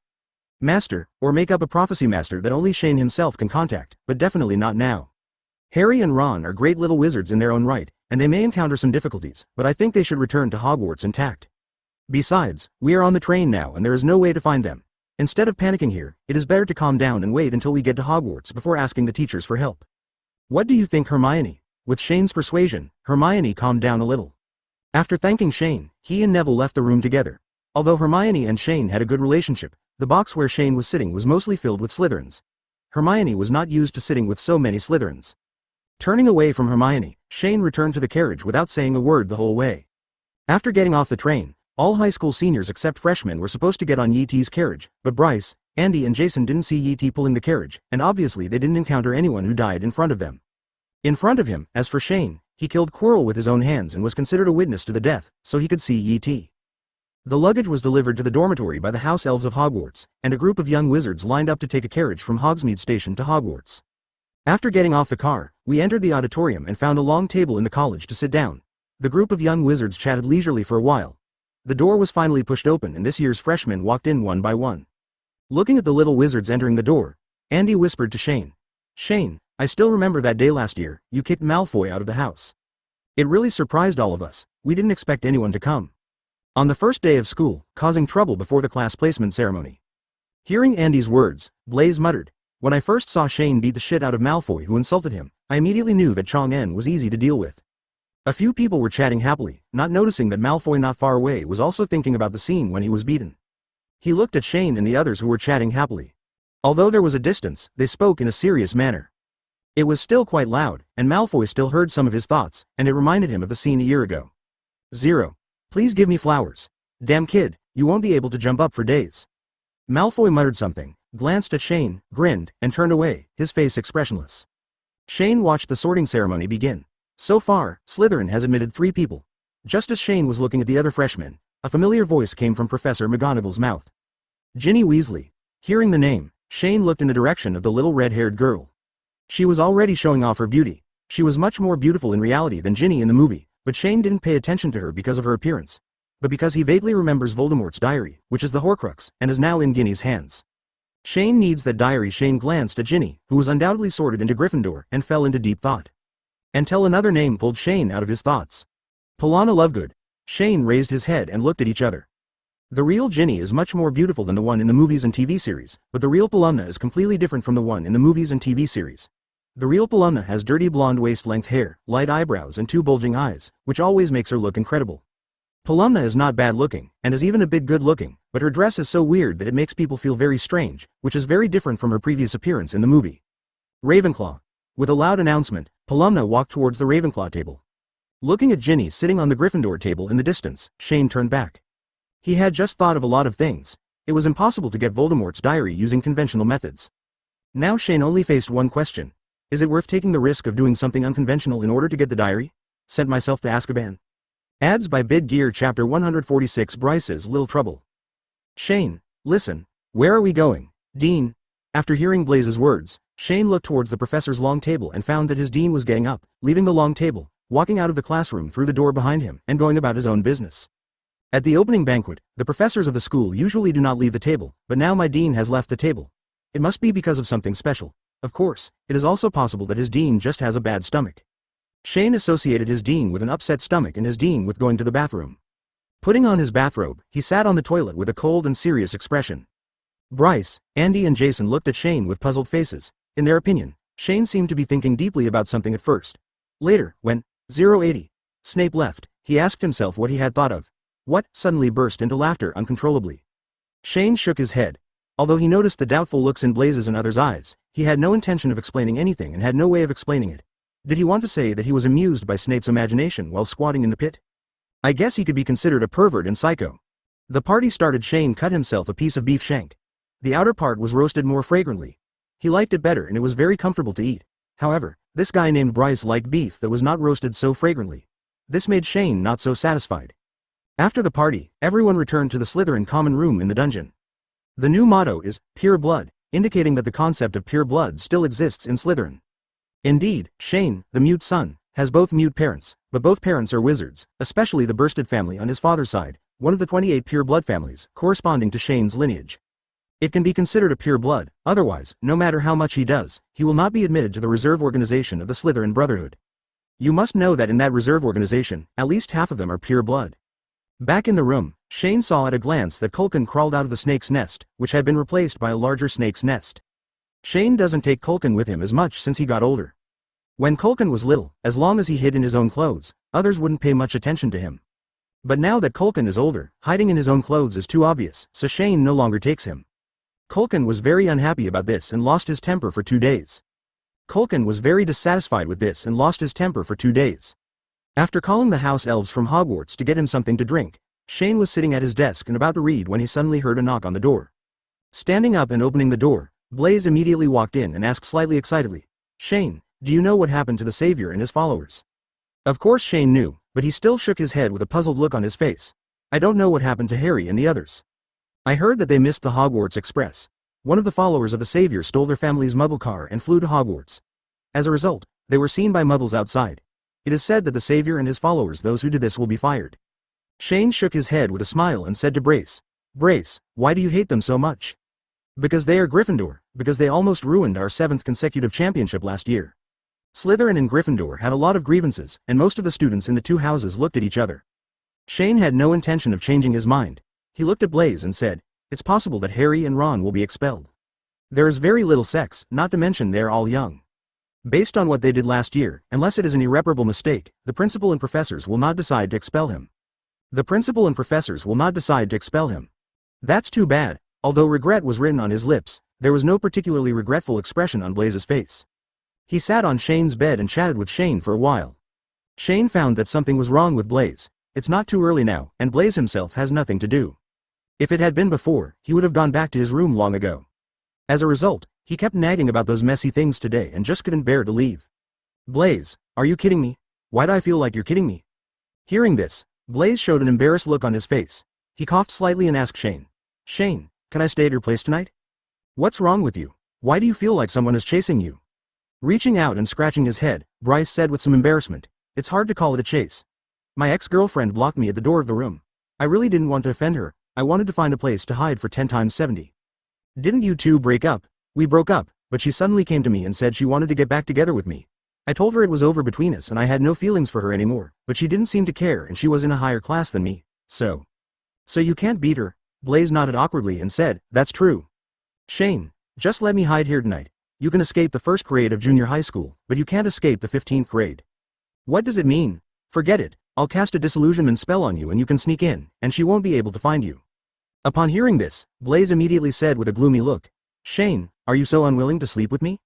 Master, or make up a prophecy master that only Shane himself can contact, but definitely not now. Harry and Ron are great little wizards in their own right, and they may encounter some difficulties, but I think they should return to Hogwarts intact. Besides, we are on the train now and there is no way to find them. Instead of panicking here, it is better to calm down and wait until we get to Hogwarts before asking the teachers for help. What do you think, Hermione? With Shane's persuasion, Hermione calmed down a little. After thanking Shane, he and Neville left the room together. Although Hermione and Shane had a good relationship, the box where Shane was sitting was mostly filled with Slytherins. Hermione was not used to sitting with so many Slytherins. Turning away from Hermione, Shane returned to the carriage without saying a word the whole way. After getting off the train, all high school seniors except freshmen were supposed to get on Yeety's carriage, but Bryce, Andy and Jason didn't see Yeety pulling the carriage, and obviously they didn't encounter anyone who died in front of them. In front of him, as for Shane, he killed Quirrell with his own hands and was considered a witness to the death, so he could see Yeety. The luggage was delivered to the dormitory by the house elves of Hogwarts, and a group of young wizards lined up to take a carriage from Hogsmeade Station to Hogwarts. After getting off the car, we entered the auditorium and found a long table in the college to sit down. The group of young wizards chatted leisurely for a while. The door was finally pushed open and this year's freshmen walked in one by one. Looking at the little wizards entering the door, Andy whispered to Shane. Shane, I still remember that day last year, you kicked Malfoy out of the house. It really surprised all of us, we didn't expect anyone to come. On the first day of school, causing trouble before the class placement ceremony. Hearing Andy's words, Blaise muttered, when I first saw Shane beat the shit out of Malfoy who insulted him, I immediately knew that Chong-En was easy to deal with. A few people were chatting happily, not noticing that Malfoy not far away was also thinking about the scene when he was beaten. He looked at Shane and the others who were chatting happily. Although there was a distance, they spoke in a serious manner. It was still quite loud, and Malfoy still heard some of his thoughts, and it reminded him of the scene a year ago. 0. Please give me flowers. Damn kid, you won't be able to jump up for days. Malfoy muttered something, glanced at Shane, grinned, and turned away, his face expressionless. Shane watched the sorting ceremony begin. So far, Slytherin has admitted 3 people. Just as Shane was looking at the other freshmen, a familiar voice came from Professor McGonagall's mouth. Ginny Weasley. Hearing the name, Shane looked in the direction of the little red-haired girl. She was already showing off her beauty. She was much more beautiful in reality than Ginny in the movie, but Shane didn't pay attention to her because of her appearance, but because he vaguely remembers Voldemort's diary, which is the Horcrux, and is now in Ginny's hands. Shane needs that diary. Shane glanced at Ginny, who was undoubtedly sorted into Gryffindor, and fell into deep thought. Until another name pulled Shane out of his thoughts. Polana Lovegood. Shane raised his head and looked at each other. The real Ginny is much more beautiful than the one in the movies and TV series, but the real Polana is completely different from the one in the movies and TV series. The real Polana has dirty blonde waist-length hair, light eyebrows and 2 bulging eyes, which always makes her look incredible. Polana is not bad looking, and is even a bit good looking, but her dress is so weird that it makes people feel very strange, which is very different from her previous appearance in the movie. Ravenclaw. With a loud announcement, Polana walked towards the Ravenclaw table. Looking at Ginny sitting on the Gryffindor table in the distance, Shane turned back. He had just thought of a lot of things. It was impossible to get Voldemort's diary using conventional methods. Now Shane only faced one question. Is it worth taking the risk of doing something unconventional in order to get the diary? Sent myself to Azkaban. Ads by Bid Gear Chapter 146 Bryce's Little Trouble. Shane, listen. Where are we going? Dean. After hearing Blaise's words, Shane looked towards the professor's long table and found that his dean was getting up, leaving the long table, walking out of the classroom through the door behind him, and going about his own business. At the opening banquet, the professors of the school usually do not leave the table, but now my dean has left the table. It must be because of something special. Of course, it is also possible that his dean just has a bad stomach. Shane associated his dean with an upset stomach and his dean with going to the bathroom. Putting on his bathrobe, he sat on the toilet with a cold and serious expression. Bryce, Andy and Jason looked at Shane with puzzled faces. In their opinion, Shane seemed to be thinking deeply about something at first. Later, when 080 Snape left, he asked himself what he had thought of. What? Suddenly burst into laughter uncontrollably. Shane shook his head. Although he noticed the doubtful looks in Blaise's and others' eyes, he had no intention of explaining anything and had no way of explaining it. Did he want to say that he was amused by Snape's imagination while squatting in the pit? I guess he could be considered a pervert and psycho. The party started. Shane cut himself a piece of beef shank. The outer part was roasted more fragrantly. He liked it better and it was very comfortable to eat. However, this guy named Bryce liked beef that was not roasted so fragrantly. This made Shane not so satisfied. After the party, everyone returned to the Slytherin common room in the dungeon. The new motto is, Pure Blood, indicating that the concept of pure blood still exists in Slytherin. Indeed, Shane, the mute son, has both mute parents, but both parents are wizards, especially the Bursted family on his father's side, one of the 28 pure blood families, corresponding to Shane's lineage. It can be considered a pure blood, otherwise, no matter how much he does, he will not be admitted to the reserve organization of the Slytherin Brotherhood. You must know that in that reserve organization, at least half of them are pure blood. Back in the room, Shane saw at a glance that Culkin crawled out of the snake's nest, which had been replaced by a larger snake's nest. Shane doesn't take Culkin with him as much since he got older. When Culkin was little, as long as he hid in his own clothes, others wouldn't pay much attention to him. But now that Culkin is older, hiding in his own clothes is too obvious, so Shane no longer takes him. Culkin was very unhappy about this and lost his temper for 2 days. Culkin was very dissatisfied with this and lost his temper for 2 days. After calling the house elves from Hogwarts to get him something to drink, Shane was sitting at his desk and about to read when he suddenly heard a knock on the door. Standing up and opening the door, Blaze immediately walked in and asked slightly excitedly, "Shane, do you know what happened to the Savior and his followers?" Of course Shane knew, but he still shook his head with a puzzled look on his face. "I don't know what happened to Harry and the others. I heard that they missed the Hogwarts Express. One of the followers of the Savior stole their family's Muggle car and flew to Hogwarts. As a result, they were seen by Muggles outside. It is said that the Savior and his followers, those who did this, will be fired." Shane shook his head with a smile and said to Brace, "Brace, why do you hate them so much?" "Because they are Gryffindor, because they almost ruined our 7th consecutive championship last year." Slytherin and Gryffindor had a lot of grievances, and most of the students in the two houses looked at each other. Shane had no intention of changing his mind. He looked at Blaze and said, "It's possible that Harry and Ron will be expelled. There is very little sex, not to mention they're all young. Based on what they did last year, unless it is an irreparable mistake, the principal and professors will not decide to expel him. The principal and professors will not decide to expel him. That's too bad." Although regret was written on his lips, there was no particularly regretful expression on Blaze's face. He sat on Shane's bed and chatted with Shane for a while. Shane found that something was wrong with Blaze. It's not too early now, and Blaze himself has nothing to do. If it had been before, he would have gone back to his room long ago. As a result, he kept nagging about those messy things today and just couldn't bear to leave. "Blaze, are you kidding me? Why do I feel like you're kidding me?" Hearing this, Blaze showed an embarrassed look on his face. He coughed slightly and asked Shane, "Shane, can I stay at your place tonight? What's wrong with you? Why do you feel like someone is chasing you?" Reaching out and scratching his head, Bryce said with some embarrassment, "It's hard to call it a chase. My ex-girlfriend blocked me at the door of the room. I really didn't want to offend her. I wanted to find a place to hide for 10 times 70. Didn't you two break up?" "We broke up, but she suddenly came to me and said she wanted to get back together with me. I told her it was over between us and I had no feelings for her anymore, but she didn't seem to care and she was in a higher class than me, so." "So you can't beat her?" Blaze nodded awkwardly and said, "That's true. Shane, just let me hide here tonight. You can escape the 1st grade of junior high school, but you can't escape the 15th grade. "What does it mean?" "Forget it. I'll cast a disillusionment spell on you and you can sneak in, and she won't be able to find you." Upon hearing this, Blaze immediately said with a gloomy look, "Shane, are you so unwilling to sleep with me?"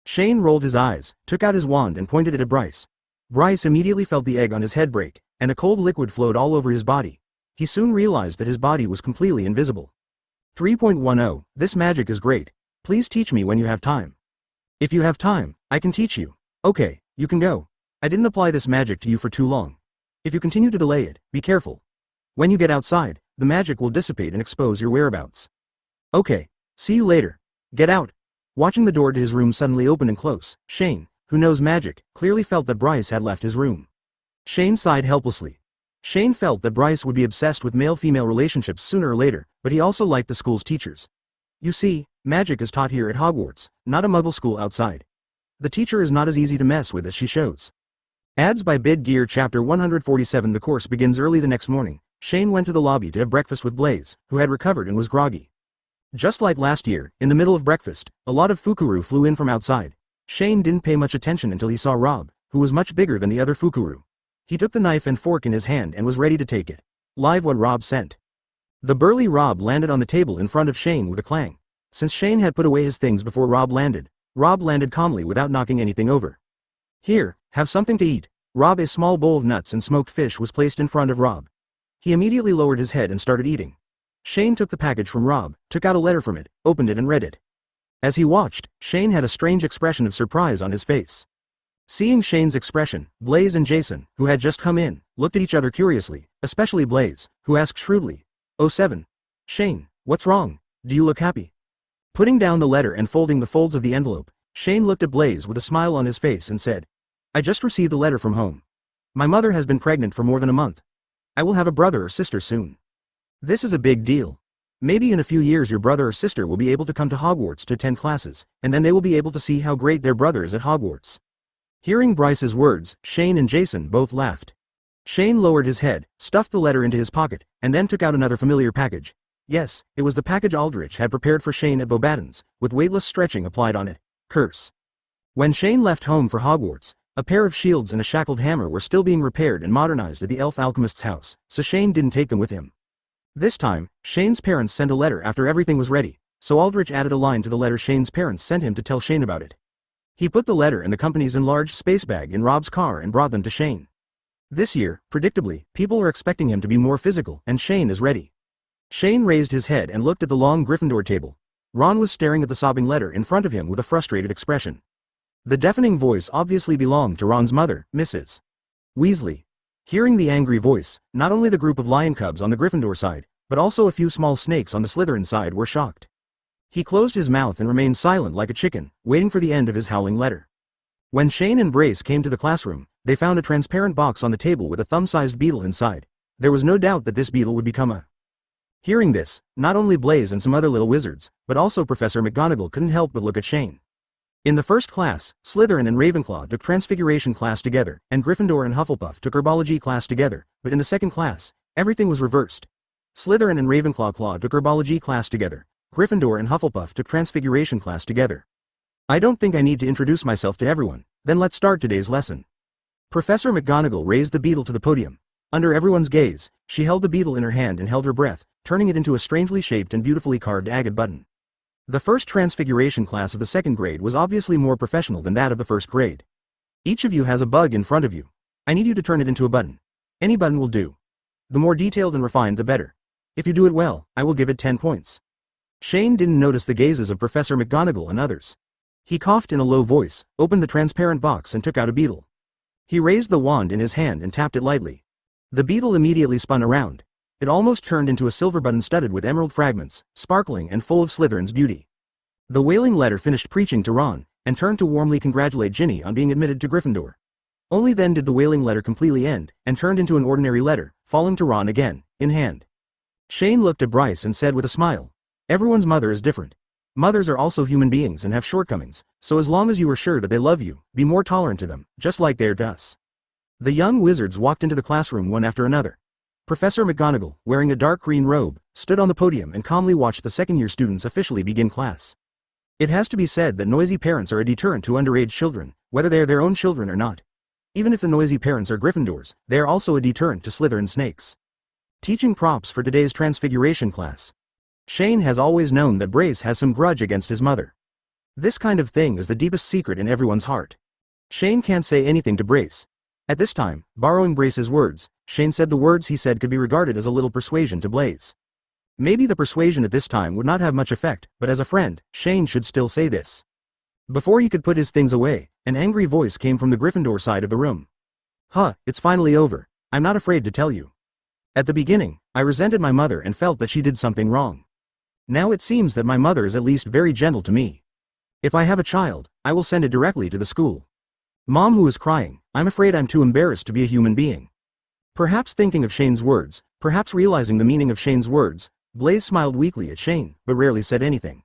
Shane rolled his eyes, took out his wand and pointed it at Bryce. Bryce immediately felt the egg on his head break, and a cold liquid flowed all over his body. He soon realized that his body was completely invisible. 3.10 This magic is great. Please teach me when you have time. If you have time, I can teach you. Okay, you can go. I didn't apply this magic to you for too long. If you continue to delay it, be careful. When you get outside, the magic will dissipate and expose your whereabouts. Okay, see you later. Get out." Watching the door to his room suddenly open and close, Shane, who knows magic, clearly felt that Bryce had left his room. Shane sighed helplessly. Shane felt that Bryce would be obsessed with male-female relationships sooner or later, but he also liked the school's teachers. You see, magic is taught here at Hogwarts, not a Muggle school outside. The teacher is not as easy to mess with as she shows. Ads by Bid Gear Chapter 147 The course begins early the next morning. Shane went to the lobby to have breakfast with Blaze, who had recovered and was groggy. Just like last year, in the middle of breakfast, a lot of Fukuru flew in from outside. Shane didn't pay much attention until he saw Rob, who was much bigger than the other Fukuru. He took the knife and fork in his hand and was ready to take it. Live what Rob sent. The burly Rob landed on the table in front of Shane with a clang. Since Shane had put away his things before Rob landed calmly without knocking anything over. "Here, have something to eat." A small bowl of nuts and smoked fish was placed in front of Rob. He immediately lowered his head and started eating. Shane took the package from Rob, took out a letter from it, opened it and read it. As he watched, Shane had a strange expression of surprise on his face. Seeing Shane's expression, Blaze and Jason, who had just come in, looked at each other curiously, especially Blaze, who asked shrewdly, "Oh 7. Shane, what's wrong? Do you look happy?" Putting down the letter and folding the folds of the envelope, Shane looked at Blaze with a smile on his face and said, "I just received a letter from home. My mother has been pregnant for more than a month. I will have a brother or sister soon. This is a big deal. Maybe in a few years your brother or sister will be able to come to Hogwarts to attend classes, and then they will be able to see how great their brother is at Hogwarts." Hearing Bryce's words, Shane and Jason both laughed. Shane lowered his head, stuffed the letter into his pocket, and then took out another familiar package. Yes, it was the package Aldrich had prepared for Shane at Bobaton's, with weightless stretching applied on it. Curse. When Shane left home for Hogwarts, a pair of shields and a shackled hammer were still being repaired and modernized at the elf alchemist's house, so Shane didn't take them with him. This time, Shane's parents sent a letter after everything was ready, so Aldrich added a line to the letter Shane's parents sent him to tell Shane about it. He put the letter and the company's enlarged space bag in Rob's car and brought them to Shane. This year, predictably, people are expecting him to be more physical, and Shane is ready. Shane raised his head and looked at the long Gryffindor table. Ron was staring at the sobbing letter in front of him with a frustrated expression. The deafening voice obviously belonged to Ron's mother, Mrs. Weasley. Hearing the angry voice, not only the group of lion cubs on the Gryffindor side, but also a few small snakes on the Slytherin side were shocked. He closed his mouth and remained silent like a chicken, waiting for the end of his howling letter. When Shane and Brace came to the classroom, they found a transparent box on the table with a thumb-sized beetle inside. There was no doubt that this beetle would become a... Hearing this, not only Blaise and some other little wizards, but also Professor McGonagall couldn't help but look at Shane. In the first class, Slytherin and Ravenclaw took Transfiguration class together, and Gryffindor and Hufflepuff took Herbology class together, but in the second class, everything was reversed. Slytherin and Ravenclaw took Herbology class together, Gryffindor and Hufflepuff took Transfiguration class together. I don't think I need to introduce myself to everyone, then let's start today's lesson. Professor McGonagall raised the beetle to the podium. Under everyone's gaze, she held the beetle in her hand and held her breath, turning it into a strangely shaped and beautifully carved agate button. The first Transfiguration class of the second grade was obviously more professional than that of the first grade. Each of you has a bug in front of you. I need you to turn it into a button. Any button will do. The more detailed and refined the better. If you do it well, I will give it 10 points. Shane didn't notice the gazes of Professor McGonagall and others. He coughed in a low voice, opened the transparent box and took out a beetle. He raised the wand in his hand and tapped it lightly. The beetle immediately spun around. It almost turned into a silver button studded with emerald fragments, sparkling and full of Slytherin's beauty. The wailing letter finished preaching to Ron, and turned to warmly congratulate Ginny on being admitted to Gryffindor. Only then did the wailing letter completely end, and turned into an ordinary letter, falling to Ron again, in hand. Shane looked at Bryce and said with a smile, "Everyone's mother is different. Mothers are also human beings and have shortcomings, so as long as you are sure that they love you, be more tolerant to them, just like they're to us." The young wizards walked into the classroom one after another. Professor McGonagall, wearing a dark green robe, stood on the podium and calmly watched the second-year students officially begin class. It has to be said that noisy parents are a deterrent to underage children, whether they are their own children or not. Even if the noisy parents are Gryffindors, they are also a deterrent to Slytherin snakes. Teaching props for today's Transfiguration class. Shane has always known that Brace has some grudge against his mother. This kind of thing is the deepest secret in everyone's heart. Shane can't say anything to Brace. At this time, borrowing Brace's words, Shane said the words he said could be regarded as a little persuasion to Blaise. Maybe the persuasion at this time would not have much effect, but as a friend, Shane should still say this. Before he could put his things away, an angry voice came from the Gryffindor side of the room. "Huh, it's finally over. I'm not afraid to tell you. At the beginning, I resented my mother and felt that she did something wrong. Now it seems that my mother is at least very gentle to me. If I have a child, I will send it directly to the school. Mom who is crying, I'm afraid I'm too embarrassed to be a human being." Perhaps thinking of Shane's words, perhaps realizing the meaning of Shane's words, Blaise smiled weakly at Shane, but rarely said anything.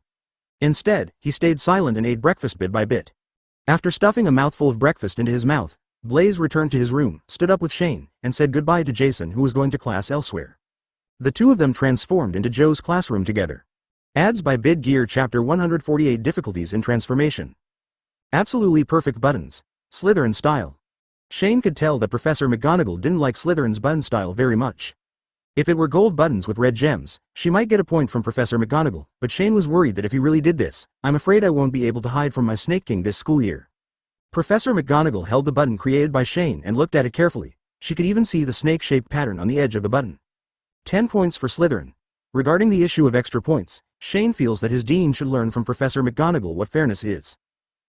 Instead, he stayed silent and ate breakfast bit by bit. After stuffing a mouthful of breakfast into his mouth, Blaise returned to his room, stood up with Shane, and said goodbye to Jason, who was going to class elsewhere. The two of them transformed into Joe's classroom together. Ads by Bid Gear Chapter 148 Difficulties in Transformation. Absolutely perfect buttons. Slytherin style. Shane could tell that Professor McGonagall didn't like Slytherin's button style very much. If it were gold buttons with red gems, she might get a point from Professor McGonagall, but Shane was worried that if he really did this, I'm afraid I won't be able to hide from my Snake King this school year. Professor McGonagall held the button created by Shane and looked at it carefully. She could even see the snake-shaped pattern on the edge of the button. 10 points for Slytherin. Regarding the issue of extra points, Shane feels that his dean should learn from Professor McGonagall what fairness is.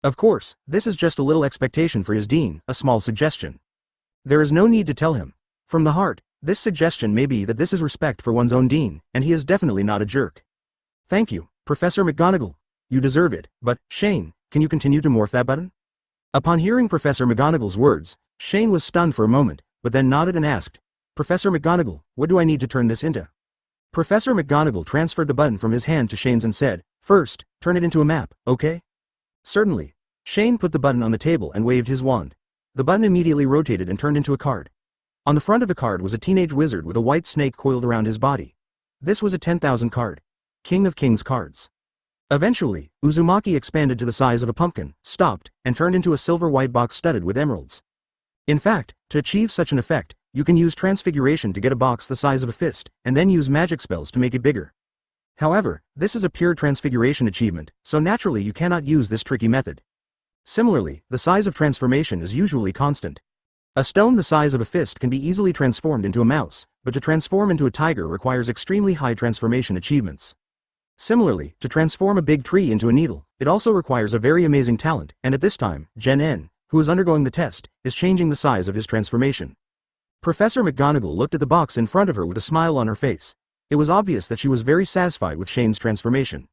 Of course, this is just a little expectation for his dean, a small suggestion. There is no need to tell him. From the heart, this suggestion may be that this is respect for one's own dean, and he is definitely not a jerk. Thank you, Professor McGonagall. You deserve it, but, Shane, can you continue to morph that button? Upon hearing Professor McGonagall's words, Shane was stunned for a moment, but then nodded and asked, Professor McGonagall, what do I need to turn this into? Professor McGonagall transferred the button from his hand to Shane's and said, first, turn it into a map, okay? Certainly. Shane put the button on the table and waved his wand. The button immediately rotated and turned into a card. On the front of the card was a teenage wizard with a white snake coiled around his body. This was a 10,000 card. King of Kings cards. Eventually, Uzumaki expanded to the size of a pumpkin, stopped, and turned into a silver white box studded with emeralds. In fact, to achieve such an effect, you can use transfiguration to get a box the size of a fist, and then use magic spells to make it bigger. However, this is a pure transfiguration achievement, so naturally you cannot use this tricky method. Similarly, the size of transformation is usually constant. A stone the size of a fist can be easily transformed into a mouse, but to transform into a tiger requires extremely high transformation achievements. Similarly, to transform a big tree into a needle, it also requires a very amazing talent, and at this time, Gen N, who is undergoing the test, is changing the size of his transformation. Professor McGonagall looked at the box in front of her with a smile on her face. It was obvious that she was very satisfied with Shane's transformation.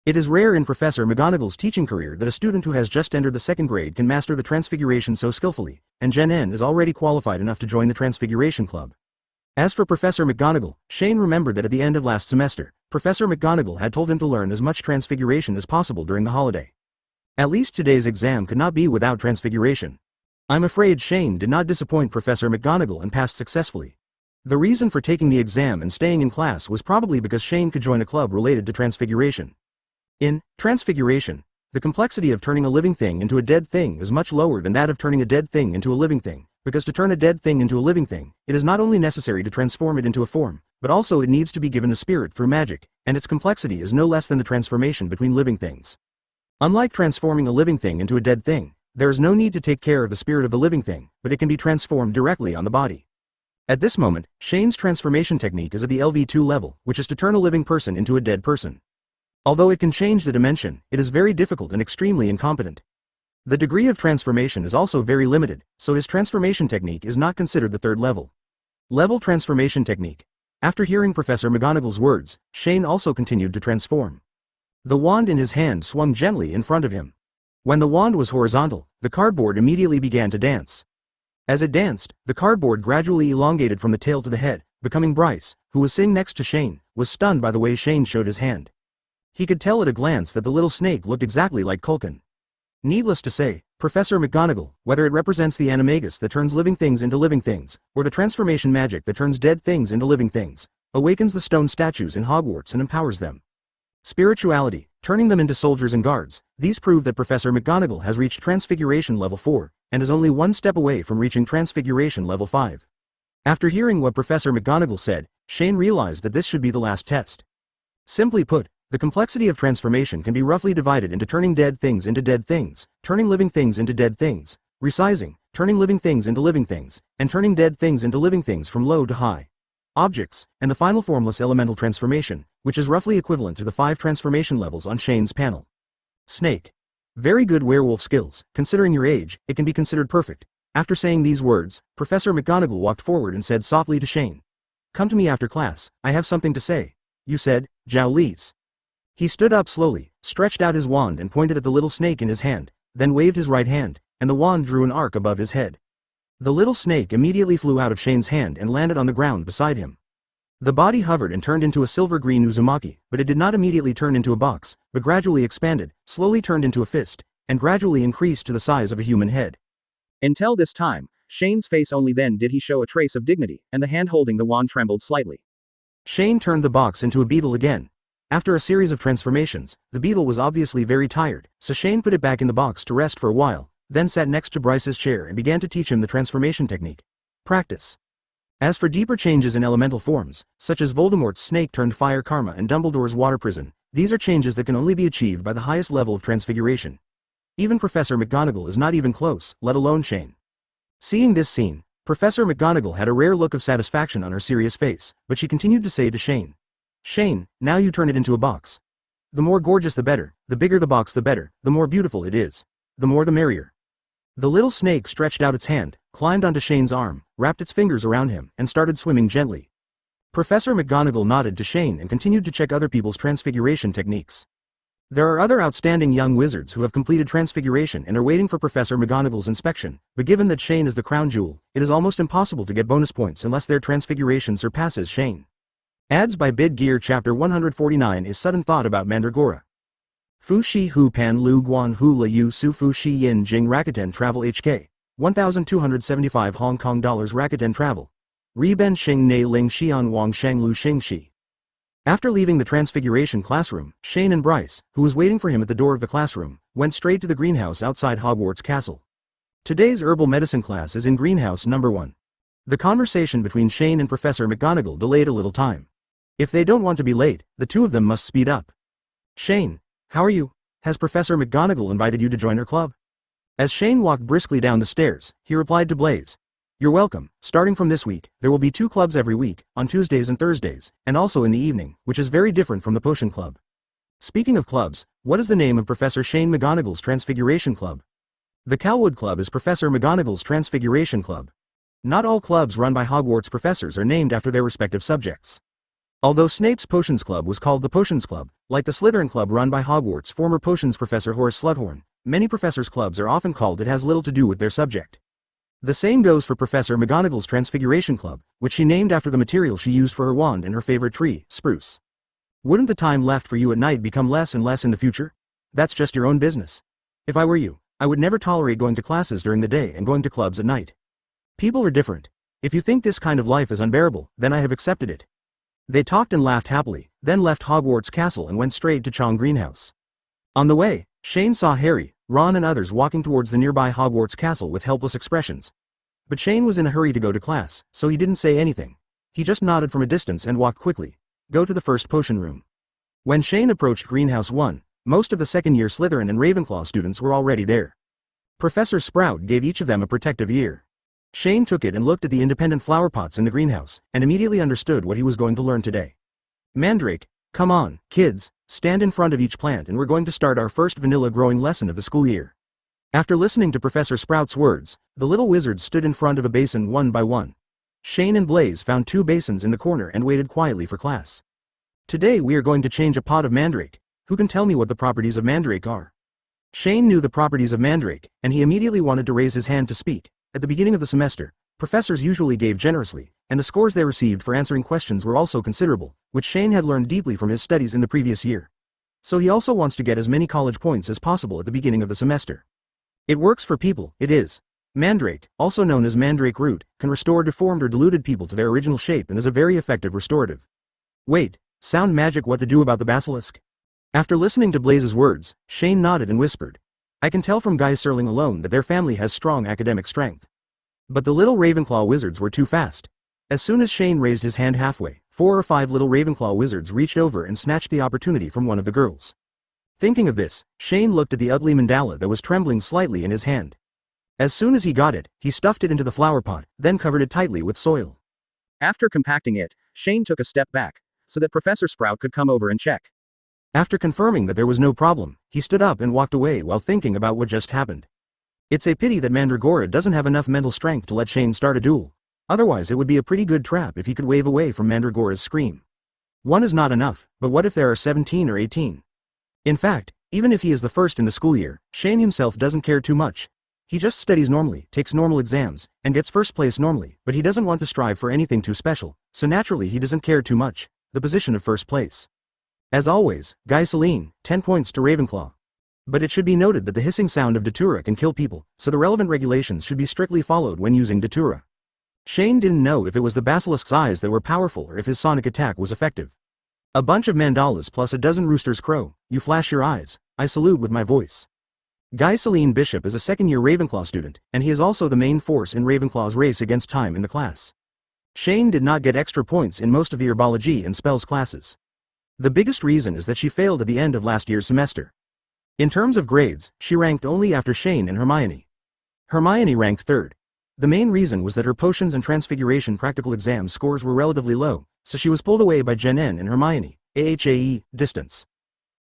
It is rare in Professor McGonagall's teaching career that a student who has just entered the 2nd grade can master the transfiguration so skillfully, and Gen N is already qualified enough to join the Transfiguration Club. As for Professor McGonagall, Shane remembered that at the end of last semester, Professor McGonagall had told him to learn as much transfiguration as possible during the holiday. At least today's exam could not be without transfiguration. I'm afraid Shane did not disappoint Professor McGonagall and passed successfully. The reason for taking the exam and staying in class was probably because Shane could join a club related to transfiguration. In transfiguration, the complexity of turning a living thing into a dead thing is much lower than that of turning a dead thing into a living thing, because to turn a dead thing into a living thing, it is not only necessary to transform it into a form, but also it needs to be given a spirit through magic, and its complexity is no less than the transformation between living things. Unlike transforming a living thing into a dead thing, there is no need to take care of the spirit of the living thing, but it can be transformed directly on the body. At this moment, Shane's transformation technique is at the LV2 level, which is to turn a living person into a dead person. Although it can change the dimension, it is very difficult and extremely incompetent. The degree of transformation is also very limited, so his transformation technique is not considered the 3rd level. Level transformation technique. After hearing Professor McGonagall's words, Shane also continued to transform. The wand in his hand swung gently in front of him. When the wand was horizontal, the cardboard immediately began to dance. As it danced, the cardboard gradually elongated from the tail to the head, becoming Bryce, who was sitting next to Shane, was stunned by the way Shane showed his hand. He could tell at a glance that the little snake looked exactly like Culkin. Needless to say, Professor McGonagall, whether it represents the animagus that turns living things into living things, or the transformation magic that turns dead things into living things, awakens the stone statues in Hogwarts and empowers them. Spirituality, turning them into soldiers and guards, these prove that Professor McGonagall has reached Transfiguration Level 4, and is only one step away from reaching Transfiguration Level 5. After hearing what Professor McGonagall said, Shane realized that this should be the last test. Simply put, the complexity of transformation can be roughly divided into turning dead things into dead things, turning living things into dead things, resizing, turning living things into living things, and turning dead things into living things from low to high. Objects, and the final formless elemental transformation, which is roughly equivalent to the 5 transformation levels on Shane's panel. Snake. Very good werewolf skills, considering your age, it can be considered perfect. After saying these words, Professor McGonagall walked forward and said softly to Shane. Come to me after class, I have something to say. You said, Zhao Li's. He stood up slowly, stretched out his wand and pointed at the little snake in his hand, then waved his right hand, and the wand drew an arc above his head. The little snake immediately flew out of Shane's hand and landed on the ground beside him. The body hovered and turned into a silver-green Uzumaki, but it did not immediately turn into a box, but gradually expanded, slowly turned into a fist, and gradually increased to the size of a human head. Until this time, Shane's face only then did he show a trace of dignity, and the hand holding the wand trembled slightly. Shane turned the box into a beetle again. After a series of transformations, the beetle was obviously very tired, so Shane put it back in the box to rest for a while, then sat next to Bryce's chair and began to teach him the transformation technique. Practice. As for deeper changes in elemental forms, such as Voldemort's snake-turned fire karma and Dumbledore's water prison, these are changes that can only be achieved by the highest level of transfiguration. Even Professor McGonagall is not even close, let alone Shane. Seeing this scene, Professor McGonagall had a rare look of satisfaction on her serious face, but she continued to say to Shane, Shane, now you turn it into a box. The more gorgeous the better, the bigger the box the better, the more beautiful it is. The more the merrier. The little snake stretched out its hand, climbed onto Shane's arm, wrapped its fingers around him, and started swimming gently. Professor McGonagall nodded to Shane and continued to check other people's transfiguration techniques. There are other outstanding young wizards who have completed transfiguration and are waiting for Professor McGonagall's inspection, but given that Shane is the crown jewel, it is almost impossible to get bonus points unless their transfiguration surpasses Shane. Ads by Bid Gear Chapter 149 is Sudden Thought about Mandragora. Fu Shi Hu Pan Lu Guan Hu La Yu Su Fu Shi Yin Jing Rakuten Travel HK. 1,275 Hong Kong dollars Rakuten Travel. Ri Ben Xing Ne Ling Xian Wang Shang Lu Xing Shi. After leaving the Transfiguration classroom, Shane and Bryce, who was waiting for him at the door of the classroom, went straight to the greenhouse outside Hogwarts Castle. Today's herbal medicine class is in greenhouse number 1. The conversation between Shane and Professor McGonagall delayed a little time. If they don't want to be late, the two of them must speed up. Shane, how are you? Has Professor McGonagall invited you to join her club? As Shane walked briskly down the stairs, he replied to Blaze. You're welcome. Starting from this week, there will be 2 clubs every week, on Tuesdays and Thursdays, and also in the evening, which is very different from the Potion Club. Speaking of clubs, what is the name of Professor Shane McGonagall's Transfiguration Club? The Calwood Club is Professor McGonagall's Transfiguration Club. Not all clubs run by Hogwarts professors are named after their respective subjects. Although Snape's Potions Club was called the Potions Club, like the Slytherin Club run by Hogwarts' former potions professor Horace Slughorn, many professors' clubs are often called it has little to do with their subject. The same goes for Professor McGonagall's Transfiguration Club, which she named after the material she used for her wand and her favorite tree, spruce. Wouldn't the time left for you at night become less and less in the future? That's just your own business. If I were you, I would never tolerate going to classes during the day and going to clubs at night. People are different. If you think this kind of life is unbearable, then I have accepted it. They talked and laughed happily, then left Hogwarts Castle and went straight to Chong Greenhouse. On the way, Shane saw Harry, Ron and others walking towards the nearby Hogwarts Castle with helpless expressions. But Shane was in a hurry to go to class, so he didn't say anything. He just nodded from a distance and walked quickly. Go to the first potion room. When Shane approached Greenhouse 1, most of the second-year Slytherin and Ravenclaw students were already there. Professor Sprout gave each of them a protective ear. Shane took it and looked at the independent flower pots in the greenhouse, and immediately understood what he was going to learn today. Mandrake, come on, kids, stand in front of each plant and we're going to start our first vanilla growing lesson of the school year. After listening to Professor Sprout's words, the little wizards stood in front of a basin one by one. Shane and Blaze found 2 basins in the corner and waited quietly for class. Today we are going to change a pot of mandrake. Who can tell me what the properties of mandrake are? Shane knew the properties of mandrake, and he immediately wanted to raise his hand to speak. At the beginning of the semester, professors usually gave generously, and the scores they received for answering questions were also considerable, which Shane had learned deeply from his studies in the previous year. So he also wants to get as many college points as possible at the beginning of the semester. It works for people, it is. Mandrake, also known as mandrake root, can restore deformed or diluted people to their original shape and is a very effective restorative. Wait, sound magic, what to do about the basilisk? After listening to Blaze's words, Shane nodded and whispered. I can tell from Guy Serling alone that their family has strong academic strength. But the little Ravenclaw wizards were too fast. As soon as Shane raised his hand halfway, 4 or 5 little Ravenclaw wizards reached over and snatched the opportunity from one of the girls. Thinking of this, Shane looked at the ugly mandala that was trembling slightly in his hand. As soon as he got it, he stuffed it into the flower pot, then covered it tightly with soil. After compacting it, Shane took a step back, so that Professor Sprout could come over and check. After confirming that there was no problem, he stood up and walked away while thinking about what just happened. It's a pity that Mandragora doesn't have enough mental strength to let Shane start a duel. Otherwise it would be a pretty good trap if he could wave away from Mandragora's scream. 1 is not enough, but what if there are 17 or 18? In fact, even if he is the first in the school year, Shane himself doesn't care too much. He just studies normally, takes normal exams, and gets first place normally, but he doesn't want to strive for anything too special, so naturally he doesn't care too much, the position of first place. As always, Guy Celine, 10 points to Ravenclaw. But it should be noted that the hissing sound of Datura can kill people, so the relevant regulations should be strictly followed when using Datura. Shane didn't know if it was the basilisk's eyes that were powerful or if his sonic attack was effective. A bunch of mandalas plus a dozen roosters crow, you flash your eyes, I salute with my voice. Guy Celine Bishop is a second-year Ravenclaw student, and he is also the main force in Ravenclaw's race against time in the class. Shane did not get extra points in most of the herbology and spells classes. The biggest reason is that she failed at the end of last year's semester. In terms of grades, she ranked only after Shane and Hermione. Hermione ranked 3rd. The main reason was that her potions and transfiguration practical exam scores were relatively low, so she was pulled away by Jen N and Hermione, AHAE, distance.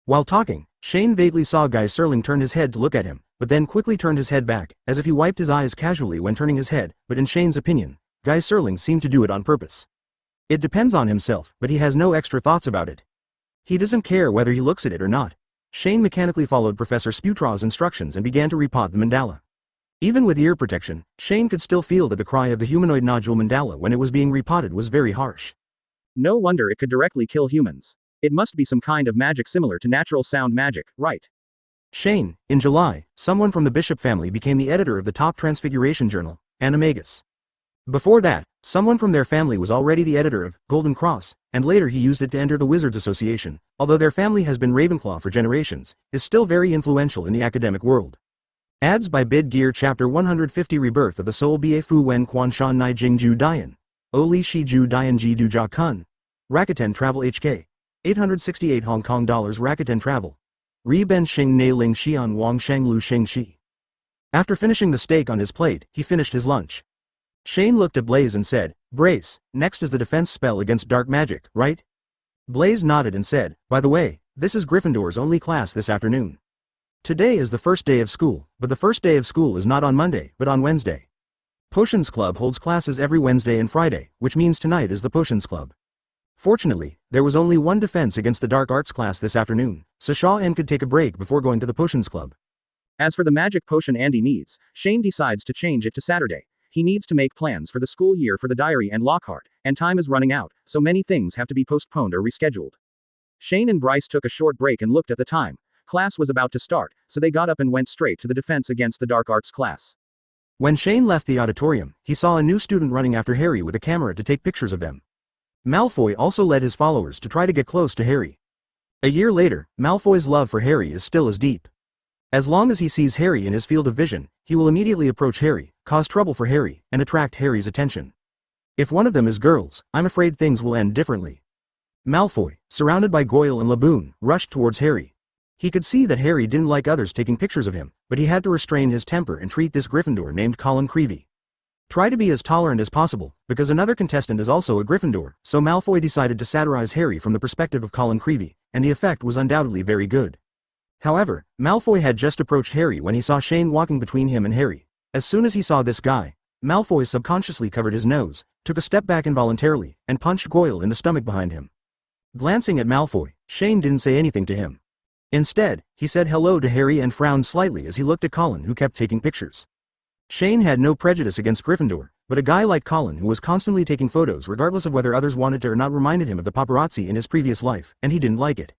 While talking, Shane vaguely saw Guy Serling turn his head to look at him, but then quickly turned his head back, as if he wiped his eyes casually when turning his head, but in Shane's opinion, Guy Serling seemed to do it on purpose. It depends on himself, but he has no extra thoughts about it. He doesn't care whether he looks at it or not. Shane mechanically followed Professor Sputraw's instructions and began to repot the mandala. Even with ear protection, Shane could still feel that the cry of the humanoid nodule mandala when it was being repotted was very harsh. No wonder it could directly kill humans. It must be some kind of magic similar to natural sound magic, right? Shane, in July, someone from the Bishop family became the editor of the top transfiguration journal, Animagus. Before that, Someone from their family was already the editor of Golden Cross, and later he used it to enter the Wizards Association, although their family has been Ravenclaw for generations, is still very influential in the academic world. Ads by Bid Gear Chapter 150 Rebirth of the Soul Ba Fu Wen Quan Shan Nai Jing Ju Dian. O Li Shi Ju Dian Ji Du Ja Kun. Rakuten Travel HK. 868 Hong Kong dollars Rakuten Travel. Ri Ben Xing Nei Ling Xian Wang Sheng Lu Xing Shi. After finishing the steak on his plate, he finished his lunch. Shane looked at Blaze and said, "Brace, next is the defense spell against dark magic, right?" Blaze nodded and said, "By the way, this is Gryffindor's only class this afternoon. Today is the first day of school, but the first day of school is not on Monday, but on Wednesday. Potions Club holds classes every Wednesday and Friday, which means tonight is the Potions Club. Fortunately, there was only one defense against the dark arts class this afternoon, so Shaw N could take a break before going to the Potions Club." As for the magic potion Andy needs, Shane decides to change it to Saturday. He needs to make plans for the school year for the diary and Lockhart, and time is running out, so many things have to be postponed or rescheduled. Shane and Bryce took a short break and looked at the time. Class was about to start, so they got up and went straight to the defense against the dark arts class. When Shane left the auditorium, he saw a new student running after Harry with a camera to take pictures of them. Malfoy also led his followers to try to get close to Harry. A year later, Malfoy's love for Harry is still as deep. As long as he sees Harry in his field of vision, he will immediately approach Harry, cause trouble for Harry, and attract Harry's attention. If one of them is girls, I'm afraid things will end differently. Malfoy, surrounded by Goyle and Laboon, rushed towards Harry. He could see that Harry didn't like others taking pictures of him, but he had to restrain his temper and treat this Gryffindor named Colin Creevey. Try to be as tolerant as possible, because another contestant is also a Gryffindor, so Malfoy decided to satirize Harry from the perspective of Colin Creevey, and the effect was undoubtedly very good. However, Malfoy had just approached Harry when he saw Shane walking between him and Harry. As soon as he saw this guy, Malfoy subconsciously covered his nose, took a step back involuntarily, and punched Goyle in the stomach behind him. Glancing at Malfoy, Shane didn't say anything to him. Instead, he said hello to Harry and frowned slightly as he looked at Colin, who kept taking pictures. Shane had no prejudice against Gryffindor, but a guy like Colin who was constantly taking photos regardless of whether others wanted to or not reminded him of the paparazzi in his previous life, and he didn't like it.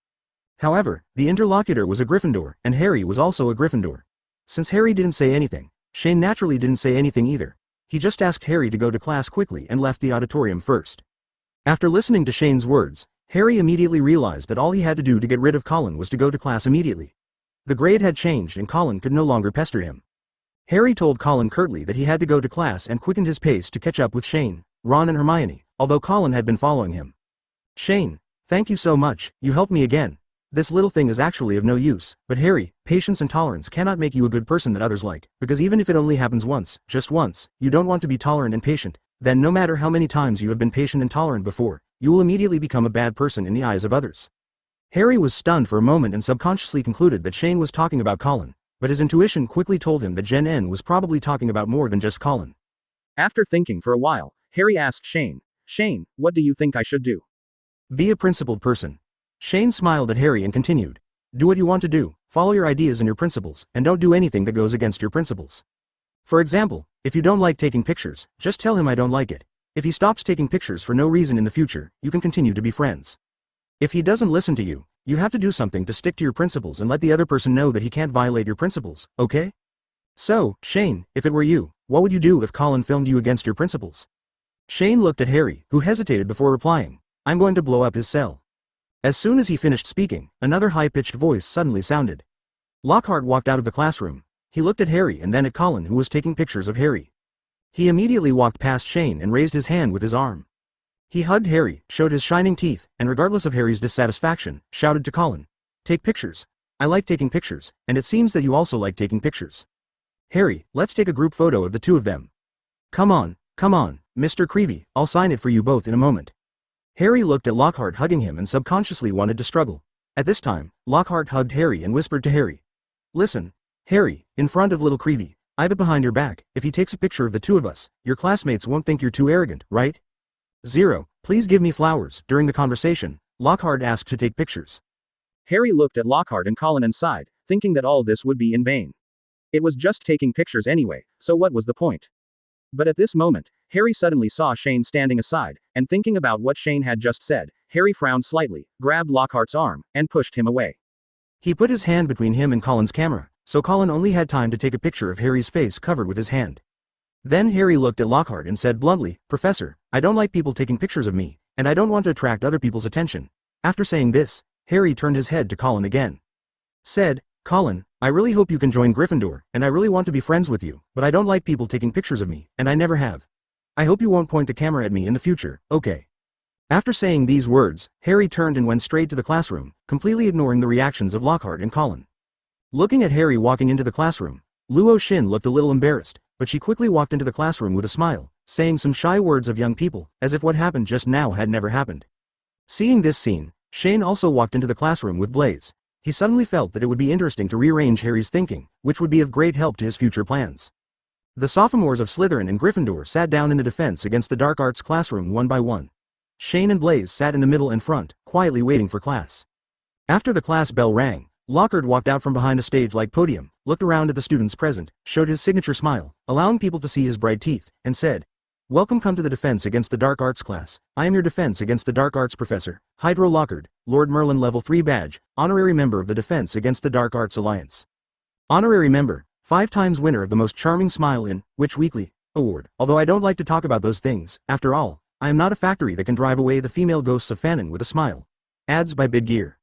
However, the interlocutor was a Gryffindor, and Harry was also a Gryffindor. Since Harry didn't say anything, Shane naturally didn't say anything either. He just asked Harry to go to class quickly and left the auditorium first. After listening to Shane's words, Harry immediately realized that all he had to do to get rid of Colin was to go to class immediately. The grade had changed and Colin could no longer pester him. Harry told Colin curtly that he had to go to class and quickened his pace to catch up with Shane, Ron and Hermione, although Colin had been following him. "Shane, thank you so much, you helped me again. This little thing is actually of no use, but Harry, patience and tolerance cannot make you a good person that others like, because even if it only happens once, just once, you don't want to be tolerant and patient, then no matter how many times you have been patient and tolerant before, you will immediately become a bad person in the eyes of others." Harry was stunned for a moment and subconsciously concluded that Shane was talking about Colin, but his intuition quickly told him that Jen N was probably talking about more than just Colin. After thinking for a while, Harry asked Shane, "Shane, what do you think I should do?" "Be a principled person." Shane smiled at Harry and continued, "Do what you want to do, follow your ideas and your principles, and don't do anything that goes against your principles. For example, if you don't like taking pictures, just tell him I don't like it. If he stops taking pictures for no reason in the future, you can continue to be friends. If he doesn't listen to you, you have to do something to stick to your principles and let the other person know that he can't violate your principles, okay? So, Shane, if it were you, what would you do if Colin filmed you against your principles?" Shane looked at Harry, who hesitated before replying, "I'm going to blow up his cell." As soon as he finished speaking, another high-pitched voice suddenly sounded. Lockhart walked out of the classroom. He looked at Harry and then at Colin, who was taking pictures of Harry. He immediately walked past Shane and raised his hand with his arm. He hugged Harry, showed his shining teeth, and regardless of Harry's dissatisfaction, shouted to Colin, "Take pictures. I like taking pictures, and it seems that you also like taking pictures. Harry, let's take a group photo of the two of them. Come on, Mr. Creevey, I'll sign it for you both in a moment." Harry looked at Lockhart hugging him and subconsciously wanted to struggle. At this time, Lockhart hugged Harry and whispered to Harry, "Listen, Harry, in front of little Creevey, I bet behind your back, if he takes a picture of the two of us, your classmates won't think you're too arrogant, right? 0, please give me flowers." During the conversation, Lockhart asked to take pictures. Harry looked at Lockhart and Colin and sighed, thinking that all this would be in vain. It was just taking pictures anyway, so what was the point? But at this moment, Harry suddenly saw Shane standing aside, and thinking about what Shane had just said, Harry frowned slightly, grabbed Lockhart's arm, and pushed him away. He put his hand between him and Colin's camera, so Colin only had time to take a picture of Harry's face covered with his hand. Then Harry looked at Lockhart and said bluntly, Professor, I don't like people taking pictures of me, and I don't want to attract other people's attention. After saying this, Harry turned his head to Colin again. Said, Colin, I really hope you can join Gryffindor, and I really want to be friends with you, but I don't like people taking pictures of me, and I never have. I hope you won't point the camera at me in the future, okay? After saying these words, Harry turned and went straight to the classroom, completely ignoring the reactions of Lockhart and Colin. Looking at Harry walking into the classroom, Luo Xin looked a little embarrassed, but she quickly walked into the classroom with a smile, saying some shy words of young people, as if what happened just now had never happened. Seeing this scene, Shane also walked into the classroom with Blaze. He suddenly felt that it would be interesting to rearrange Harry's thinking, which would be of great help to his future plans. The sophomores of Slytherin and Gryffindor sat down in the Defense Against the Dark Arts classroom one by one. Shane and Blaze sat in the middle and front, quietly waiting for class. After the class bell rang, Lockhart walked out from behind a stage-like podium, looked around at the students present, showed his signature smile, allowing people to see his bright teeth, and said, Welcome come to the Defense Against the Dark Arts class. I am your Defense Against the Dark Arts Professor, Hydro Lockhart, Lord Merlin Level 3 Badge, Honorary Member of the Defense Against the Dark Arts Alliance. Honorary Member, 5 times winner of the Most Charming Smile in Which Weekly Award. Although I don't like to talk about those things, after all, I am not a factory that can drive away the female ghosts of Fanon with a smile. Ads by Bid Gear.